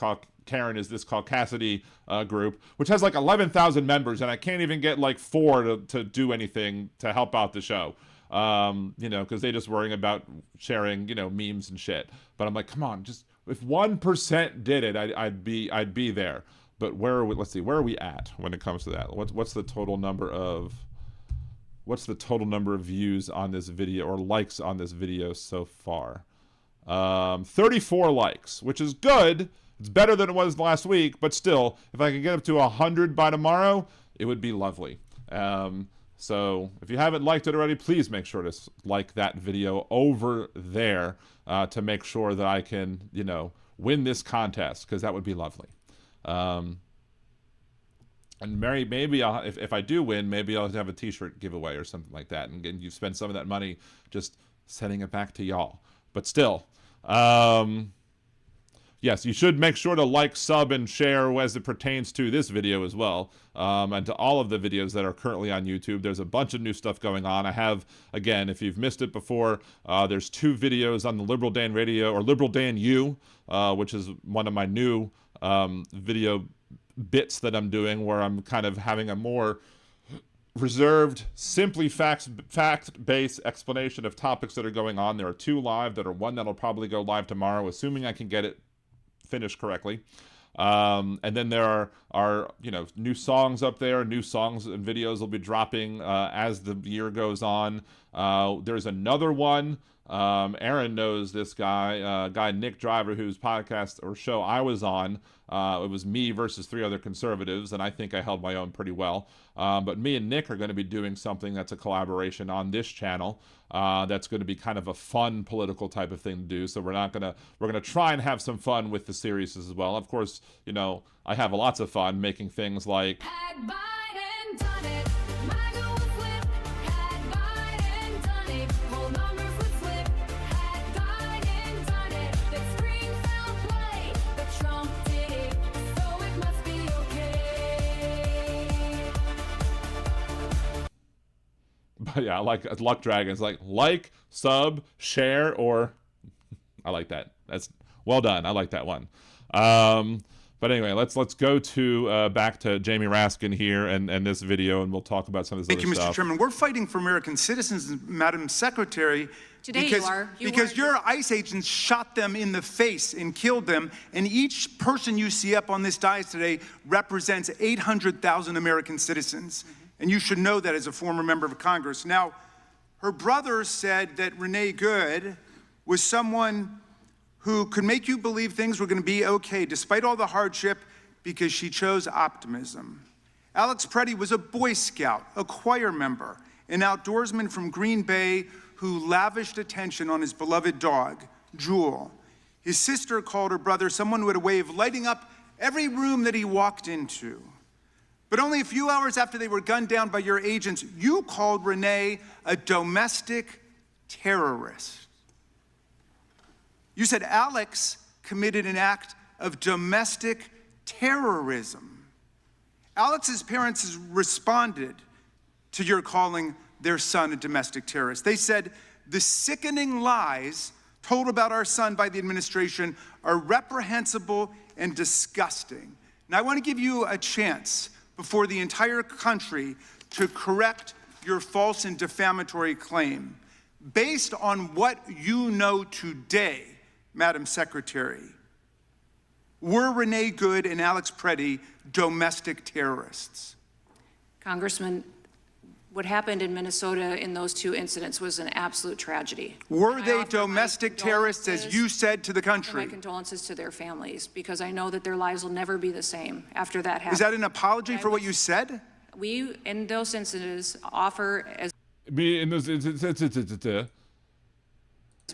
Karen Is This Caucasity group, which has like 11,000 members, and I can't even get like 4 to do anything to help out the show. Because they just worrying about sharing, memes and shit. But I'm like, come on, just if 1% did it, I'd be there. But where are we? Let's see, where are we at when it comes to that? What's the total number of views on this video, or likes on this video so far? 34 likes, which is good. It's better than it was last week, but still, if I could get up to 100 by tomorrow, it would be lovely. So if you haven't liked it already, please make sure to like that video over there to make sure that I can, win this contest, because that would be lovely. And maybe I'll, if I do win, maybe I'll have a t-shirt giveaway or something like that, and you spend some of that money just sending it back to y'all. But still, yes, you should make sure to like, sub, and share as it pertains to this video as well, and to all of the videos that are currently on YouTube. There's a bunch of new stuff going on. I have, again, if you've missed it before, there's 2 videos on the Liberal Dan Radio, or Liberal Dan U, which is one of my new video bits that I'm doing, where I'm kind of having a more reserved, simply fact-based explanation of topics that are going on. There are 2 live. There are 1 that'll probably go live tomorrow, assuming I can get it finished correctly. And then there are new songs up there. New songs and videos will be dropping as the year goes on. There's another one. Aaron knows this guy Nick Driver, whose podcast or show I was on. It was me versus 3 other conservatives, and I think I held my own pretty well. But me and Nick are going to be doing something that's a collaboration on this channel. That's going to be kind of a fun political type of thing to do. So we're going to try and have some fun with the series as well. Of course, I have lots of fun making things like. Had Biden done it, MAGA Yeah, I like Luck Dragons. Like, sub, share, or I like that. That's well done. I like that one. But anyway, let's go to back to Jamie Raskin here and this video, and we'll talk about some of this Thank other you, stuff. Mr. Chairman. We're fighting for American citizens, Madam Secretary. Today because, you are. because your ICE agents shot them in the face and killed them, and each person you see up on this dais today represents 800,000 American citizens. And you should know that as a former member of Congress. Now, her brother said that Renee Good was someone who could make you believe things were going to be okay despite all the hardship because she chose optimism. Alex Preddy was a Boy Scout, a choir member, an outdoorsman from Green Bay who lavished attention on his beloved dog, Jewel. His sister called her brother someone who had a way of lighting up every room that he walked into. But only a few hours after they were gunned down by your agents, you called Renee a domestic terrorist. You said Alex committed an act of domestic terrorism. Alex's parents responded to your calling their son a domestic terrorist. They said, the sickening lies told about our son by the administration are reprehensible and disgusting. And I want to give you a chance before the entire country to correct your false and defamatory claim. Based on what you know today, Madam Secretary, were Renee Good and Alex Preddy domestic terrorists? Congressman, what happened in Minnesota in those two incidents was an absolute tragedy. Were they domestic terrorists, as you said to the country? My condolences to their families, because I know that their lives will never be the same after that happened. Is that an apology for what you said? We, in those incidents, offer as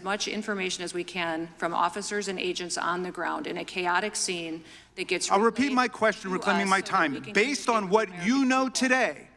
much information as we can from officers and agents on the ground in a chaotic scene that gets I'll repeat my question, reclaiming my time. Based on what you know today,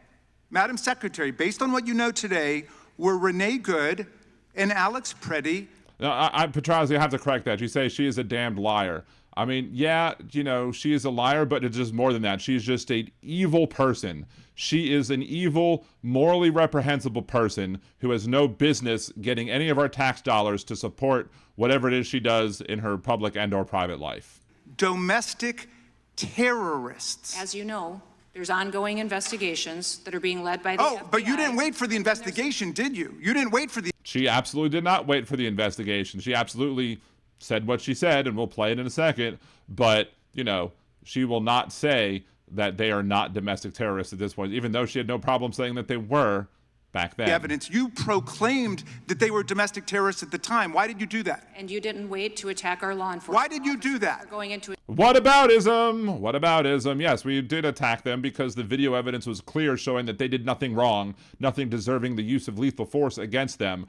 Madam Secretary, based on what you know today, were Renee Good and Alex Preddy? Petrazi, I have to correct that. You say she is a damned liar. I mean, yeah, you know, she is a liar, but it's just more than that. She's just an evil person. She is an evil, morally reprehensible person who has no business getting any of our tax dollars to support whatever it is she does in her public and or private life. Domestic terrorists. As you know, there's ongoing investigations that are being led by the FBI. But you didn't wait for the investigation, did you? You didn't wait for the... She absolutely did not wait for the investigation. She absolutely said what she said, and we'll play it in a second. But, you know, she will not say that they are not domestic terrorists at this point, even though she had no problem saying that they were back then. The evidence. You proclaimed that they were domestic terrorists at the time. Why did you do that? And you didn't wait to attack our law enforcement. Why did you do that? Going into Whataboutism? Whataboutism? Yes, we did attack them because the video evidence was clear, showing that they did nothing wrong, nothing deserving the use of lethal force against them.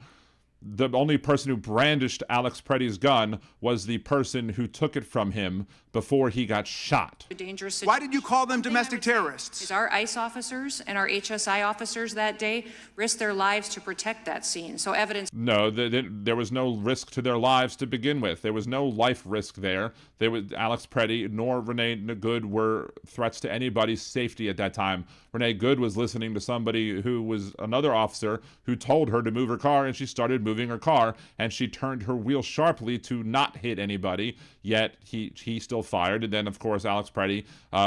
The only person who brandished Alex Preddy's gun was the person who took it from him before he got shot. a dangerous situation. Why did you call them domestic Is terrorists? our ICE officers and our HSI officers that day risked their lives to protect that scene. So evidence. No, there was no risk to their lives to begin with. There was no life risk there. Alex Preddy nor Renee Good were threats to anybody's safety at that time. Renee Good was listening to somebody who was another officer who told her to move her car, and she started moving her car, and she turned her wheel sharply to not hit anybody, yet he still fired. And then, of course, Alex Preddy,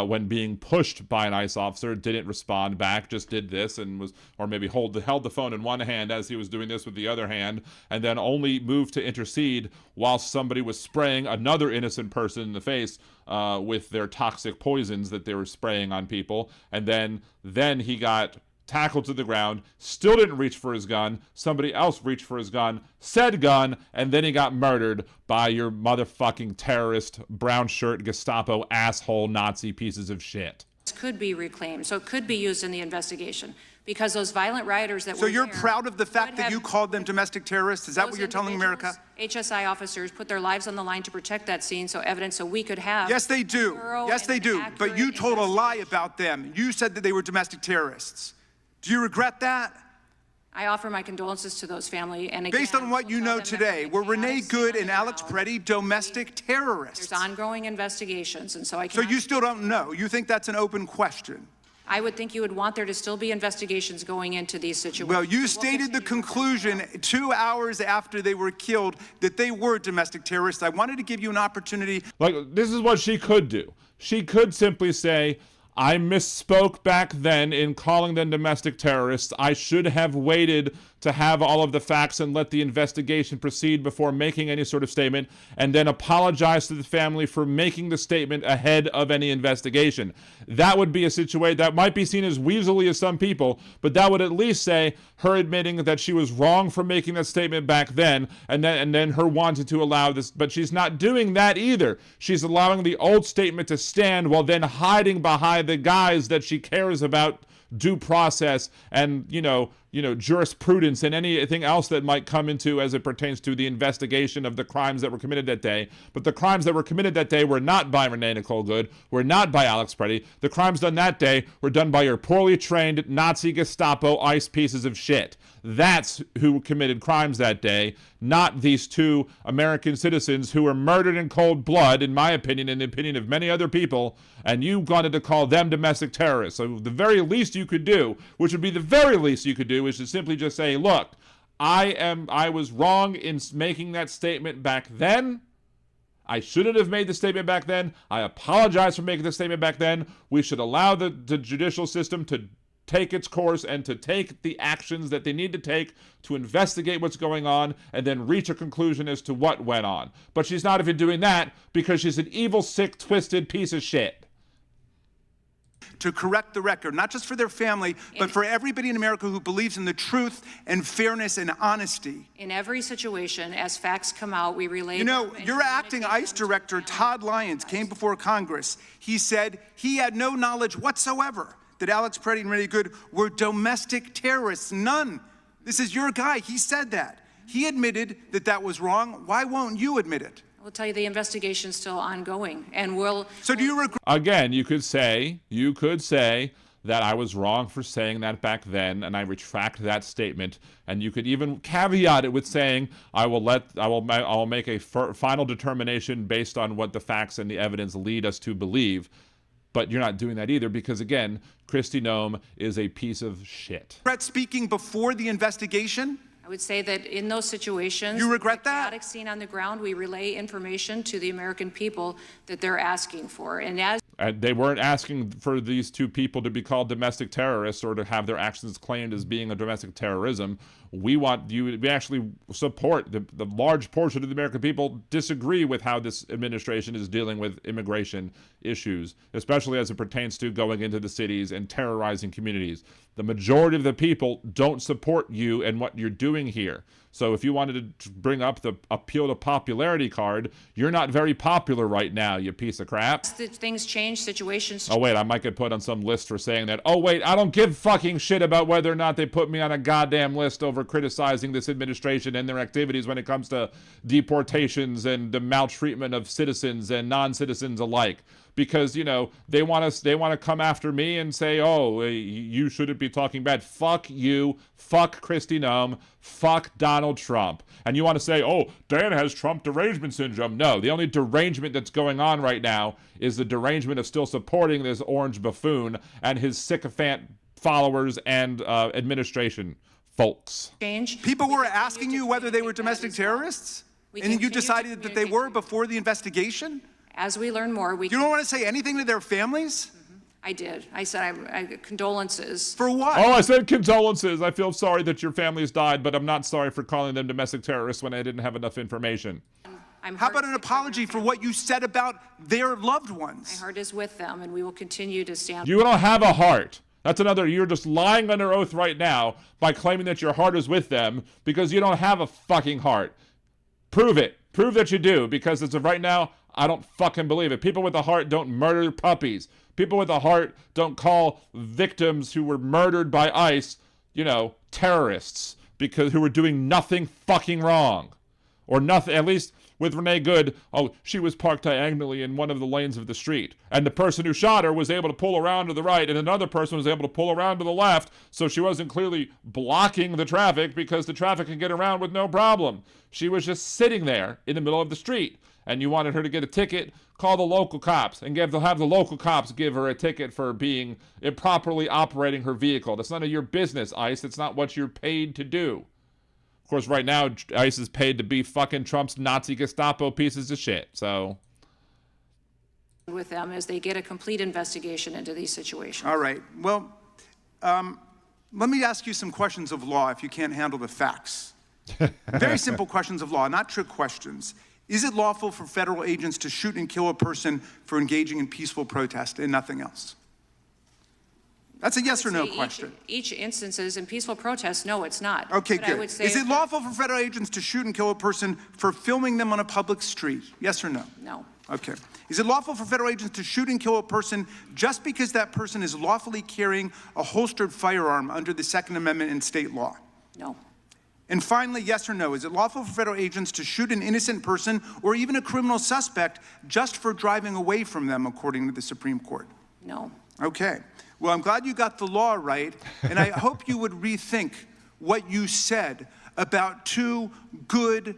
when being pushed by an ICE officer, didn't respond back, just did this and was, or maybe held the phone in one hand as he was doing this with the other hand, and then only moved to intercede while somebody was spraying another innocent person in the face with their toxic poisons that they were spraying on people. And then he got tackled to the ground, still didn't reach for his gun. Somebody else reached for his gun, said gun, and then he got murdered by your motherfucking terrorist, brown shirt, Gestapo, asshole, Nazi pieces of shit. Could be reclaimed, so it could be used in the investigation, because those violent rioters that were there. So you're proud of the fact that you called them domestic terrorists? Is that what you're telling America? HSI officers put their lives on the line to protect that scene, so evidence so we could have. Yes, they do. Yes, they do. But you told a lie about them. You said that they were domestic terrorists. Do you regret that? I offer my condolences to those family. And again, based on what you know today, were Renee Good and Alex Preddy domestic terrorists? There's ongoing investigations, and so I So can. you still don't know. You think that's an open question? I would think you would want there to still be investigations going into these situations. Well, you stated the conclusion 2 hours after they were killed that they were domestic terrorists. I wanted to give you an opportunity. Like, this is what she could do. She could simply say, I misspoke back then in calling them domestic terrorists. I should have waited to have all of the facts and let the investigation proceed before making any sort of statement, and then apologize to the family for making the statement ahead of any investigation. That would be a situation that might be seen as weaselly as some people, but that would at least say her admitting that she was wrong for making that statement back then, and then her wanting to allow this. But she's not doing that either. She's allowing the old statement to stand while then hiding behind the guise that she cares about due process and, you know, jurisprudence and anything else that might come into as it pertains to the investigation of the crimes that were committed that day. But the crimes that were committed that day were not by Renee Nicole Good, were not by Alex Preddy. The crimes done that day were done by your poorly trained Nazi Gestapo ICE pieces of shit. That's who committed crimes that day, not these two American citizens who were murdered in cold blood, in my opinion, in the opinion of many other people, and you wanted to call them domestic terrorists. So the very least you could do, which would be the very least you could do, is to simply just say, look, I was wrong in making that statement back then. I shouldn't have made the statement back then. I apologize for making the statement back then. We should allow the judicial system to take its course and to take the actions that they need to take to investigate what's going on and then reach a conclusion as to what went on. But she's not even doing that because she's an evil, sick, twisted piece of shit. To correct the record, not just for their family, but for everybody in America who believes in the truth and fairness and honesty. In every situation, as facts come out, we relay. You know, your acting ICE director, Todd Lyons, came before Congress. He said he had no knowledge whatsoever that Alex Preddy and Renee Good were domestic terrorists. None. This is your guy. He said that. He admitted that that was wrong. Why won't you admit it? I'll tell you the investigation's still ongoing, and we'll. So do you regret? Again, you could say that I was wrong for saying that back then, and I retract that statement. And you could even caveat it with saying, I will make a final determination based on what the facts and the evidence lead us to believe. But you're not doing that either because, again, Kristi Noem is a piece of shit. Regret speaking before the investigation? I would say that in those situations, you regret that? Chaotic scene on the ground, we relay information to the American people that they're asking for. And they weren't asking for these two people to be called domestic terrorists or to have their actions claimed as being a domestic terrorism. We actually support the large portion of the American people disagree with how this administration is dealing with immigration issues, especially as it pertains to going into the cities and terrorizing communities. The majority of the people don't support you and what you're doing here. So if you wanted to bring up the appeal to popularity card, you're not very popular right now, you piece of crap. Things change, situations. Oh, wait, I might get put on some list for saying that. Oh, wait, I don't give fucking shit about whether or not they put me on a goddamn list over criticizing this administration and their activities when it comes to deportations and the maltreatment of citizens and non-citizens alike. Because, you know, they want to come after me and say, oh, you shouldn't be talking bad. Fuck you. Fuck Kristi Noem. Fuck Donald Trump. And you want to say, oh, Dan has Trump derangement syndrome. No, the only derangement that's going on right now is the derangement of still supporting this orange buffoon and his sycophant followers and administration folks. People were asking you whether they were domestic terrorists? And you decided that they were before the investigation? As we learn more, You don't want to say anything to their families? I did. I said condolences. For what? Oh, I said condolences. I feel sorry that your families died, but I'm not sorry for calling them domestic terrorists when I didn't have enough information. How about an apology for what you said about their loved ones? My heart is with them, and we will continue to stand. You don't have a heart. That's another, you're just lying under oath right now by claiming that your heart is with them because you don't have a fucking heart. Prove it. Prove that you do, because as of right now, I don't fucking believe it. People with a heart don't murder puppies. People with a heart don't call victims who were murdered by ICE, terrorists, because who were doing nothing fucking wrong. Or nothing, at least with Renee Good, she was parked diagonally in one of the lanes of the street. And the person who shot her was able to pull around to the right, and another person was able to pull around to the left, so she wasn't clearly blocking the traffic because the traffic can get around with no problem. She was just sitting there in the middle of the street. and you wanted her to get a ticket, call the local cops and have the local cops give her a ticket for being improperly operating her vehicle. That's none of your business, ICE. That's not what you're paid to do. Of course, right now, ICE is paid to be fucking Trump's Nazi Gestapo pieces of shit. So, with them as they get a complete investigation into these situations. All right. Well, let me ask you some questions of law if you can't handle the facts. Very simple questions of law, not trick questions. Is it lawful for federal agents to shoot and kill a person for engaging in peaceful protest and nothing else? That's a yes or no question. Each instances in peaceful protests, no, it's not. Okay, But good. I would say Is it lawful for federal agents to shoot and kill a person for filming them on a public street? Yes or no? No. Okay. Is it lawful for federal agents to shoot and kill a person just because that person is lawfully carrying a holstered firearm under the Second Amendment in state law? No. And finally, yes or no, is it lawful for federal agents to shoot an innocent person or even a criminal suspect just for driving away from them, according to the Supreme Court? No. Okay. Well, I'm glad you got the law right, and I hope you would rethink what you said about two good,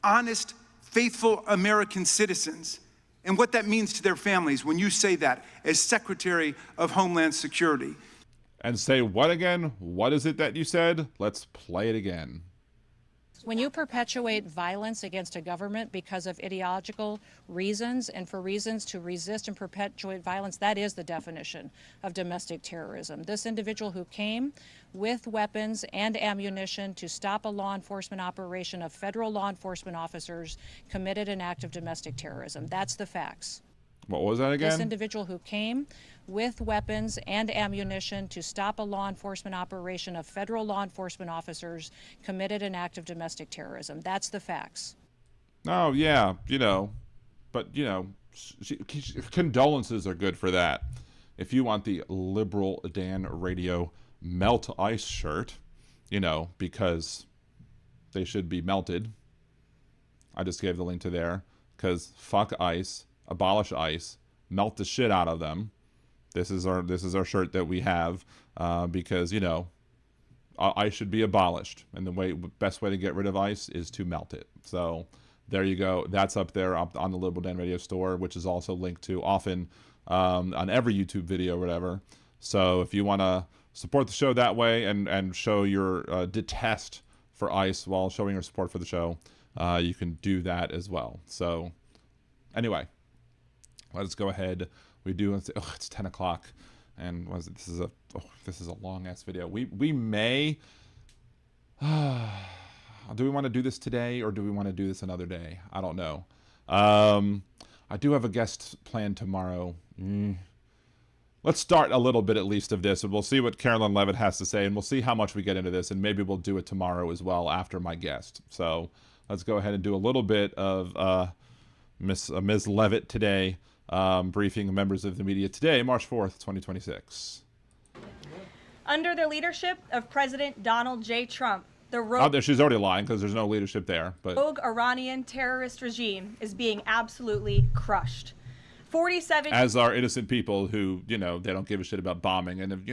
honest, faithful American citizens and what that means to their families when you say that as Secretary of Homeland Security. and say what again? What is it that you said? Let's play it again. When you perpetuate violence against a government because of ideological reasons and for reasons to resist and perpetuate violence, that is the definition of domestic terrorism. This individual who came with weapons and ammunition to stop a law enforcement operation of federal law enforcement officers committed an act of domestic terrorism. That's the facts. What was that again? This individual who came with weapons and ammunition to stop a law enforcement operation of federal law enforcement officers committed an act of domestic terrorism. That's the facts. Oh, yeah, but, condolences are good for that. If you want the Liberal Dan Radio Melt Ice shirt, because they should be melted, I just gave the link to there, because fuck ICE, abolish ICE, melt the shit out of them. This is our shirt that we have because ICE should be abolished, and the best way to get rid of ICE is to melt it. So there you go. That's up there on the Liberal Dan Radio store, which is also linked to often on every YouTube video or whatever. So if you want to support the show that way and show your detest for ICE while showing your support for the show, you can do that as well. So anyway, let's go ahead. It's 10 o'clock, and this is a long ass video. We may do we want to do this today or do we want to do this another day? I don't know. I do have a guest planned tomorrow. Let's start a little bit at least of this, and we'll see what Carolyn Levitt has to say, and we'll see how much we get into this, and maybe we'll do it tomorrow as well after my guest. So let's go ahead and do a little bit of Ms. Levitt today. Briefing members of the media today, March 4th, 2026. Under the leadership of President Donald J. Trump, she's already lying because there's no leadership there. But rogue Iranian terrorist regime is being absolutely crushed. 47 as are innocent people who, they don't give a shit about bombing. And,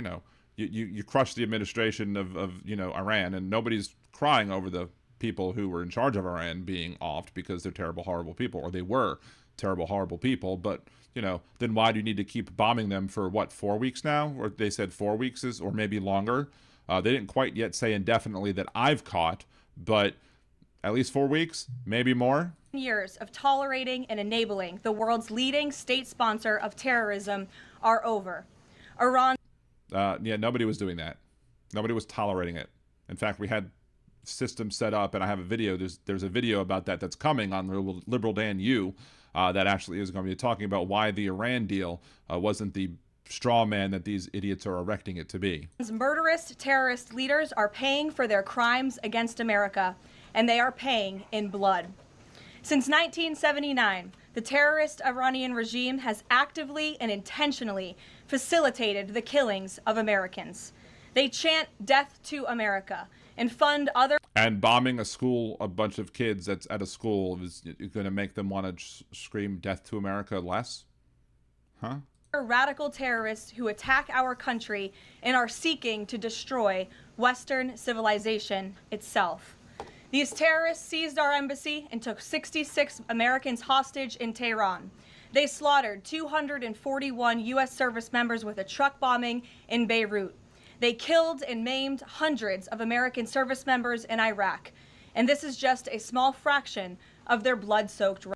you crush the administration of Iran, and nobody's crying over the people who were in charge of Iran being offed because they're terrible, horrible people, or they were terrible, horrible people. But, then why do you need to keep bombing them for, 4 weeks now? Or they said 4 weeks or maybe longer. They didn't quite yet say indefinitely that I've caught, but at least 4 weeks, maybe more. years of tolerating and enabling the world's leading state sponsor of terrorism are over. Iran. Nobody was doing that. Nobody was tolerating it. In fact, we had systems set up, and I have a video. There's a video about that's coming on Liberal Dan U that actually is going to be talking about why the Iran deal wasn't the straw man that these idiots are erecting it to be. Murderous terrorist leaders are paying for their crimes against America, and they are paying in blood. Since 1979, the terrorist Iranian regime has actively and intentionally facilitated the killings of Americans. They chant death to America and fund other... And bombing a bunch of kids that's at a school is going to make them want to scream death to America less? Huh? Radical terrorists who attack our country and are seeking to destroy Western civilization itself. These terrorists seized our embassy and took 66 Americans hostage in Tehran. They slaughtered 241 U.S. service members with a truck bombing in Beirut. They killed and maimed hundreds of American service members in Iraq. And this is just a small fraction of their blood-soaked.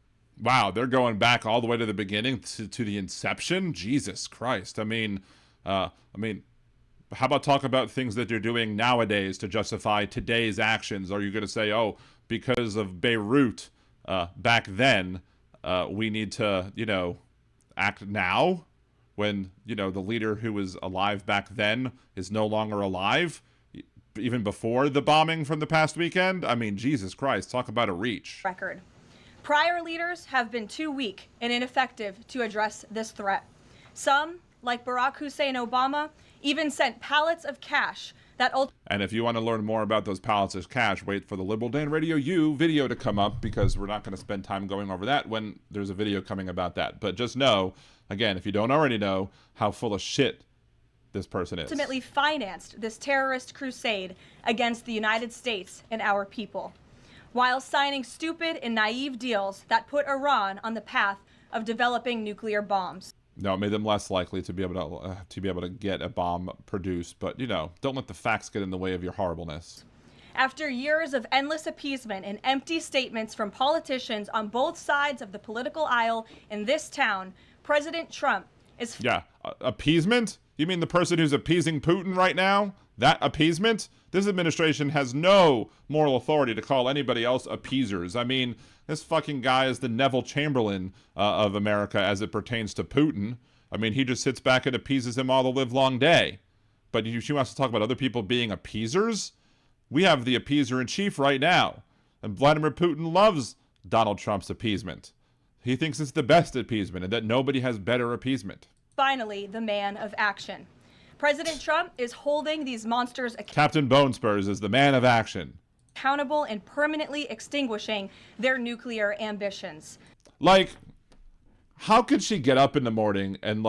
Wow, they're going back all the way to the beginning, to the inception? Jesus Christ. I mean, how about talk about things that you're doing nowadays to justify today's actions? Are you going to say, oh, because of Beirut back then, we need to, act now when, the leader who was alive back then is no longer alive, even before the bombing from the past weekend? I mean, Jesus Christ, talk about a reach. Record. Prior leaders have been too weak and ineffective to address this threat. Some, like Barack Hussein Obama, even sent pallets of cash that And if you want to learn more about those pallets of cash, wait for the Liberal Dan Radio U video to come up, because we're not going to spend time going over that when there's a video coming about that. But just know, again, if you don't already know, how full of shit this person is. Ultimately financed this terrorist crusade against the United States and our people, while signing stupid and naive deals that put Iran on the path of developing nuclear bombs. No, it made them less likely to be able to get a bomb produced. But, don't let the facts get in the way of your horribleness. After years of endless appeasement and empty statements from politicians on both sides of the political aisle in this town, President Trump is... Yeah, appeasement? You mean the person who's appeasing Putin right now? That appeasement? This administration has no moral authority to call anybody else appeasers. I mean, this fucking guy is the Neville Chamberlain of America as it pertains to Putin. I mean, he just sits back and appeases him all the live long day. But she wants to talk about other people being appeasers? We have the appeaser-in-chief right now. And Vladimir Putin loves Donald Trump's appeasement. He thinks it's the best appeasement and that nobody has better appeasement. Finally the man of action. President Trump is holding these monsters Captain Bonespurs is the man of action. accountable and permanently extinguishing their nuclear ambitions. Like, how could she get up in the morning and,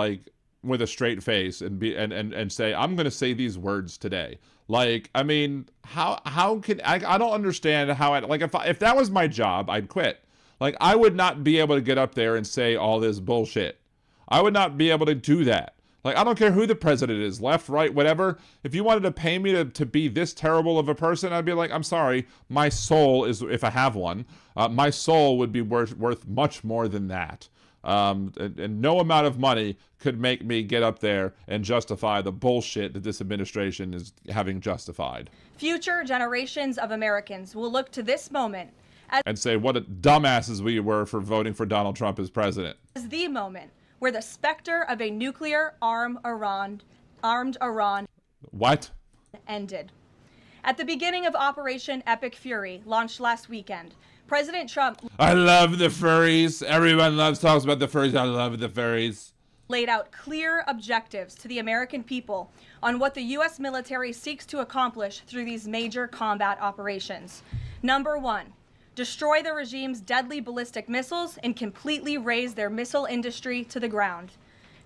with a straight face and say, I'm going to say these words today? Like, I mean, how can I don't understand how if that was my job, I'd quit. Like, I would not be able to get up there and say all this bullshit. I would not be able to do that. Like, I don't care who the president is, left, right, whatever. If you wanted to pay me to be this terrible of a person, I'd be like, I'm sorry, my soul is, if I have one, my soul would be worth much more than that. And no amount of money could make me get up there and justify the bullshit that this administration is having justified. Future generations of Americans will look to this moment and say what dumbasses we were for voting for Donald Trump as president. as the moment where the specter of a nuclear armed Iran What? ended. At the beginning of Operation Epic Fury, launched last weekend, President Trump I love the furries. Everyone talks about the furries. I love the furries. laid out clear objectives to the American people on what the U.S. military seeks to accomplish through these major combat operations. Number one, destroy the regime's deadly ballistic missiles and completely raze their missile industry to the ground.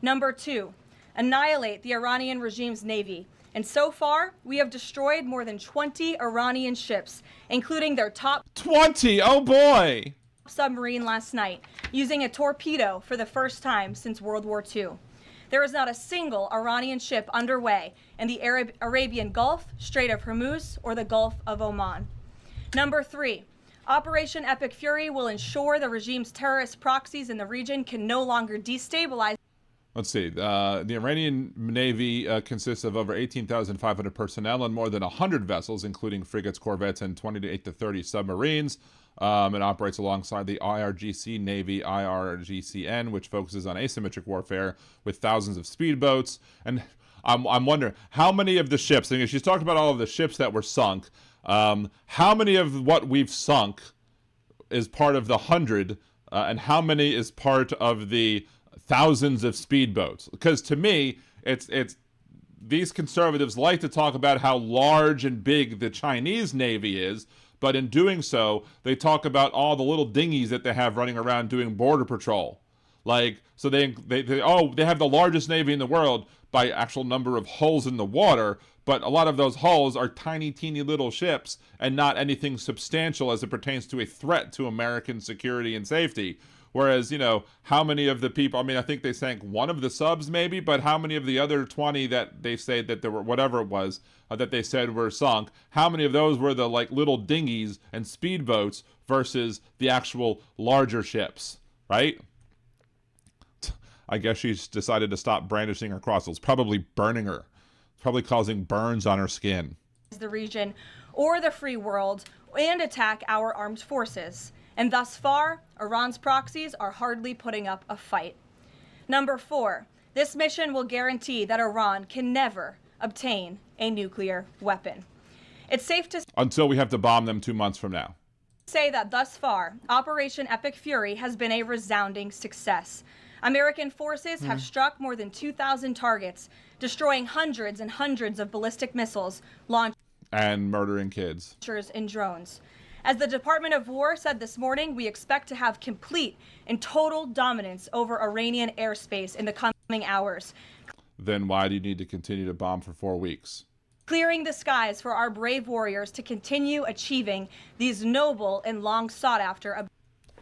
Number two, annihilate the Iranian regime's navy. And so far, we have destroyed more than 20 Iranian ships, including their top 20, oh boy! submarine last night, using a torpedo for the first time since World War II. There is not a single Iranian ship underway in the Arabian Gulf, Strait of Hormuz, or the Gulf of Oman. Number three, Operation Epic Fury will ensure the regime's terrorist proxies in the region can no longer destabilize. Let's see. The Iranian Navy consists of over 18,500 personnel and more than 100 vessels, including frigates, corvettes, and 28 to 30 submarines. It operates alongside the IRGC Navy, IRGCN, which focuses on asymmetric warfare with thousands of speedboats. And I'm wondering, how many of the ships, and she's talked about all of the ships that were sunk, how many of what we've sunk is part of the 100, and how many is part of the thousands of speedboats? Because to me, it's these conservatives like to talk about how large and big the Chinese Navy is, but in doing so, they talk about all the little dinghies that they have running around doing border patrol. Like, so they have the largest navy in the world by actual number of hulls in the water, but a lot of those hulls are tiny, teeny little ships and not anything substantial as it pertains to a threat to American security and safety. Whereas, you know, how many of the people, I mean, I think they sank one of the subs maybe, but how many of the other 20 that they say that there were, whatever it was, that they said were sunk, how many of those were the like little dinghies and speedboats versus the actual larger ships, right? I guess she's decided to stop brandishing her cross. It's probably burning her. It's probably causing burns on her skin. The region or the free world and attack our armed forces. And thus far, Iran's proxies are hardly putting up a fight. Number 4, this mission will guarantee that Iran can never obtain a nuclear weapon. It's safe to until we have to bomb them 2 months from now. Say that thus far, Operation Epic Fury has been a resounding success. American forces have struck more than 2,000 targets, destroying hundreds and hundreds of ballistic missiles, launchers, and murdering kids, and drones. As the Department of War said this morning, we expect to have complete and total dominance over Iranian airspace in the coming hours. Then why do you need to continue to bomb for 4 weeks? Clearing the skies for our brave warriors to continue achieving these noble and long sought after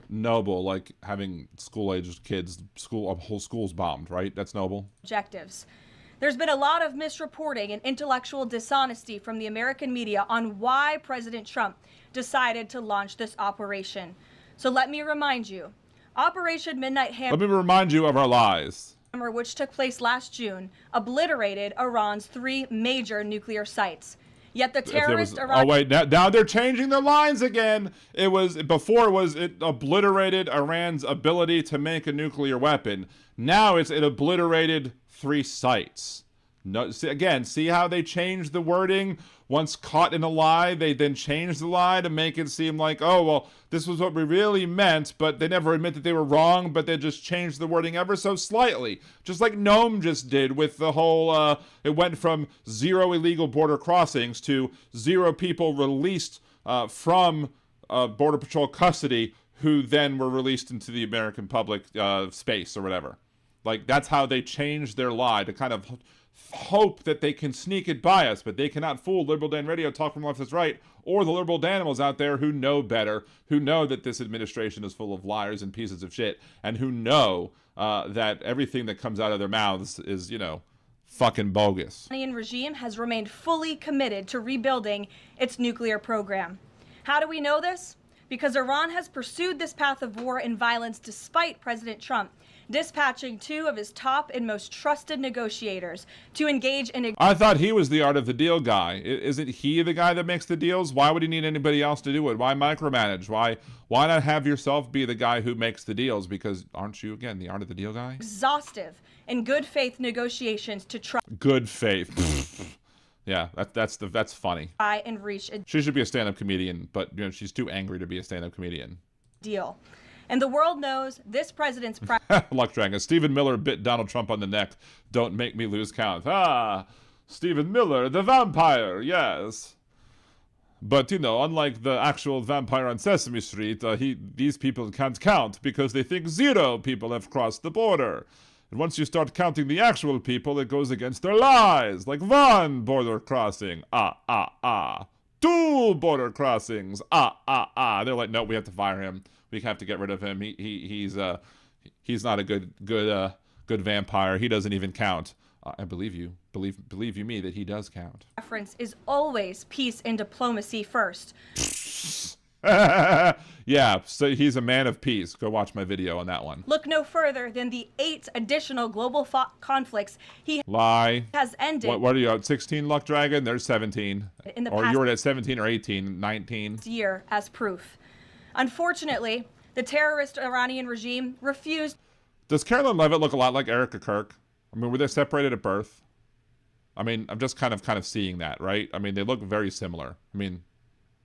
noble, like having school-aged kids, whole schools bombed, right? That's noble. Objectives. There's been a lot of misreporting and intellectual dishonesty from the American media on why President Trump decided to launch this operation. So let me remind you, Operation Midnight Hammer, let me remind you of our lies, which took place last June, obliterated Iran's 3 major nuclear sites. Yet the terrorist oh wait, now they're changing their lines again. It obliterated Iran's ability to make a nuclear weapon. Now it obliterated 3 sites. No, see how they changed the wording? Once caught in a lie, they then changed the lie to make it seem like, oh, well, this was what we really meant, but they never admit that they were wrong, but they just changed the wording ever so slightly. Just like Noem just did with the whole, it went from 0 illegal border crossings to 0 people released from Border Patrol custody who then were released into the American public space or whatever. Like, that's how they changed their lie, to kind of hope that they can sneak it by us, but they cannot fool Liberal Dan Radio, Talk from Left is Right, or the liberal Danimals out there who know better, who know that this administration is full of liars and pieces of shit, and who know that everything that comes out of their mouths is, you know, fucking bogus. The Iranian regime has remained fully committed to rebuilding its nuclear program. How do we know this? Because Iran has pursued this path of war and violence despite President Trump dispatching 2 of his top and most trusted negotiators to engage in I thought he was the art of the deal guy. Isn't he the guy that makes the deals? Why would he need anybody else to do it? Why micromanage? Why not have yourself be the guy who makes the deals? Because aren't you, again, the art of the deal guy? Exhaustive and good faith negotiations to try good faith. Yeah, that's funny. And reach a she should be a stand-up comedian, but you know she's too angry to be a stand-up comedian. Deal. And the world knows this president's Luck Dragon. Stephen Miller bit Donald Trump on the neck. Don't make me lose count. Ah, Stephen Miller, the vampire, yes. But, you know, unlike the actual vampire on Sesame Street, these people can't count because they think 0 people have crossed the border. And once you start counting the actual people, it goes against their lies. Like 1 border crossing. 2 border crossings. They're like, no, we have to fire him. We have to get rid of him. He's not a good vampire. He doesn't even count. I believe you. Believe you me that he does count. Reference is always peace and diplomacy first. Yeah, so he's a man of peace. Go watch my video on that one. Look no further than the 8 additional global conflicts he has ended. What are you at, 16, Luck Dragon? There's 17. Or you're at 17 or 18, 19. Year as proof. Unfortunately, the terrorist Iranian regime refused. Does Carolyn Levitt look a lot like Erica Kirk? I mean, were they separated at birth? I mean, I'm just kind of seeing that, right? I mean, they look very similar. I mean,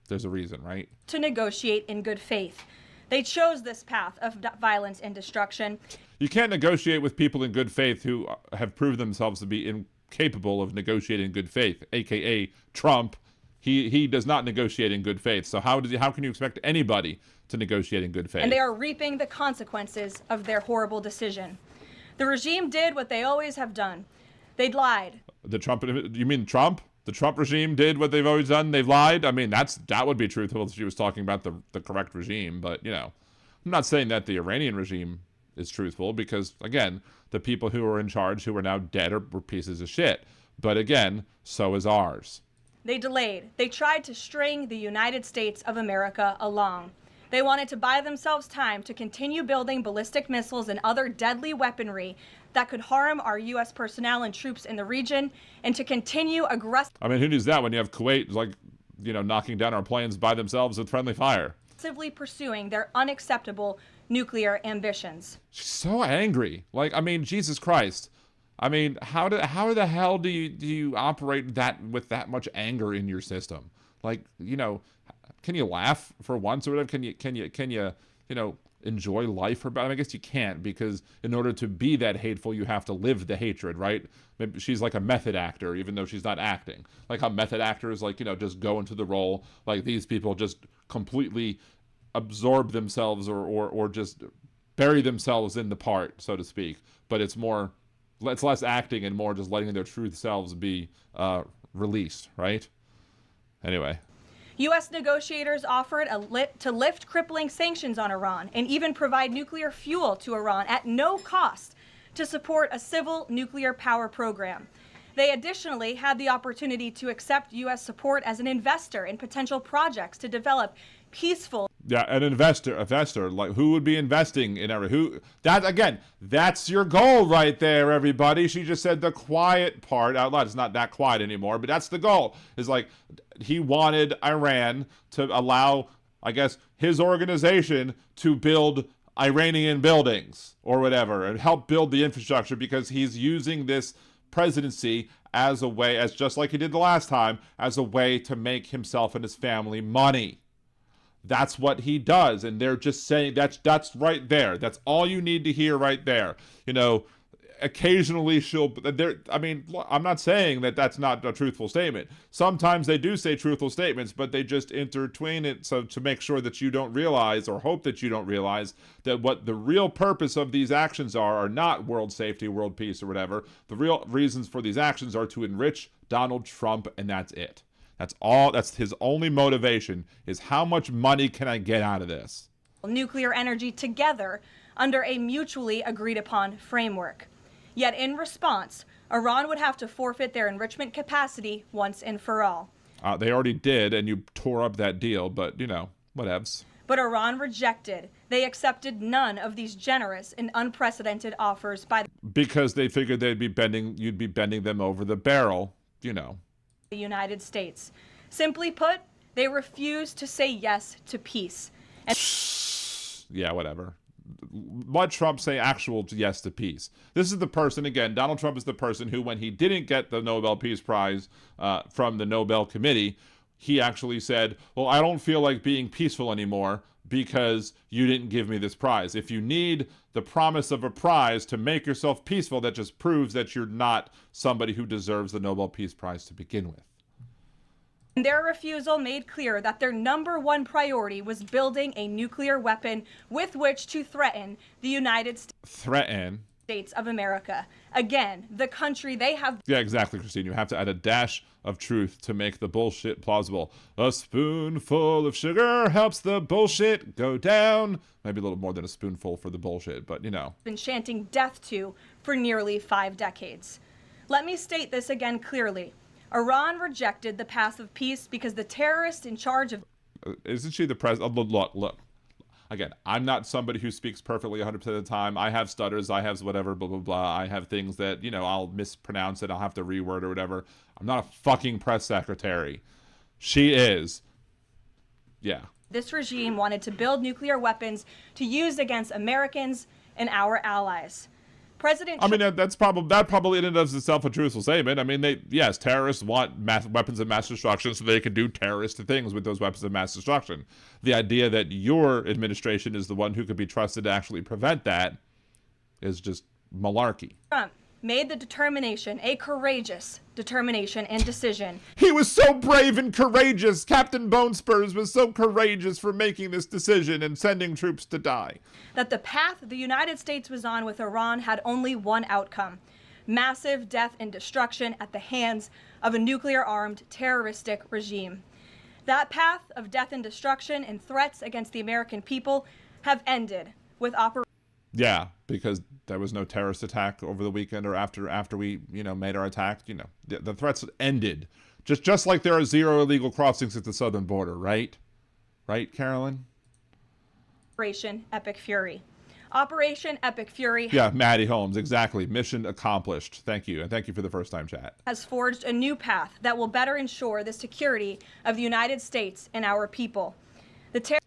there's a reason, right? To negotiate in good faith. They chose this path of violence and destruction. You can't negotiate with people in good faith who have proved themselves to be incapable of negotiating in good faith, a.k.a. Trump He does not negotiate in good faith. So how can you expect anybody to negotiate in good faith? And they are reaping the consequences of their horrible decision. The regime did what they always have done. They lied. The Trump, you mean Trump? The Trump regime did what they've always done. They've lied. I mean, that would be truthful if she was talking about the correct regime. But, you know, I'm not saying that the Iranian regime is truthful because, again, the people who are in charge who are now dead were pieces of shit. But again, so is ours. They delayed. They tried to string the United States of America along. They wanted to buy themselves time to continue building ballistic missiles and other deadly weaponry that could harm our U.S. personnel and troops in the region, and to continue aggressively. I mean, who needs that when you have Kuwait, like, you know, knocking down our planes by themselves with friendly fire? Pursuing their unacceptable nuclear ambitions. She's so angry. Like, I mean, Jesus Christ. I mean, how the hell do you operate that with that much anger in your system? Like, you know, can you laugh for once or whatever? Can you you know, enjoy life? I mean, I guess you can't, because in order to be that hateful, you have to live the hatred, right? Maybe she's like a method actor, even though she's not acting. Like how method actors, like, you know, just go into the role. Like these people just completely absorb themselves or just bury themselves in the part, so to speak. But it's less acting and more just letting their true selves be released, right? Anyway. U.S. negotiators offered to lift crippling sanctions on Iran and even provide nuclear fuel to Iran at no cost to support a civil nuclear power program. They additionally had the opportunity to accept U.S. support as an investor in potential projects to develop peaceful. Yeah, an investor, like who would be investing in that's your goal right there, everybody. She just said the quiet part out loud. It's not that quiet anymore, but that's the goal. Is like he wanted Iran to allow, I guess, his organization to build Iranian buildings or whatever and help build the infrastructure, because he's using this presidency as a way, as just like he did the last time, as a way to make himself and his family money. That's what he does, and they're just saying that's right there. That's all you need to hear right there. You know, occasionally I mean, I'm not saying that that's not a truthful statement. Sometimes they do say truthful statements, but they just intertwine it so to make sure that you don't realize, or hope that you don't realize, that what the real purpose of these actions are not world safety, world peace, or whatever. The real reasons for these actions are to enrich Donald Trump, and that's it. That's all. That's his only motivation, is how much money can I get out of this? Nuclear energy together under a mutually agreed upon framework. Yet in response, Iran would have to forfeit their enrichment capacity once and for all. They already did, and you tore up that deal, but, you know, whatevs. But Iran rejected. They accepted none of these generous and unprecedented offers because they figured you'd be bending them over the barrel, you know. The United States. Simply put, they refused to say yes to peace. Yeah, whatever. Let Trump say actual yes to peace. This is the person, again, Donald Trump is the person who, when he didn't get the Nobel Peace Prize from the Nobel Committee, he actually said, well, I don't feel like being peaceful anymore because you didn't give me this prize. If you need the promise of a prize to make yourself peaceful, that just proves that you're not somebody who deserves the Nobel Peace Prize to begin with. Their refusal made clear that their number one priority was building a nuclear weapon with which to threaten the United States of America. Again, the country they have... Yeah, exactly, Christine. You have to add a dash of truth to make the bullshit plausible. A spoonful of sugar helps the bullshit go down. Maybe a little more than a spoonful for the bullshit, but you know. Been chanting death to for nearly 5 decades. Let me state this again clearly. Iran rejected the path of peace because the terrorist in charge of... Isn't she the president? Look. Again, I'm not somebody who speaks perfectly 100% of the time. I have stutters. I have whatever, blah, blah, blah. I have things that, you know, I'll mispronounce it. I'll have to reword or whatever. I'm not a fucking press secretary. She is. Yeah. This regime wanted to build nuclear weapons to use against Americans and our allies. I mean, that probably in and of itself a truthful statement. I mean, yes, terrorists want weapons of mass destruction so they can do terrorist things with those weapons of mass destruction. The idea that your administration is the one who could be trusted to actually prevent that is just malarkey. Trump, made the determination, a courageous determination and decision. He was so brave and courageous. Captain Bone Spurs was so courageous for making this decision and sending troops to die. That the path the United States was on with Iran had only one outcome: massive death and destruction at the hands of a nuclear-armed terroristic regime. That path of death and destruction and threats against the American people have ended with Operation. Yeah, because there was no terrorist attack over the weekend or after we, made our attack. The threats ended. Just like there are 0 illegal crossings at the southern border, right? Right, Carolyn? Operation Epic Fury. Operation Epic Fury Yeah, Maddie Holmes, exactly. Mission accomplished. Thank you, and thank you for the first time chat. has forged a new path that will better ensure the security of the United States and our people. The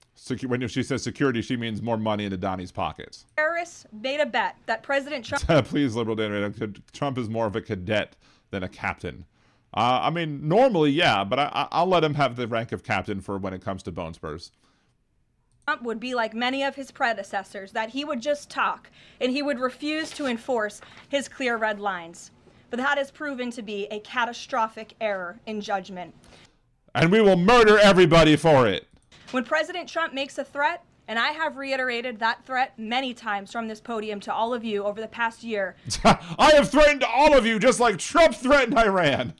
When she says security, she means more money into Donnie's pockets. terrorists made a bet that President Trump Please, liberal Dan, Trump is more of a cadet than a captain. I mean, normally, yeah, but I'll let him have the rank of captain for when it comes to Bone Spurs. would be like many of his predecessors, that he would just talk and he would refuse to enforce his clear red lines. But that has proven to be a catastrophic error in judgment. And we will murder everybody for it. When President Trump makes a threat, and I have reiterated that threat many times from this podium to all of you over the past year. I have threatened all of you just like Trump threatened Iran.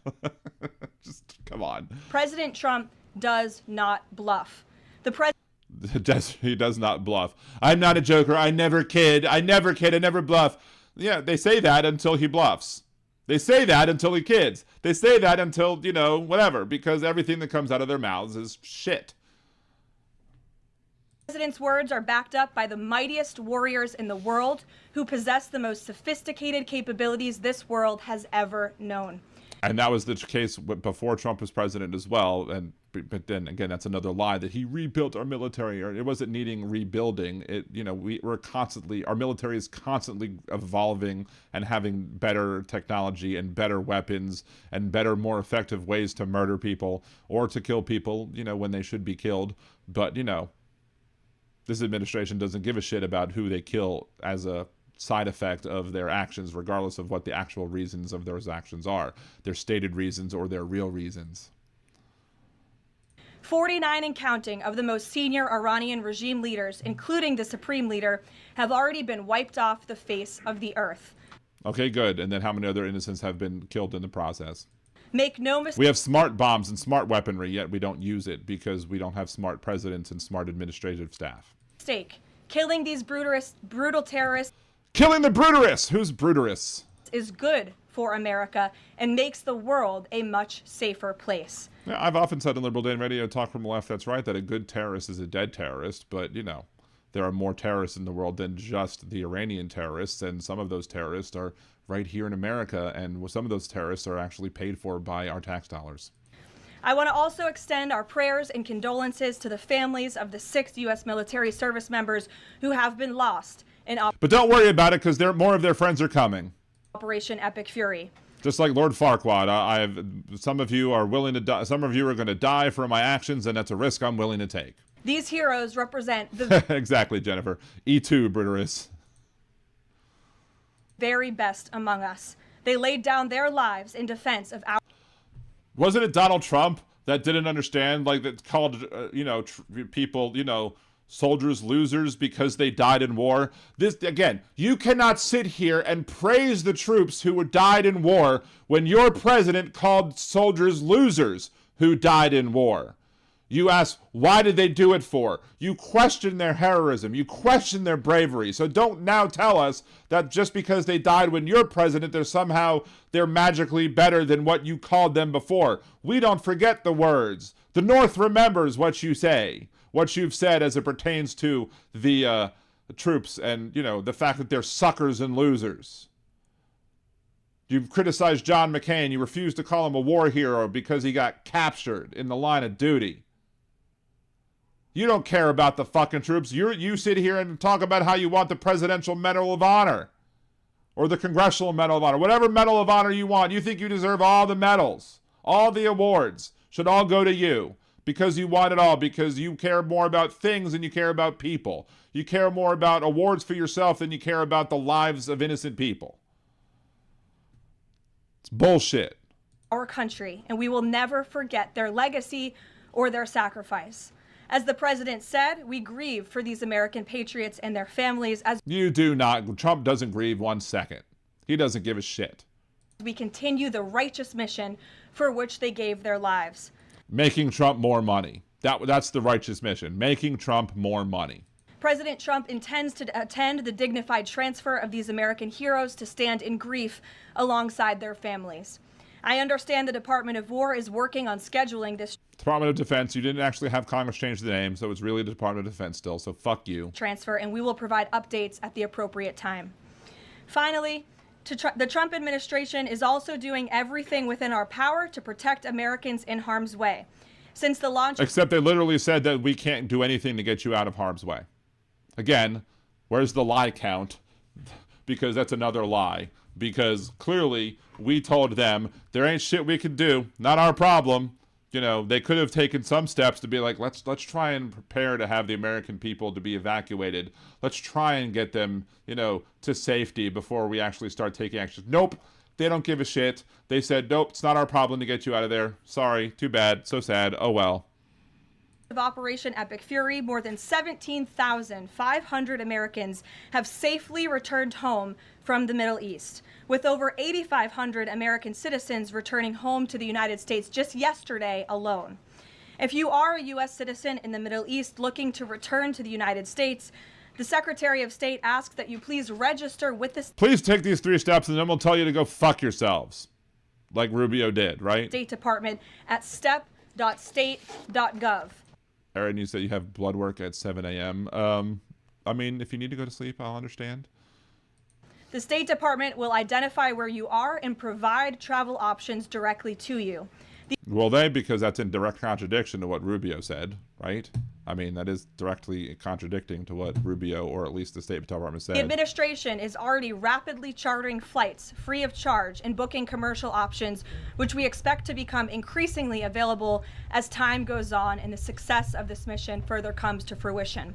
Just come on. President Trump does not bluff. The president He does not bluff. I'm not a joker. I never kid. I never bluff. Yeah, they say that until he bluffs. They say that until he kids. They say that until, whatever, because everything that comes out of their mouths is shit. The president's words are backed up by the mightiest warriors in the world who possess the most sophisticated capabilities this world has ever known. And that was the case before Trump was president as well. But then again, that's another lie that he rebuilt our military. Or it wasn't needing rebuilding. Our military is constantly evolving and having better technology and better weapons and better, more effective ways to murder people or to kill people, when they should be killed. But, this administration doesn't give a shit about who they kill as a side effect of their actions, regardless of what the actual reasons of those actions are, their stated reasons or their real reasons. 49 and counting of the most senior Iranian regime leaders, including the supreme leader, have already been wiped off the face of the earth. Okay, good. And then how many other innocents have been killed in the process? Make no mistake. We have smart bombs and smart weaponry, yet we don't use it because we don't have smart presidents and smart administrative staff. Killing these brutal terrorists. Killing the bruterists. Who's bruterists? Is good for America and makes the world a much safer place. Yeah, I've often said on Liberal Dan Radio, Talk from the Left, that's right, that a good terrorist is a dead terrorist, but, there are more terrorists in the world than just the Iranian terrorists, and some of those terrorists are right here in America, and some of those terrorists are actually paid for by our tax dollars. I want to also extend our prayers and condolences to the families of the 6 U.S. military service members who have been lost in But don't worry about it, because more of their friends are coming. Operation Epic Fury. Just like Lord Farquaad, some of you are willing to die. Some of you are going to die for my actions, and that's a risk I'm willing to take. These heroes represent the exactly, Jennifer. E2, Brutus. very best among us. They laid down their lives in defense of our. Wasn't it Donald Trump that didn't understand, that called, people, soldiers losers because they died in war? This, again, you cannot sit here and praise the troops who died in war when your president called soldiers losers who died in war. You ask, why did they do it for? You question their heroism. You question their bravery. So don't now tell us that just because they died when you're president, they're magically better than what you called them before. We don't forget the words. The North remembers what you say, what you've said as it pertains to the troops and, the fact that they're suckers and losers. You've criticized John McCain. You refused to call him a war hero because he got captured in the line of duty. You don't care about the fucking troops. You sit here and talk about how you want the Presidential Medal of Honor or the Congressional Medal of Honor, whatever Medal of Honor you want. You think you deserve all the medals, all the awards should all go to you because you want it all, because you care more about things than you care about people. You care more about awards for yourself than you care about the lives of innocent people. It's bullshit. Our country, and we will never forget their legacy or their sacrifice. As the president said, we grieve for these American patriots and their families as You do not. Trump doesn't grieve 1 second. He doesn't give a shit. we continue the righteous mission for which they gave their lives. Making Trump more money. That's the righteous mission. Making Trump more money. President Trump intends to attend the dignified transfer of these American heroes to stand in grief alongside their families. I understand the Department of War is working on scheduling this Department of Defense, you didn't actually have Congress change the name, so it's really the Department of Defense still, so fuck you. transfer, and we will provide updates at the appropriate time. Finally, the Trump administration is also doing everything within our power to protect Americans in harm's way. Since the launch Except they literally said that we can't do anything to get you out of harm's way. Again, where's the lie count? Because that's another lie. Because clearly we told them there ain't shit we can do. Not our problem. You know, they could have taken some steps to be like, let's try and prepare to have the American people to be evacuated. Let's try and get them, you know, to safety before we actually start taking action. Nope. They don't give a shit. They said, nope, it's not our problem to get you out of there. Sorry. Too bad. So sad. Oh well. of Operation Epic Fury, more than 17,500 Americans have safely returned home from the Middle East, with over 8,500 American citizens returning home to the United States just yesterday alone. If you are a U.S. citizen in the Middle East looking to return to the United States, the Secretary of State asks that you please register with the Please take these 3 steps and then we'll tell you to go fuck yourselves. Like Rubio did, right? State Department at step.state.gov. Aaron, you said you have blood work at 7 a.m. I mean, if you need to go to sleep, I'll understand. The State Department will identify where you are and provide travel options directly to you. Will they? Because that's in direct contradiction to what Rubio said, right? I mean, that is directly contradicting to what Rubio, or at least the State Department, said. The administration is already rapidly chartering flights free of charge and booking commercial options, which we expect to become increasingly available as time goes on and the success of this mission further comes to fruition.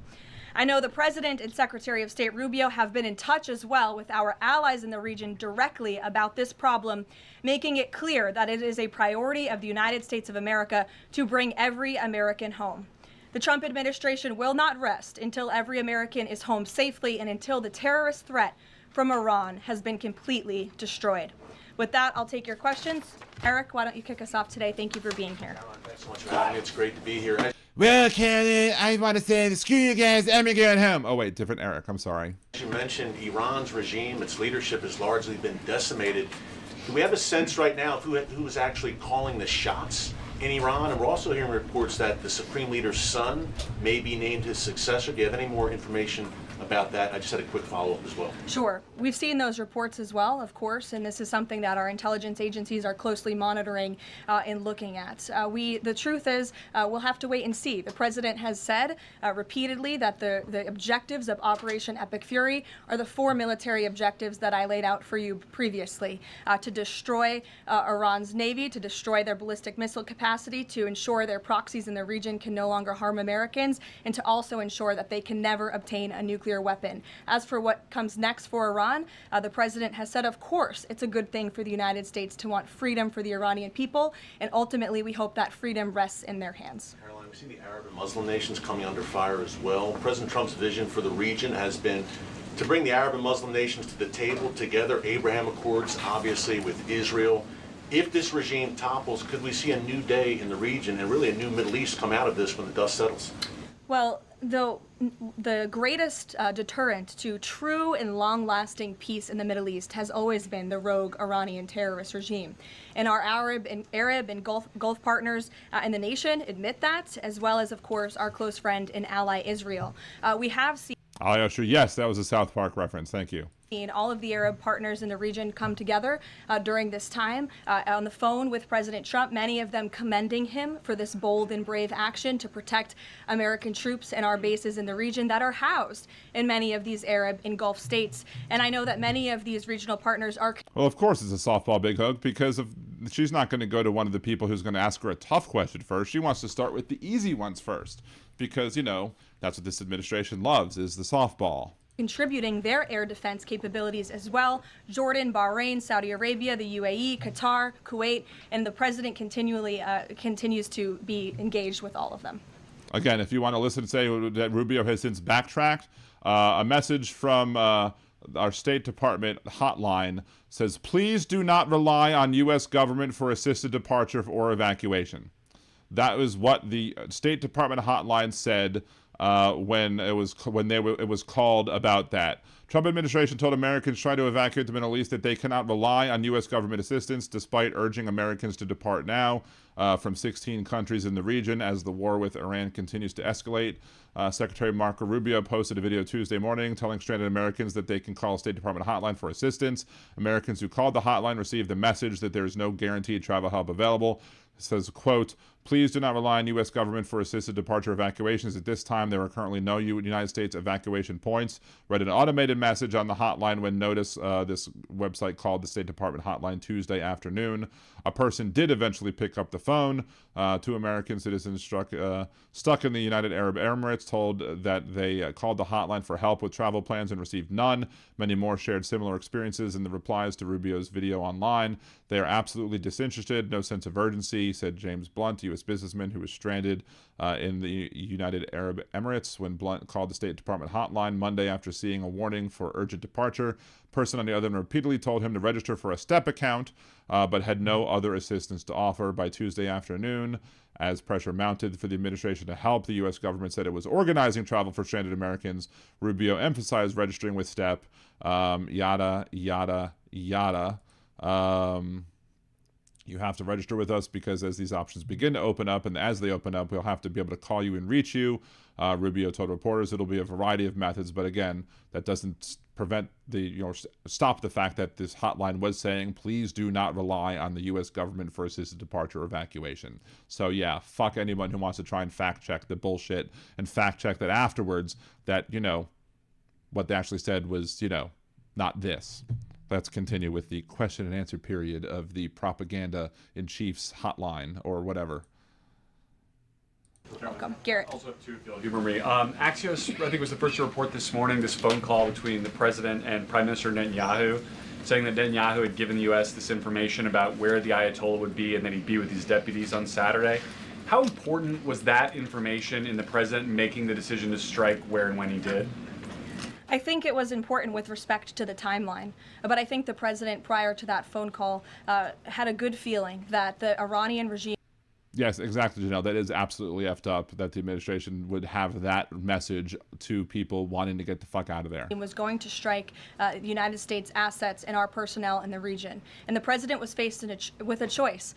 I know the President and Secretary of State Rubio have been in touch as well with our allies in the region directly about this problem, making it clear that it is a priority of the United States of America to bring every American home. The Trump administration will not rest until every American is home safely and until the terrorist threat from Iran has been completely destroyed. With that, I'll take your questions. Eric, why don't you kick us off today? Thank you for being here. Thanks so much for having me. It's great to be here. Well, Cannon, I want to say, screw you guys, I'm going home. Oh, wait, different Eric. I'm sorry. As you mentioned, Iran's regime, its leadership has largely been decimated. Do we have a sense right now of who is actually calling the shots in Iran? And we're also hearing reports that the Supreme Leader's son may be named his successor. Do you have any more information about that? I just had a quick follow-up as well. Sure. We've seen those reports as well, of course, and this is something that our intelligence agencies are closely monitoring and looking at. The truth is, we'll have to wait and see. The president has said repeatedly that the objectives of Operation Epic Fury are the 4 military objectives that I laid out for you previously: to destroy Iran's navy, to destroy their ballistic missile capacity, to ensure their proxies in the region can no longer harm Americans, and to also ensure that they can never obtain a nuclear weapon. As for what comes next for Iran, the president has said, of course, it's a good thing for the United States to want freedom for the Iranian people, and ultimately we hope that freedom rests in their hands. Caroline, we see the Arab and Muslim nations coming under fire as well. President Trump's vision for the region has been to bring the Arab and Muslim nations to the table together, Abraham Accords, obviously, with Israel. If this regime topples, could we see a new day in the region and really a new Middle East come out of this when the dust settles? Well, the greatest deterrent to true and long-lasting peace in the Middle East has always been the rogue Iranian terrorist regime. And our Arab and Gulf partners in the nation admit that, as well as, of course, our close friend and ally Israel. We have seen... Yes, that was a South Park reference. Thank you. All of the Arab partners in the region come together during this time on the phone with President Trump, many of them commending him for this bold and brave action to protect American troops and our bases in the region that are housed in many of these Arab and Gulf states. And I know that many of these regional partners are... Well, of course it's a softball big hook, because she's not going to go to one of the people who's going to ask her a tough question first. She wants to start with the easy ones first, because, you know, that's what this administration loves, is the softball. contributing their air defense capabilities as well. Jordan, Bahrain, Saudi Arabia, the UAE, Qatar, Kuwait, and the president continues to be engaged with all of them. Again, if you want to listen to say that Rubio has since backtracked, a message from our State Department hotline says, please do not rely on U.S. government for assisted departure or evacuation. That was what the State Department hotline said when it was called about that. Trump administration told Americans trying to evacuate the Middle East that they cannot rely on U.S. government assistance, despite urging Americans to depart now from 16 countries in the region as the war with Iran continues to escalate. Secretary Marco Rubio posted a video Tuesday morning telling stranded Americans that they can call a State Department hotline for assistance. Americans who called the hotline received the message that there is no guaranteed travel help available. It says, quote, please do not rely on U.S. government for assisted departure evacuations. At this time, there are currently no United States evacuation points. Read an automated message on the hotline when notice this website called the State Department hotline Tuesday afternoon. A person did eventually pick up the phone. Two American citizens stuck in the United Arab Emirates told that they called the hotline for help with travel plans and received none. Many more shared similar experiences in the replies to Rubio's video online. They are absolutely disinterested, no sense of urgency, said James Blunt, U.S. businessman who was stranded in the United Arab Emirates when Blunt called the State Department hotline Monday after seeing a warning for urgent departure. Person on the other end repeatedly told him to register for a STEP account, but had no other assistance to offer. By Tuesday afternoon, as pressure mounted for the administration to help, the U.S. government said it was organizing travel for stranded Americans. Rubio emphasized registering with STEP, yada, yada, yada. You have to register with us because as these options begin to open up, and as they open up, we'll have to be able to call you and reach you. Rubio told reporters it'll be a variety of methods, but again, that doesn't prevent stop the fact that this hotline was saying, please do not rely on the U.S. government for assisted departure or evacuation. So yeah, fuck anyone who wants to try and fact check the bullshit and fact check that afterwards that, what they actually said was, not this. Let's continue with the question and answer period of the propaganda in chief's hotline or whatever. Welcome. Garrett. Also, too, if you'll humor me. Axios, I think, was the first to report this morning this phone call between the president and Prime Minister Netanyahu, saying that Netanyahu had given the U.S. this information about where the Ayatollah would be and that he'd be with his deputies on Saturday. How important was that information in the president making the decision to strike where and when he did? I think it was important with respect to the timeline, but I think the president, prior to that phone call, had a good feeling that the Iranian regime. Yes, exactly, Janelle. That is absolutely effed up that the administration would have that message to people wanting to get the fuck out of there. Was going to strike the United States assets and our personnel in the region. And the president was faced with a choice.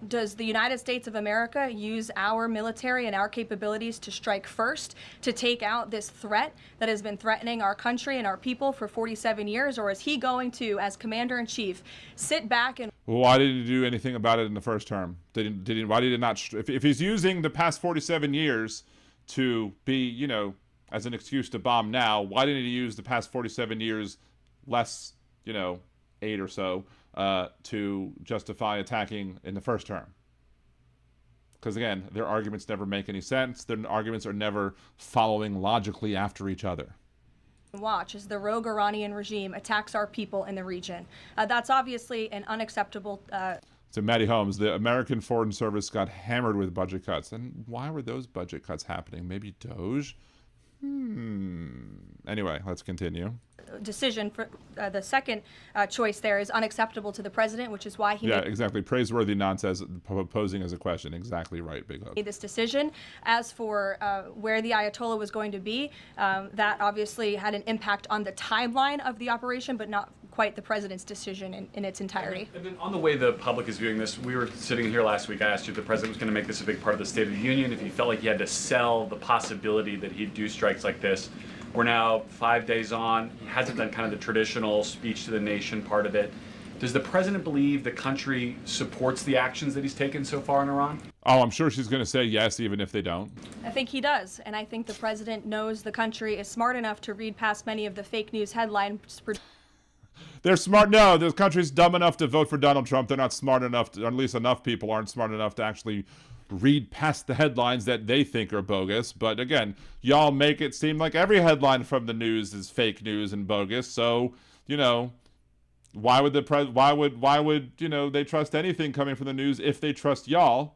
Does the United States of America use our military and our capabilities to strike first, to take out this threat that has been threatening our country and our people for 47 years? Or is he going to, as commander-in-chief, sit back and... Well, why didn't he do anything about it in the first term? Why did he not? If he's using the past 47 years to be, as an excuse to bomb now, why didn't he use the past 47 years, less, 8 or so, to justify attacking in the first term? Because again, their arguments never make any sense. Their arguments are never following logically after each other. Watch as the rogue Iranian regime attacks our people in the region. That's obviously an unacceptable... So Maddie Holmes, the American Foreign Service got hammered with budget cuts. And why were those budget cuts happening? Maybe Doge? Anyway, let's continue. Decision for the second choice there is unacceptable to the president, which is why he made exactly praiseworthy nonsense posing as a question. Exactly right, Big Hook. Made this decision. As for where the Ayatollah was going to be, that obviously had an impact on the timeline of the operation, but not quite the president's decision in its entirety. And then on the way the public is viewing this, we were sitting here last week. I asked you if the president was going to make this a big part of the State of the Union, if he felt like he had to sell the possibility that he'd do strikes like this. We're now 5 days on. He hasn't done kind of the traditional speech to the nation part of it. Does the president believe the country supports the actions that he's taken so far in Iran? Oh, I'm sure she's going to say yes, even if they don't. I think he does. And I think the president knows the country is smart enough to read past many of the fake news headlines. They're smart. No, the country's dumb enough to vote for Donald Trump. They're not smart enough, or at least enough people aren't smart enough to actually read past the headlines that they think are bogus. But again, y'all make it seem like every headline from the news is fake news and bogus. So, you know, why would they trust anything coming from the news if they trust y'all?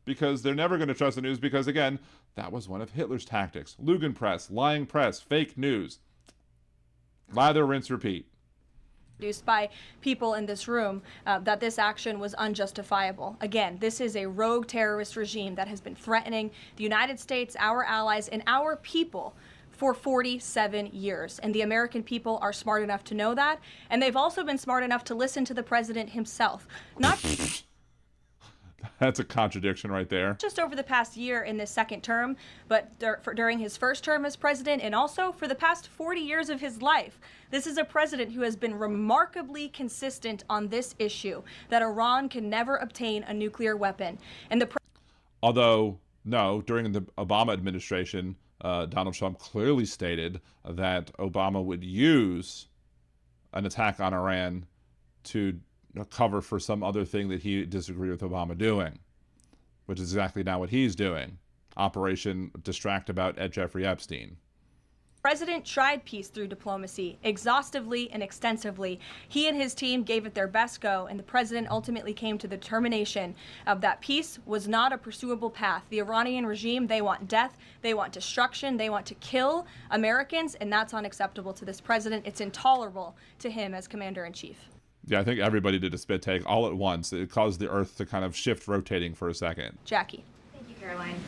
Because they're never going to trust the news, because again, that was one of Hitler's tactics. Lügenpresse, lying press, fake news. Lather, rinse, repeat. Produced by people in this room that this action was unjustifiable. Again, this is a rogue terrorist regime that has been threatening the United States, our allies, and our people for 47 years. And the American people are smart enough to know that. And they've also been smart enough to listen to the president himself. Not That's a contradiction right there. just over the past year in this second term, but during his first term as president, and also for the past 40 years of his life. This is a president who has been remarkably consistent on this issue, that Iran can never obtain a nuclear weapon. And Although, no, during the Obama administration, Donald Trump clearly stated that Obama would use an attack on Iran to cover for some other thing that he disagreed with Obama doing, which is exactly now what he's doing. Operation Distract about Ed Jeffrey Epstein. President tried peace through diplomacy exhaustively and extensively. He and his team gave it their best go, and the president ultimately came to the determination of that peace was not a pursuable path. The Iranian regime, they want death, they want destruction, they want to kill Americans, and that's unacceptable to this president. It's intolerable to him as commander-in-chief. Yeah, I think everybody did a spit take all at once. It caused the earth to kind of shift rotating for a second. Jackie. Thank you, Caroline.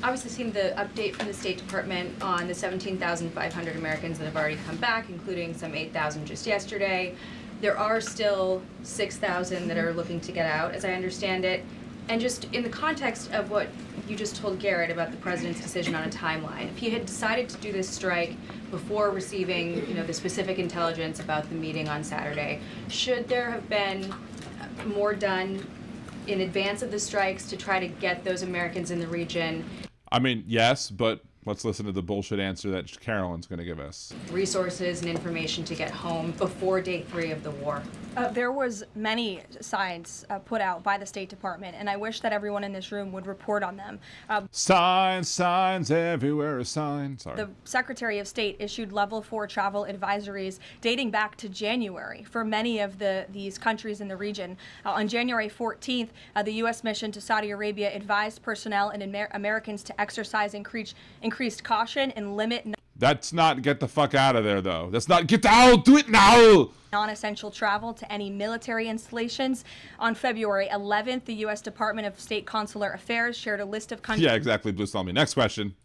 Obviously seen the update from the State Department on the 17,500 Americans that have already come back, including some 8,000 just yesterday. There are still 6,000 that are looking to get out, as I understand it. And just in the context of what you just told Garrett about the president's decision on a timeline, if he had decided to do this strike before receiving, the specific intelligence about the meeting on Saturday, should there have been more done in advance of the strikes to try to get those Americans in the region? I mean, yes, but let's listen to the bullshit answer that Carolyn's going to give us. Resources and information to get home before day 3 of the war. There was many signs put out by the State Department, and I wish that everyone in this room would report on them. Signs everywhere, a sign. Sorry. The Secretary of State issued level 4 travel advisories dating back to January for many of these countries in the region. On January 14th, the U.S. mission to Saudi Arabia advised personnel and Americans to exercise increased caution and limit That's not get the fuck out of there, though. That's not get out, do it now! non-essential travel to any military installations. On February 11th, the U.S. Department of State Consular Affairs shared a list of countries. Yeah, exactly, Blue Salmi. Next question.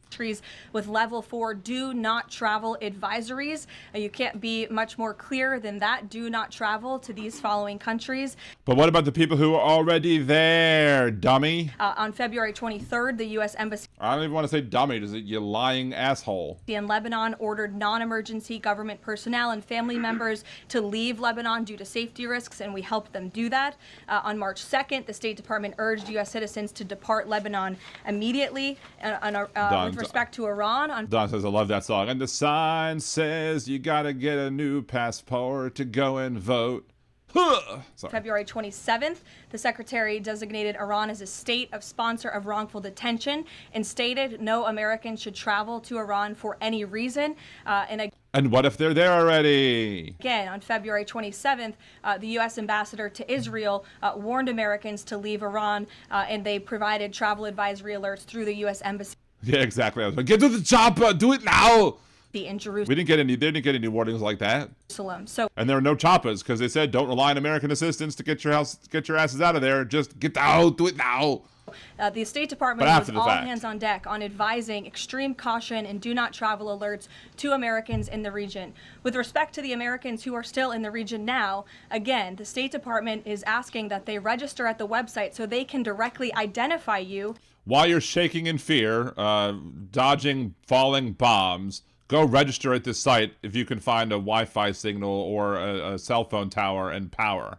With level 4 do not travel advisories. You can't be much more clear than that. Do not travel to these following countries. But what about the people who are already there, dummy? On February 23rd, the U.S. Embassy I don't even want to say dummy, does it, you lying asshole? in Lebanon ordered non-emergency government personnel and family members to leave Lebanon due to safety risks, and we helped them do that. On March 2nd, the State Department urged U.S. citizens to depart Lebanon immediately. With respect to Iran, Don says, I love that song. And the sign says you gotta get a new passport to go and vote. Sorry. February 27th, the Secretary designated Iran as a state of sponsor of wrongful detention and stated no American should travel to Iran for any reason. And what if they're there already? Again, on February 27th, the U.S. ambassador to Israel warned Americans to leave Iran, and they provided travel advisory alerts through the U.S. Embassy. Yeah, exactly. I was like, get to the chopper, do it now. In Jerusalem. They didn't get any warnings like that. So, and there were no choppers because they said don't rely on American assistance to get your asses out of there. Just get out, do it now. The State Department was all hands on deck on advising extreme caution and do not travel alerts to Americans in the region. With respect to the Americans who are still in the region now, again, the State Department is asking that they register at the website so they can directly identify you. While you're shaking in fear, dodging falling bombs, go register at this site if you can find a Wi-Fi signal or a cell phone tower and power.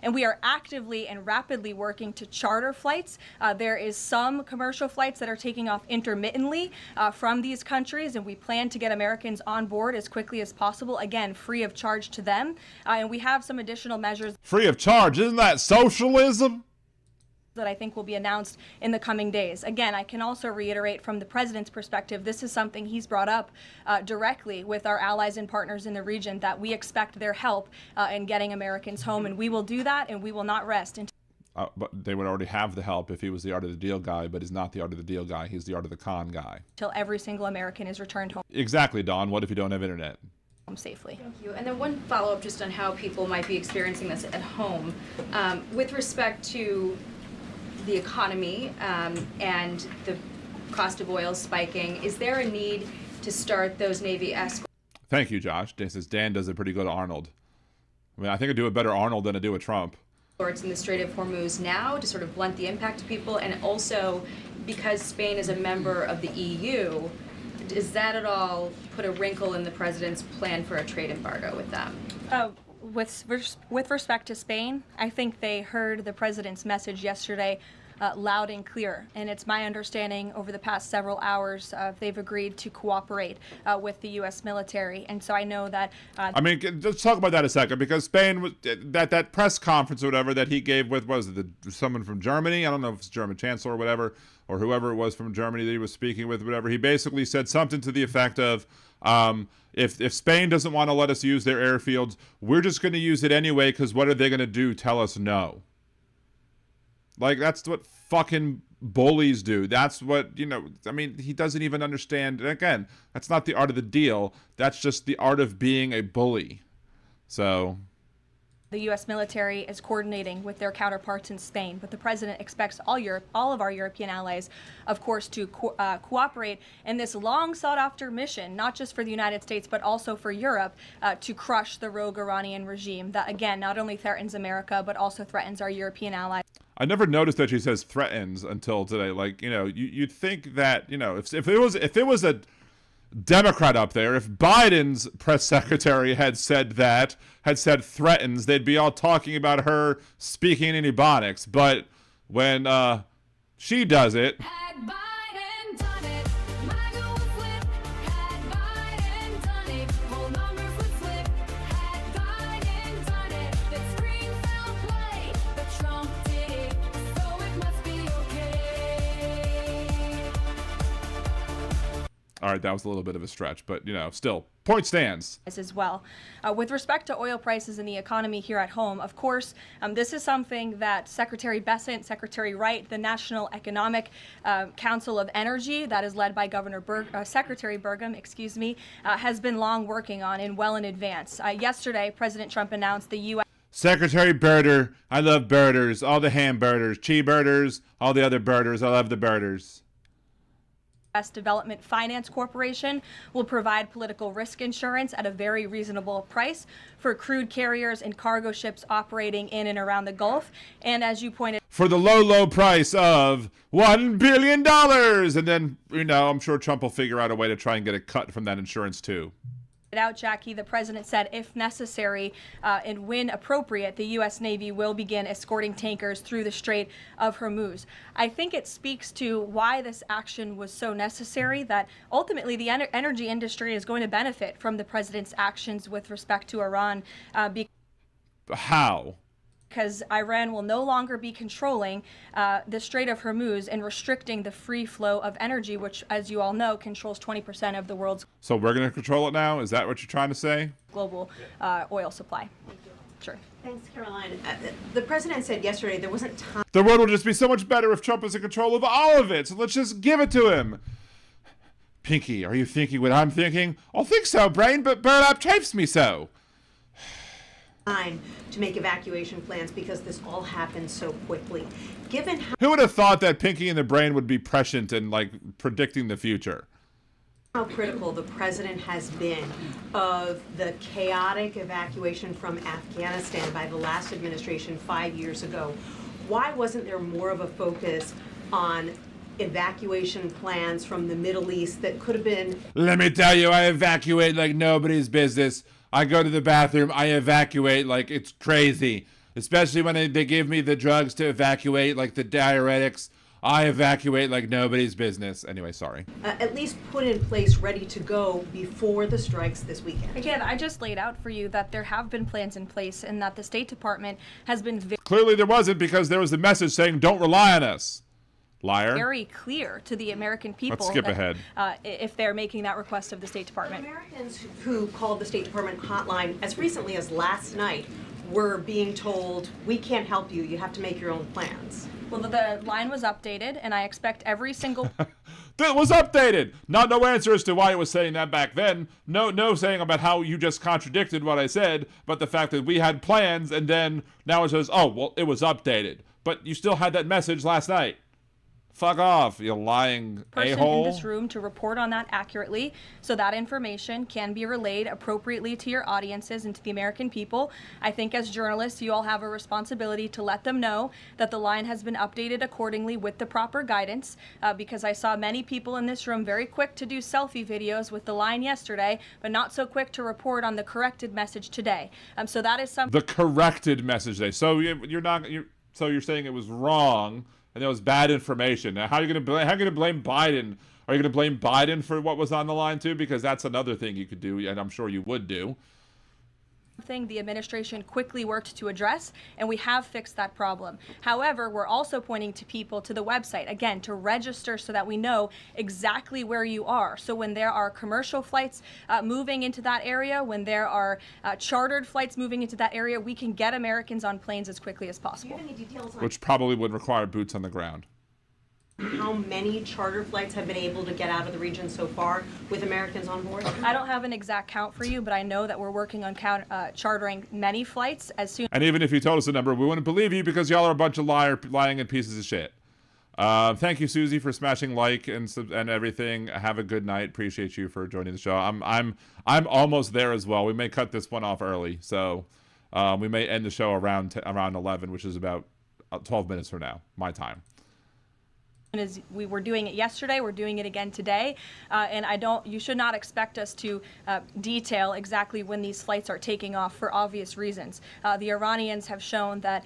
And we are actively and rapidly working to charter flights. There is some commercial flights that are taking off intermittently from these countries, and we plan to get Americans on board as quickly as possible, again, free of charge to them. And we have some additional measures. Free of charge? Isn't that socialism? that I think will be announced in the coming days. Again, I can also reiterate from the president's perspective, this is something he's brought up directly with our allies and partners in the region, that we expect their help in getting Americans home, and we will do that, and we will not rest until But they would already have the help if he was the art of the deal guy, but he's not the art of the deal guy. He's the art of the con guy. every single American is returned home Exactly, Don. What if you don't have internet? safely. Thank you. And then one follow-up just on how people might be experiencing this at home. With respect to the economy and the cost of oil spiking, is there a need to start those Navy escorts? Thank you, Josh. Dan says Dan does a pretty good Arnold. I mean, I think I do a better Arnold than I do a Trump. In the Strait of Hormuz now to sort of blunt the impact to people, and also because Spain is a member of the EU, does that at all put a wrinkle in the president's plan for a trade embargo with them? With respect to Spain, I think they heard the president's message yesterday loud and clear, and it's my understanding over the past several hours they've agreed to cooperate with the U.S. military, and so I know that. I mean, let's talk about that a second, because Spain was that press conference or whatever that he gave with, was it someone from Germany? I don't know if it's German chancellor or whatever, or whoever it was from Germany that he was speaking with, whatever. He basically said something to the effect of, if Spain doesn't want to let us use their airfields, we're just going to use it anyway, because what are they going to do? Tell us no. Like, that's what fucking bullies do. That's what, I mean, he doesn't even understand. And again, that's not the art of the deal. That's just the art of being a bully. So the U.S. military is coordinating with their counterparts in Spain, but the president expects all of our European allies, of course, to cooperate in this long sought-after mission, not just for the United States, but also for Europe, to crush the rogue Iranian regime that, again, not only threatens America, but also threatens our European allies. I never noticed that she says threatens until today. Like, you'd think that, if it was a Democrat up there, if Biden's press secretary had said threatens, they'd be all talking about her speaking in Ebonics. But when she does it, all right, that was a little bit of a stretch, but, still, point stands. As well. With respect to oil prices and the economy here at home, of course, this is something that Secretary Bessent, Secretary Wright, the National Economic Council of Energy, that is led by Secretary Burgum, has been long working on and well in advance. Yesterday, President Trump announced the U.S. Secretary Birder, I love birders, all the ham birders, chi birders, all the other birders, I love the birders. Development Finance Corporation will provide political risk insurance at a very reasonable price for crude carriers and cargo ships operating in and around the Gulf. And as you pointed, for the low price of $1 billion. And then, I'm sure Trump will figure out a way to try and get a cut from that insurance too. Out, Jackie, the president said if necessary and when appropriate, the U.S. Navy will begin escorting tankers through the Strait of Hormuz. I think it speaks to why this action was so necessary, that ultimately the energy industry is going to benefit from the president's actions with respect to Iran. How? Because Iran will no longer be controlling the Strait of Hormuz and restricting the free flow of energy, which, as you all know, controls 20% of the world's. So we're going to control it now? Is that what you're trying to say? Global oil supply. Sure. Thanks, Caroline. The president said yesterday there wasn't time. The world will just be so much better if Trump is in control of all of it. So let's just give it to him. Pinky, are you thinking what I'm thinking? I'll think so, brain, but burlap chafes me so. Time to make evacuation plans because this all happened so quickly. Given Who would have thought that Pinky and the brain would be prescient and predicting the future? How critical the president has been of the chaotic evacuation from Afghanistan by the last administration 5 years ago, why wasn't there more of a focus on evacuation plans from the Middle East that could have been? Let me tell you, I evacuate like nobody's business. I go to the bathroom, I evacuate like it's crazy. Especially when they give me the drugs to evacuate, like the diuretics. I evacuate like nobody's business. Anyway, sorry. At least put in place ready to go before the strikes this weekend? Again, I just laid out for you that there have been plans in place and that the State Department has been Clearly there wasn't, because there was a message saying don't rely on us. Liar. very clear to the American people. Let's skip that, ahead. If they're making that request of the State Department. Americans who called the State Department hotline as recently as last night were being told, we can't help you, you have to make your own plans. Well, the line was updated, and I expect every single That was updated. No answer as to why it was saying that back then. No saying about how you just contradicted what I said, but the fact that we had plans, and then now it says, oh, well, it was updated. But you still had that message last night. Fuck off, you lying person a-hole. in this room to report on that accurately, so that information can be relayed appropriately to your audiences and to the American people. I think as journalists, you all have a responsibility to let them know that the line has been updated accordingly with the proper guidance, because I saw many people in this room very quick to do selfie videos with the line yesterday, but not so quick to report on the corrected message today. So that is something. The corrected message today. So you're saying it was wrong. And that was bad information. Now, how are you going to blame Biden? Are you going to blame Biden for what was on the line too? Because that's another thing you could do, and I'm sure you would do. The administration quickly worked to address, and we have fixed that problem. However, we're also pointing to people to the website, again, to register so that we know exactly where you are. So when there are commercial flights moving into that area, when there are chartered flights moving into that area, we can get Americans on planes as quickly as possible. Do you have any details on Which probably would require boots on the ground. how many charter flights have been able to get out of the region so far with Americans on board? I don't have an exact count for you, but I know that we're working on chartering many flights as soon. And even if you told us the number, we wouldn't believe you because y'all are a bunch of lying and pieces of shit. Thank you, Susie, for smashing like and everything. Have a good night. Appreciate you for joining the show. I'm almost there as well. We may cut this one off early, so we may end the show around 11, which is about 12 minutes from now, my time. As we were doing it yesterday, we're doing it again today, and you should not expect us to detail exactly when these flights are taking off for obvious reasons. The Iranians have shown that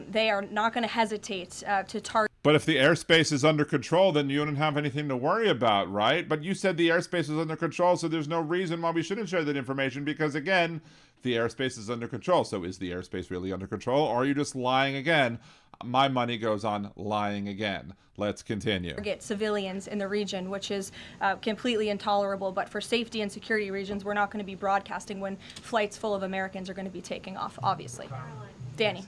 they are not going to hesitate to target. But if the airspace is under control, then you don't have anything to worry about, right? But you said the airspace is under control, so there's no reason why we shouldn't share that information because, again, the airspace is under control. So is the airspace really under control, or are you just lying again? My money goes on lying again. Let's continue. Target civilians in the region, which is completely intolerable. But for safety and security reasons, we're not going to be broadcasting when flights full of Americans are going to be taking off, obviously. Danny.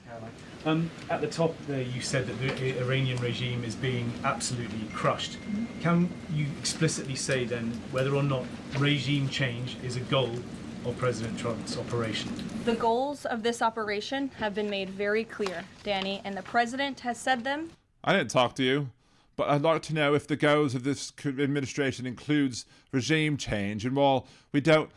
At the top there, you said that the Iranian regime is being absolutely crushed. Can you explicitly say then whether or not regime change is a goal of President Trump's operation? The goals of this operation have been made very clear, Danny, and the president has said them. I didn't talk to you, but I'd like to know if the goals of this administration includes regime change. And while we don't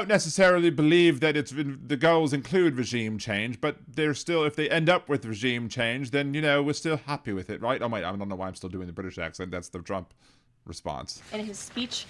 necessarily believe that the goals include regime change, but they're still, if they end up with regime change, then, we're still happy with it, right? Oh, wait, I don't know why I'm still doing the British accent. That's the Trump response. In his speech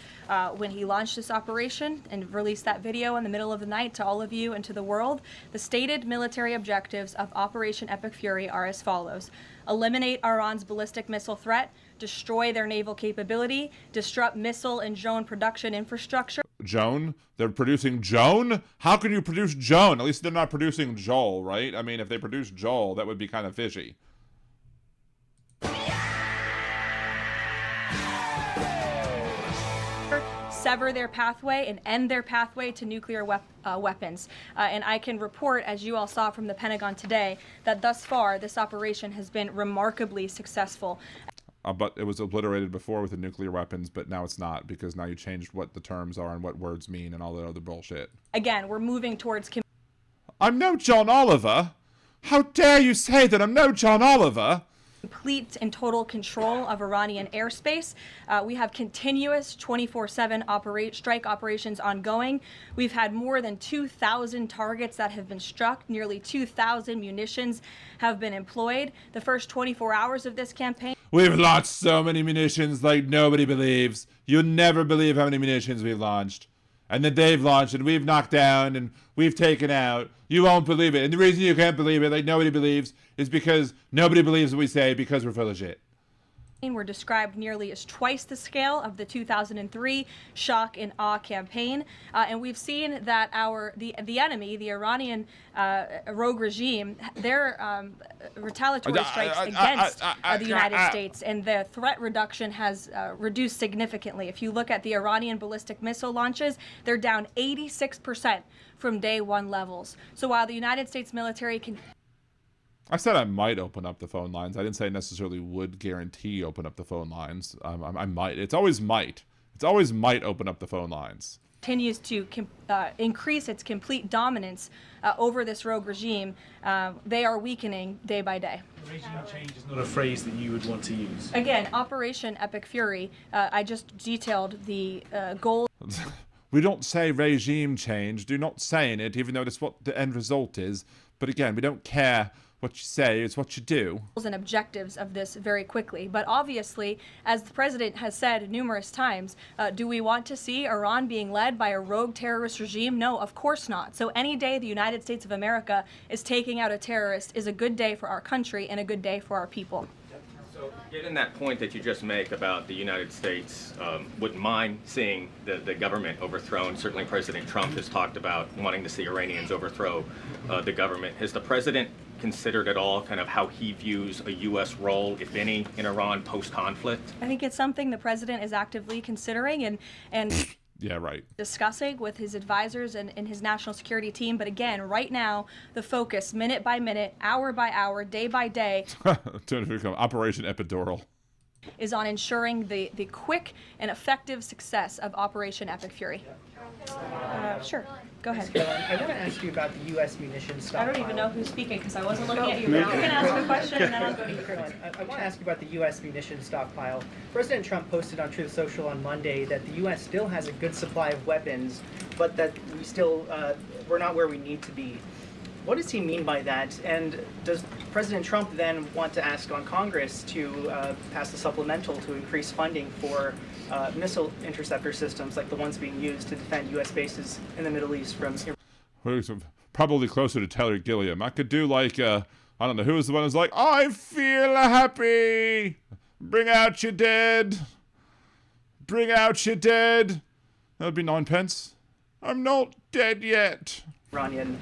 when he launched this operation and released that video in the middle of the night to all of you and to the world, the stated military objectives of Operation Epic Fury are as follows. Eliminate Iran's ballistic missile threat, destroy their naval capability, disrupt missile and drone production infrastructure. Joan? They're producing Joan? How can you produce Joan? At least they're not producing Joel, right? I mean, if they produce Joel, that would be kind of fishy. Sever their pathway and end their pathway to nuclear weapons. And I can report, as you all saw from the Pentagon today, that thus far this operation has been remarkably successful. But it was obliterated before with the nuclear weapons, but now it's not because now you changed what the terms are and what words mean and all that other bullshit. Again, we're moving towards... I'm no John Oliver. How dare you say that I'm no John Oliver? Complete and total control of Iranian airspace. We have continuous 24/7 strike operations ongoing. We've had more than 2,000 targets that have been struck. Nearly 2,000 munitions have been employed. The first 24 hours of this campaign. We've launched so many munitions like nobody believes. You'll never believe how many munitions we've launched. And that they've launched and we've knocked down and we've taken out. You won't believe it. And the reason you can't believe it, like nobody believes, is because nobody believes what we say because we're full of shit. were described nearly as twice the scale of the 2003 shock and awe campaign, and we've seen that the enemy, the Iranian rogue regime, their retaliatory strikes against the United States and the threat reduction has reduced significantly. If you look at the Iranian ballistic missile launches, they're down 86% from day one levels. So while the United States military can I said I might open up the phone lines. I didn't say I necessarily would guarantee open up the phone lines. I might. It's always might. It's always might open up the phone lines. Continues to increase its complete dominance over this rogue regime. They are weakening day by day. Regime change is not a phrase that you would want to use. Again, Operation Epic Fury, I just detailed the goal. We don't say regime change. Do not say it, even though that's what the end result is. But again, we don't care what you say, it's what you do. And objectives of this very quickly. But obviously, as the president has said numerous times, do we want to see Iran being led by a rogue terrorist regime? No, of course not. So any day the United States of America is taking out a terrorist is a good day for our country and a good day for our people. So, given that point that you just make about the United States wouldn't mind seeing the government overthrown, certainly President Trump has talked about wanting to see Iranians overthrow the government. Has the president considered at all kind of how he views a U.S. role, if any, in Iran post-conflict? I think it's something the president is actively considering and yeah, right. discussing with his advisors and his national security team. But again, right now, the focus, minute by minute, hour by hour, day by day, Operation Epidural, is on ensuring the quick and effective success of Operation Epic Fury. Sure, go ahead. I want to ask you about the U.S. munitions stockpile. I don't even know who's speaking because I wasn't looking at you. You can ask a question and then I'll go to you. I want to ask you about the U.S. munitions stockpile. President Trump posted on Truth Social on Monday that the U.S. still has a good supply of weapons, but that we're not where we need to be. What does he mean by that? And does President Trump then want to ask on Congress to pass a supplemental to increase funding for missile interceptor systems like the ones being used to defend U.S. bases in the Middle East from Iran? Probably closer to Taylor Gilliam. I could do like, I don't know, who was the one who's like, I feel happy. Bring out your dead. Bring out your dead. That would be 9 pence. I'm not dead yet. Iranian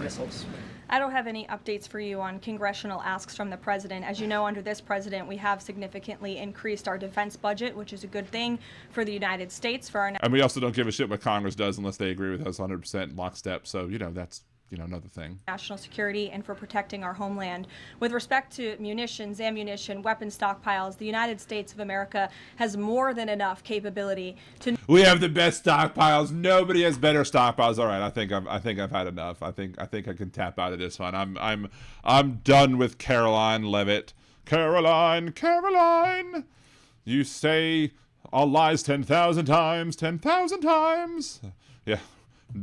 missiles. I don't have any updates for you on congressional asks from the president. As you know, under this president, we have significantly increased our defense budget, which is a good thing for the United States. And we also don't give a shit what Congress does unless they agree with us 100% lockstep. So, that's another thing. National security and for protecting our homeland. With respect to munitions, ammunition, weapon stockpiles, the United States of America has more than enough capability to. We have the best stockpiles. Nobody has better stockpiles. All right, I think I've had enough. I think I can tap out of this one. I'm done with Caroline Levitt. Caroline, you say our lies 10,000 times, 10,000 times. Yeah.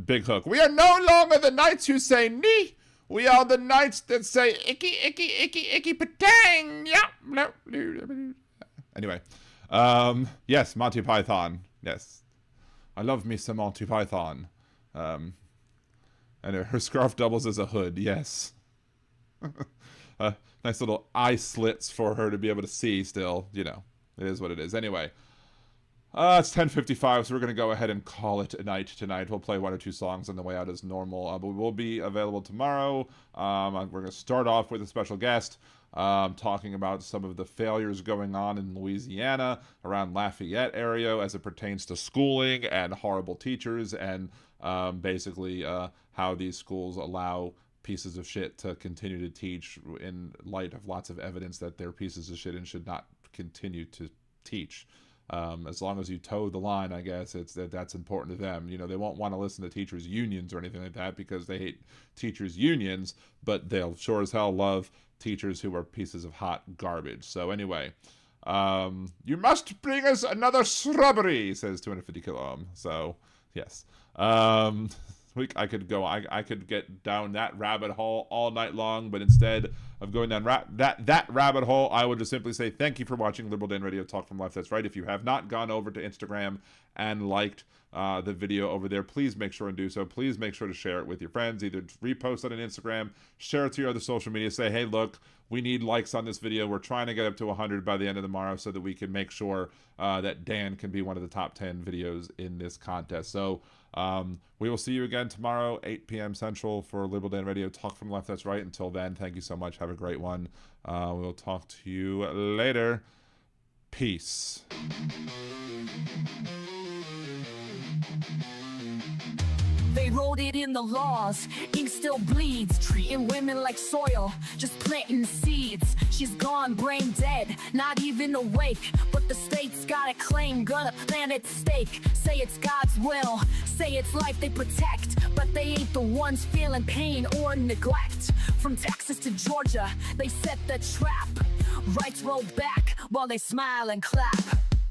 Big hook. We are no longer the knights who say nee. We are the knights that say icky, icky, icky, icky, patang. Yeah. No. Anyway. Yes, Monty Python. Yes. I love me some Monty Python. And her scarf doubles as a hood. Yes. Nice little eye slits for her to be able to see still. It is what it is. Anyway. It's 10:55, so we're going to go ahead and call it a night tonight. We'll play 1 or 2 songs on the way out as normal, but we will be available tomorrow. We're going to start off with a special guest talking about some of the failures going on in Louisiana around Lafayette area as it pertains to schooling and horrible teachers and basically how these schools allow pieces of shit to continue to teach in light of lots of evidence that they're pieces of shit and should not continue to teach. As long as you toe the line, I guess that's important to them. They won't want to listen to teachers' unions or anything like that because they hate teachers' unions, but they'll sure as hell love teachers who are pieces of hot garbage. So anyway, you must bring us another strawberry, says 250 kilo ohm. So yes, I could get down that rabbit hole all night long, but instead of going down that rabbit hole, I would just simply say thank you for watching Liberal Dan Radio Talk from Left. That's right. If you have not gone over to Instagram and liked the video over there, please make sure and do so. Please make sure to share it with your friends. Either repost it on Instagram, share it to your other social media, say, hey, look, We need likes on this video. We're trying to get up to 100 by the end of tomorrow so that we can make sure that Dan can be one of the top 10 videos in this contest. So we will see you again tomorrow, 8 p.m. Central for Liberal Dan Radio. Talk from left, that's right. Until then, thank you so much. Have a great one. We'll talk to you later. Peace. They wrote it in the laws, ink still bleeds. Treating women like soil, just planting seeds. She's gone, brain dead, not even awake. But the state's got a claim, gonna plant its stake. Say it's God's will, say it's life they protect. But they ain't the ones feeling pain or neglect. From Texas to Georgia, they set the trap. Rights roll back while they smile and clap.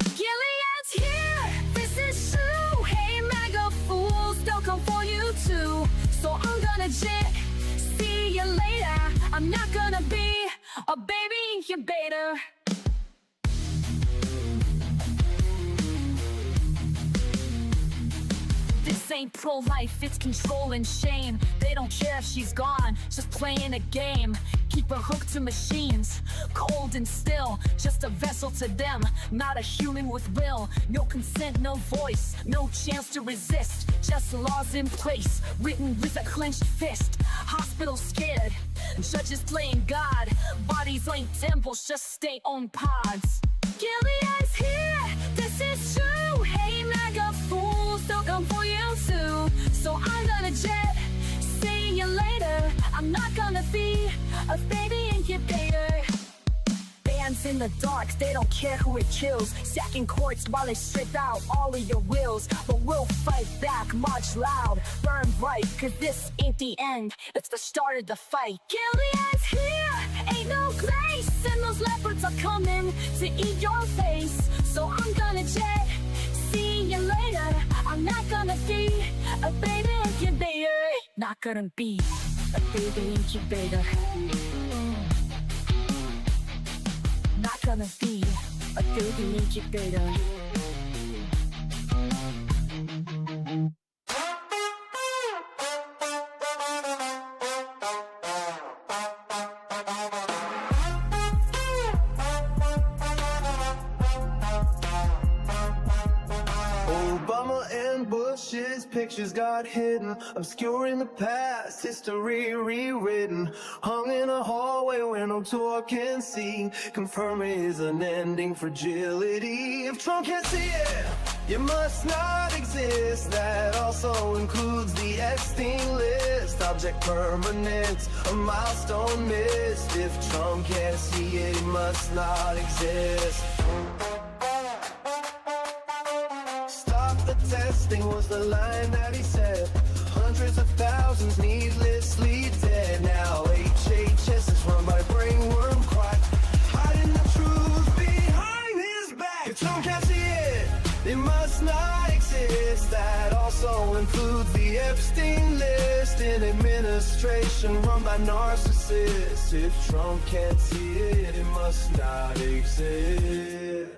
Gilead's here, this is true. Hey, MAGA fools, they'll come for you too. So I'm gonna jet, see you later. I'm not gonna be a baby incubator. This ain't pro-life, it's control and shame. They don't care if she's gone, just playing a game. Keep her hooked to machines, cold and still. Just a vessel to them, not a human with will. No consent, no voice, no chance to resist. Just laws in place, written with a clenched fist. Hospitals scared, judges playing God. Bodies ain't temples, just stay on pods. Gilead's here, this is true. Hey, MAGA fools, they'll come for you too. So I'm gonna jet, see you later. I'm not gonna be a baby incubator. Bands in the dark, they don't care who it kills. Sacking courts while they strip out all of your wills. But we'll fight back, march loud, burn bright. Cause this ain't the end, it's the start of the fight. Gilead's here, ain't no grace. And those leopards are coming to eat your face. So I'm gonna jet, see you later. I'm not gonna be a baby incubator. Not gonna be a baby incubator. Not gonna be a baby incubator. Obama and Bush's pictures got hidden, obscuring the past, history rewritten. Hung in a hallway where no door can see, confirming his unending fragility. If Trump can't see it, you must not exist. That also includes the Epstein list. Object permanent, a milestone missed. If Trump can't see it, he must not exist. The testing was the line that he said. Hundreds of thousands needlessly dead. Now HHS is run by brainworm quack, hiding the truth behind his back. If Trump can't see it, it must not exist. That also includes the Epstein list. An administration run by narcissists. If Trump can't see it, it must not exist.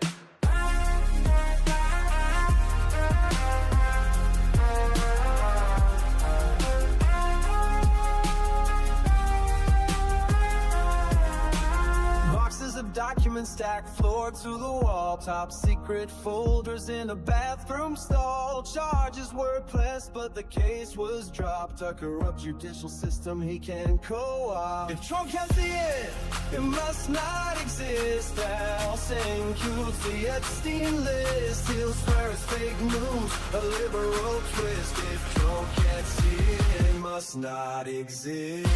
Of documents stacked floor to the wall, top secret folders in a bathroom stall. Charges were pressed, but the case was dropped. A corrupt judicial system he can co-opt. If Trump can't see it, it must not exist. That also includes the Epstein list. He'll swear it's fake news, a liberal twist. If Trump can't see it, it must not exist.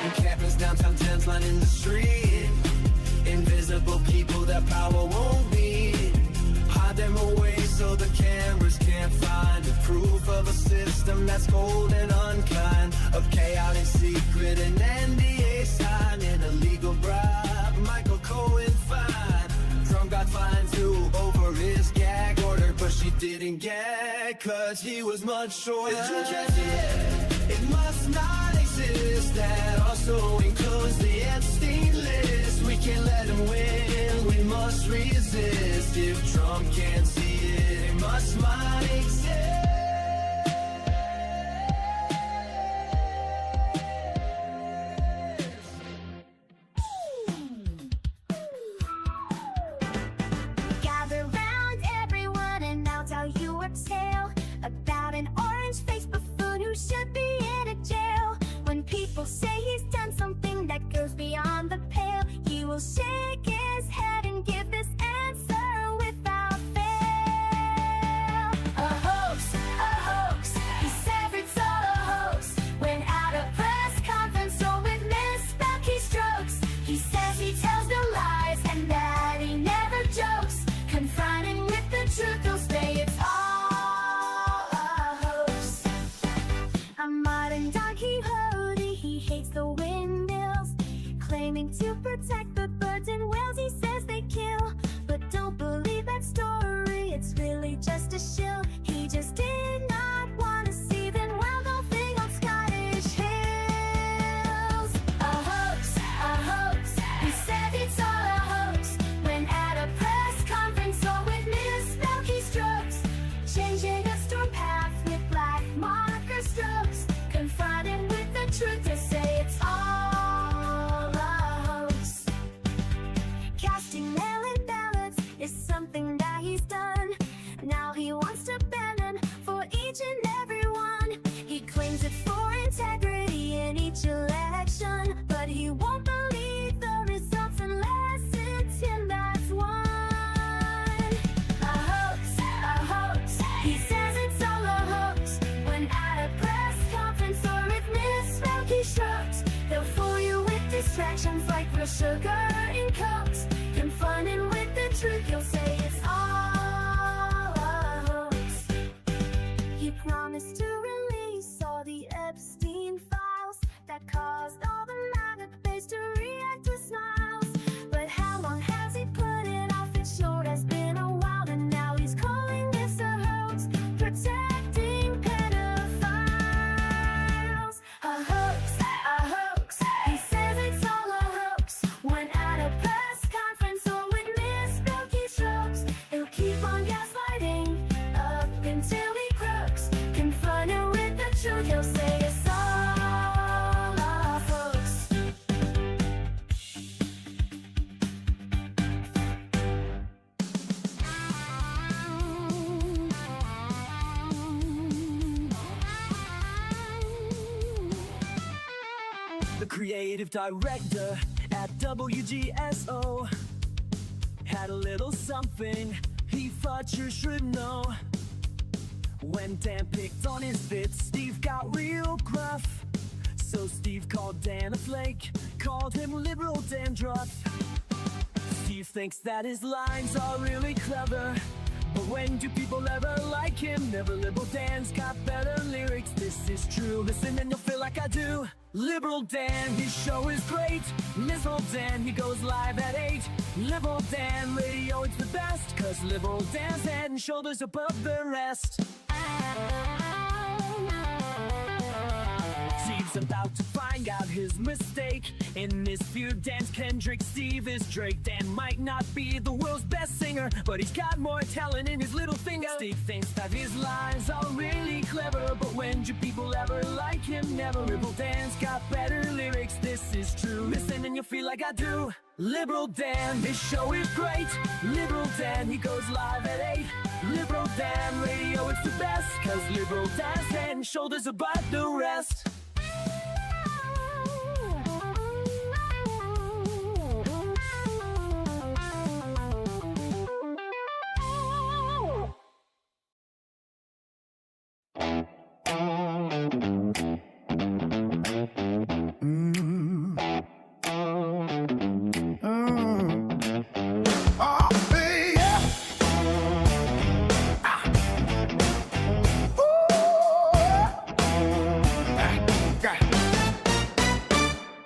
Encampments downtown, tents lining the street. Invisible people that power won't beat. Hide them away so the cameras can't find the proof of a system that's cold and unkind. Of chaotic secret and NDA sign. An illegal bribe, Michael Cohen fine. Trump got fined too over his gag order, but she didn't gag cause he was much shorter. It must not exist. forces that also includes the Epstein list. We can't let him win, we must resist. If Trump can't see it, it must not exist. Gather round everyone and I'll tell you a tale about an orange-faced buffoon who should be in a jail. When people say he's done something that goes beyond the pale, he will shake his head and give this answer without fail. A hoax, he says it's all a hoax. When at a press conference or with misspelled keystrokes, he says he tells no lies and that he never jokes. Confronting with the truth, he'll say it's all a hoax. A modern Don Quixote, he hates the windmills, claiming to protect the birds and whales he says they kill. But don't believe that story, it's really just a shill. He just did not want to see them wild golfing on Scottish hills. A hoax, he said it's all a hoax. When at a press conference or with misspelled keystrokes, changing a storm path with black marker strokes. Confronted with the truth, to say it's all a hoax. Casting mail-in ballots is something that he's done. Now he wants to ban them for each and every one. He claims it for integrity in each election, but he won't believe the results unless it's him that's won. A hoax, he says it's all a hoax. When at a press conference or with misspelled keystrokes, they'll fool you with distractions like real sugar in Cokes. Confronting with the truth, he'll say it's all a hoax. He promised to release all the Epstein files that caused all the MAGA base to react with smiles. But how long has he put it off? It sure has been a while, and now he's calling this a hoax, protecting pedophiles. A hoax, he says it's all a hoax. When at a press conference or with misspelled keystrokes, he'll keep on gaslighting up until he croaks. Confronted with the truth, he'll say it's all a hoax. The creative director at WGSO had a little something he thought you should know. When Dan picked on his bits, Steve got real gruff. So Steve called Dan a flake, called him liberal dandruff. Steve thinks that his lines are really clever, but when do people ever like him? Never. Liberal Dan's got better lyrics, this is true. Listen and you'll feel like I do. Liberal Dan, his show is great. Liberal Dan, he goes live at 8. Liberal Dan radio, it's the best, cause Liberal Dan's head and shoulders above the rest. Steve's about to find out his mistake. In this feud, Dan's Kendrick, Steve is Drake. Dan might not be the world's best singer, but he's got more talent in his little finger. Steve thinks that his lines are really clever, but when do people ever like him? Never. Liberal Dan's got better lyrics, this is true. Listen and you'll feel like I do. Liberal Dan, his show is great. Liberal Dan, he goes live at 8. Liberal Dan radio, it's the best, cause Liberal Dan's head and shoulders above the rest.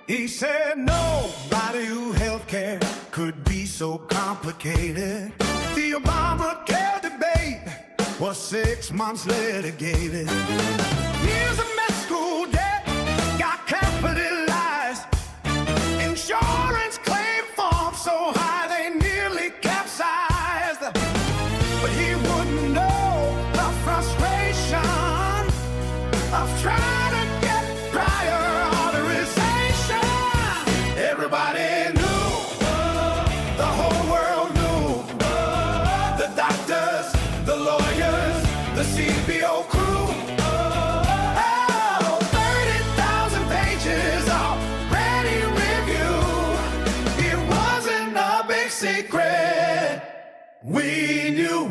He said nobody who healthcare could be so complicated. The Obamacare debate was 6 months litigated. Years of med school debt got cancer property lies. Insurance claim forms so high they nearly capsized. But he wouldn't know the frustration of trying to get prior authorization. Everybody knew, the whole world knew, the doctors, the lawyers, the CBO crew. Oh, 30,000 pages of ready review. It wasn't a big secret. We knew.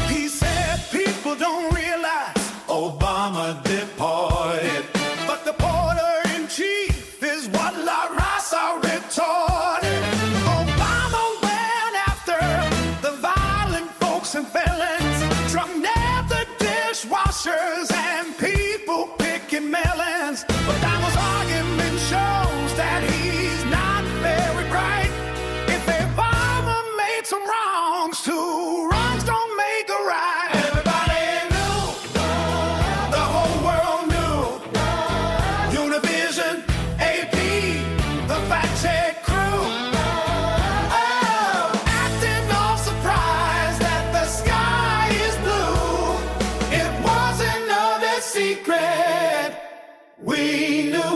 He said people don't realize Obama deported, but the porter-in-chief is what La Raza retorted. Obama went after the violent folks and felons, drunk nabbed the dishwashers and people picking melons. But Donald's argument shows that he's not very bright. If Obama made some wrongs, two wrongs don't make a right. Everybody knew, the whole world knew. Univision, AP, the fact check crew. Oh, acting all surprised that the sky is blue. It wasn't a secret. We knew.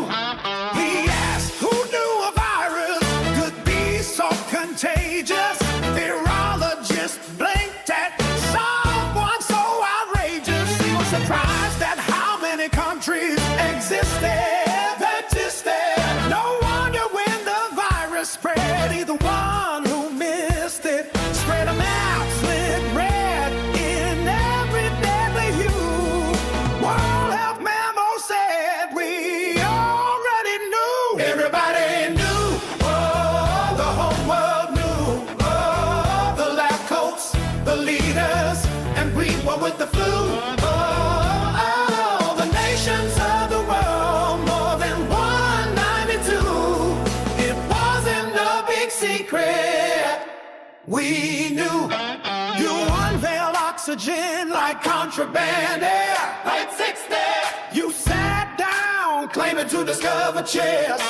He asked who knew a virus could be so contagious. Virologist blinked at someone so outrageous. He was surprised at how many countries existed. No wonder when the virus spread, either one who missed it spread a map, slit red in every deadly hue. World Health Memo said we already knew. Everybody knew. Oh, the whole world knew. Oh, the lab coats, the leaders, and we were with the flu. Oh, the nations of the world, more than 192. It wasn't a big secret. We knew. You unveiled oxygen like contraband air. Like 60. You sat down claiming to discover chairs.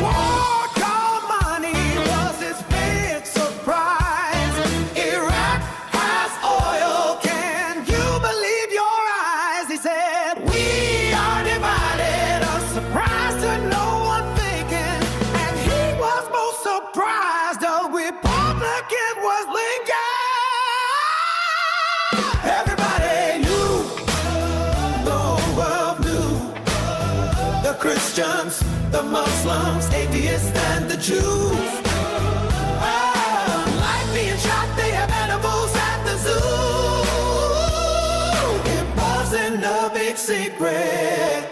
War called money was his big surprise. Iraq has oil. Can you believe your eyes? He said, we are divided. A surprise to no one thinking. And he was most surprised a Republican was Lincoln. Everybody knew, the whole world knew. The Christians, the Muslims, atheists, and the Jews. Oh, like being shot, they have animals at the zoo. It wasn't a big secret.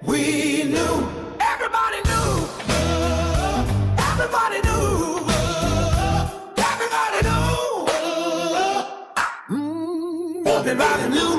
We knew. Everybody knew. Everybody knew. Everybody knew. Everybody knew.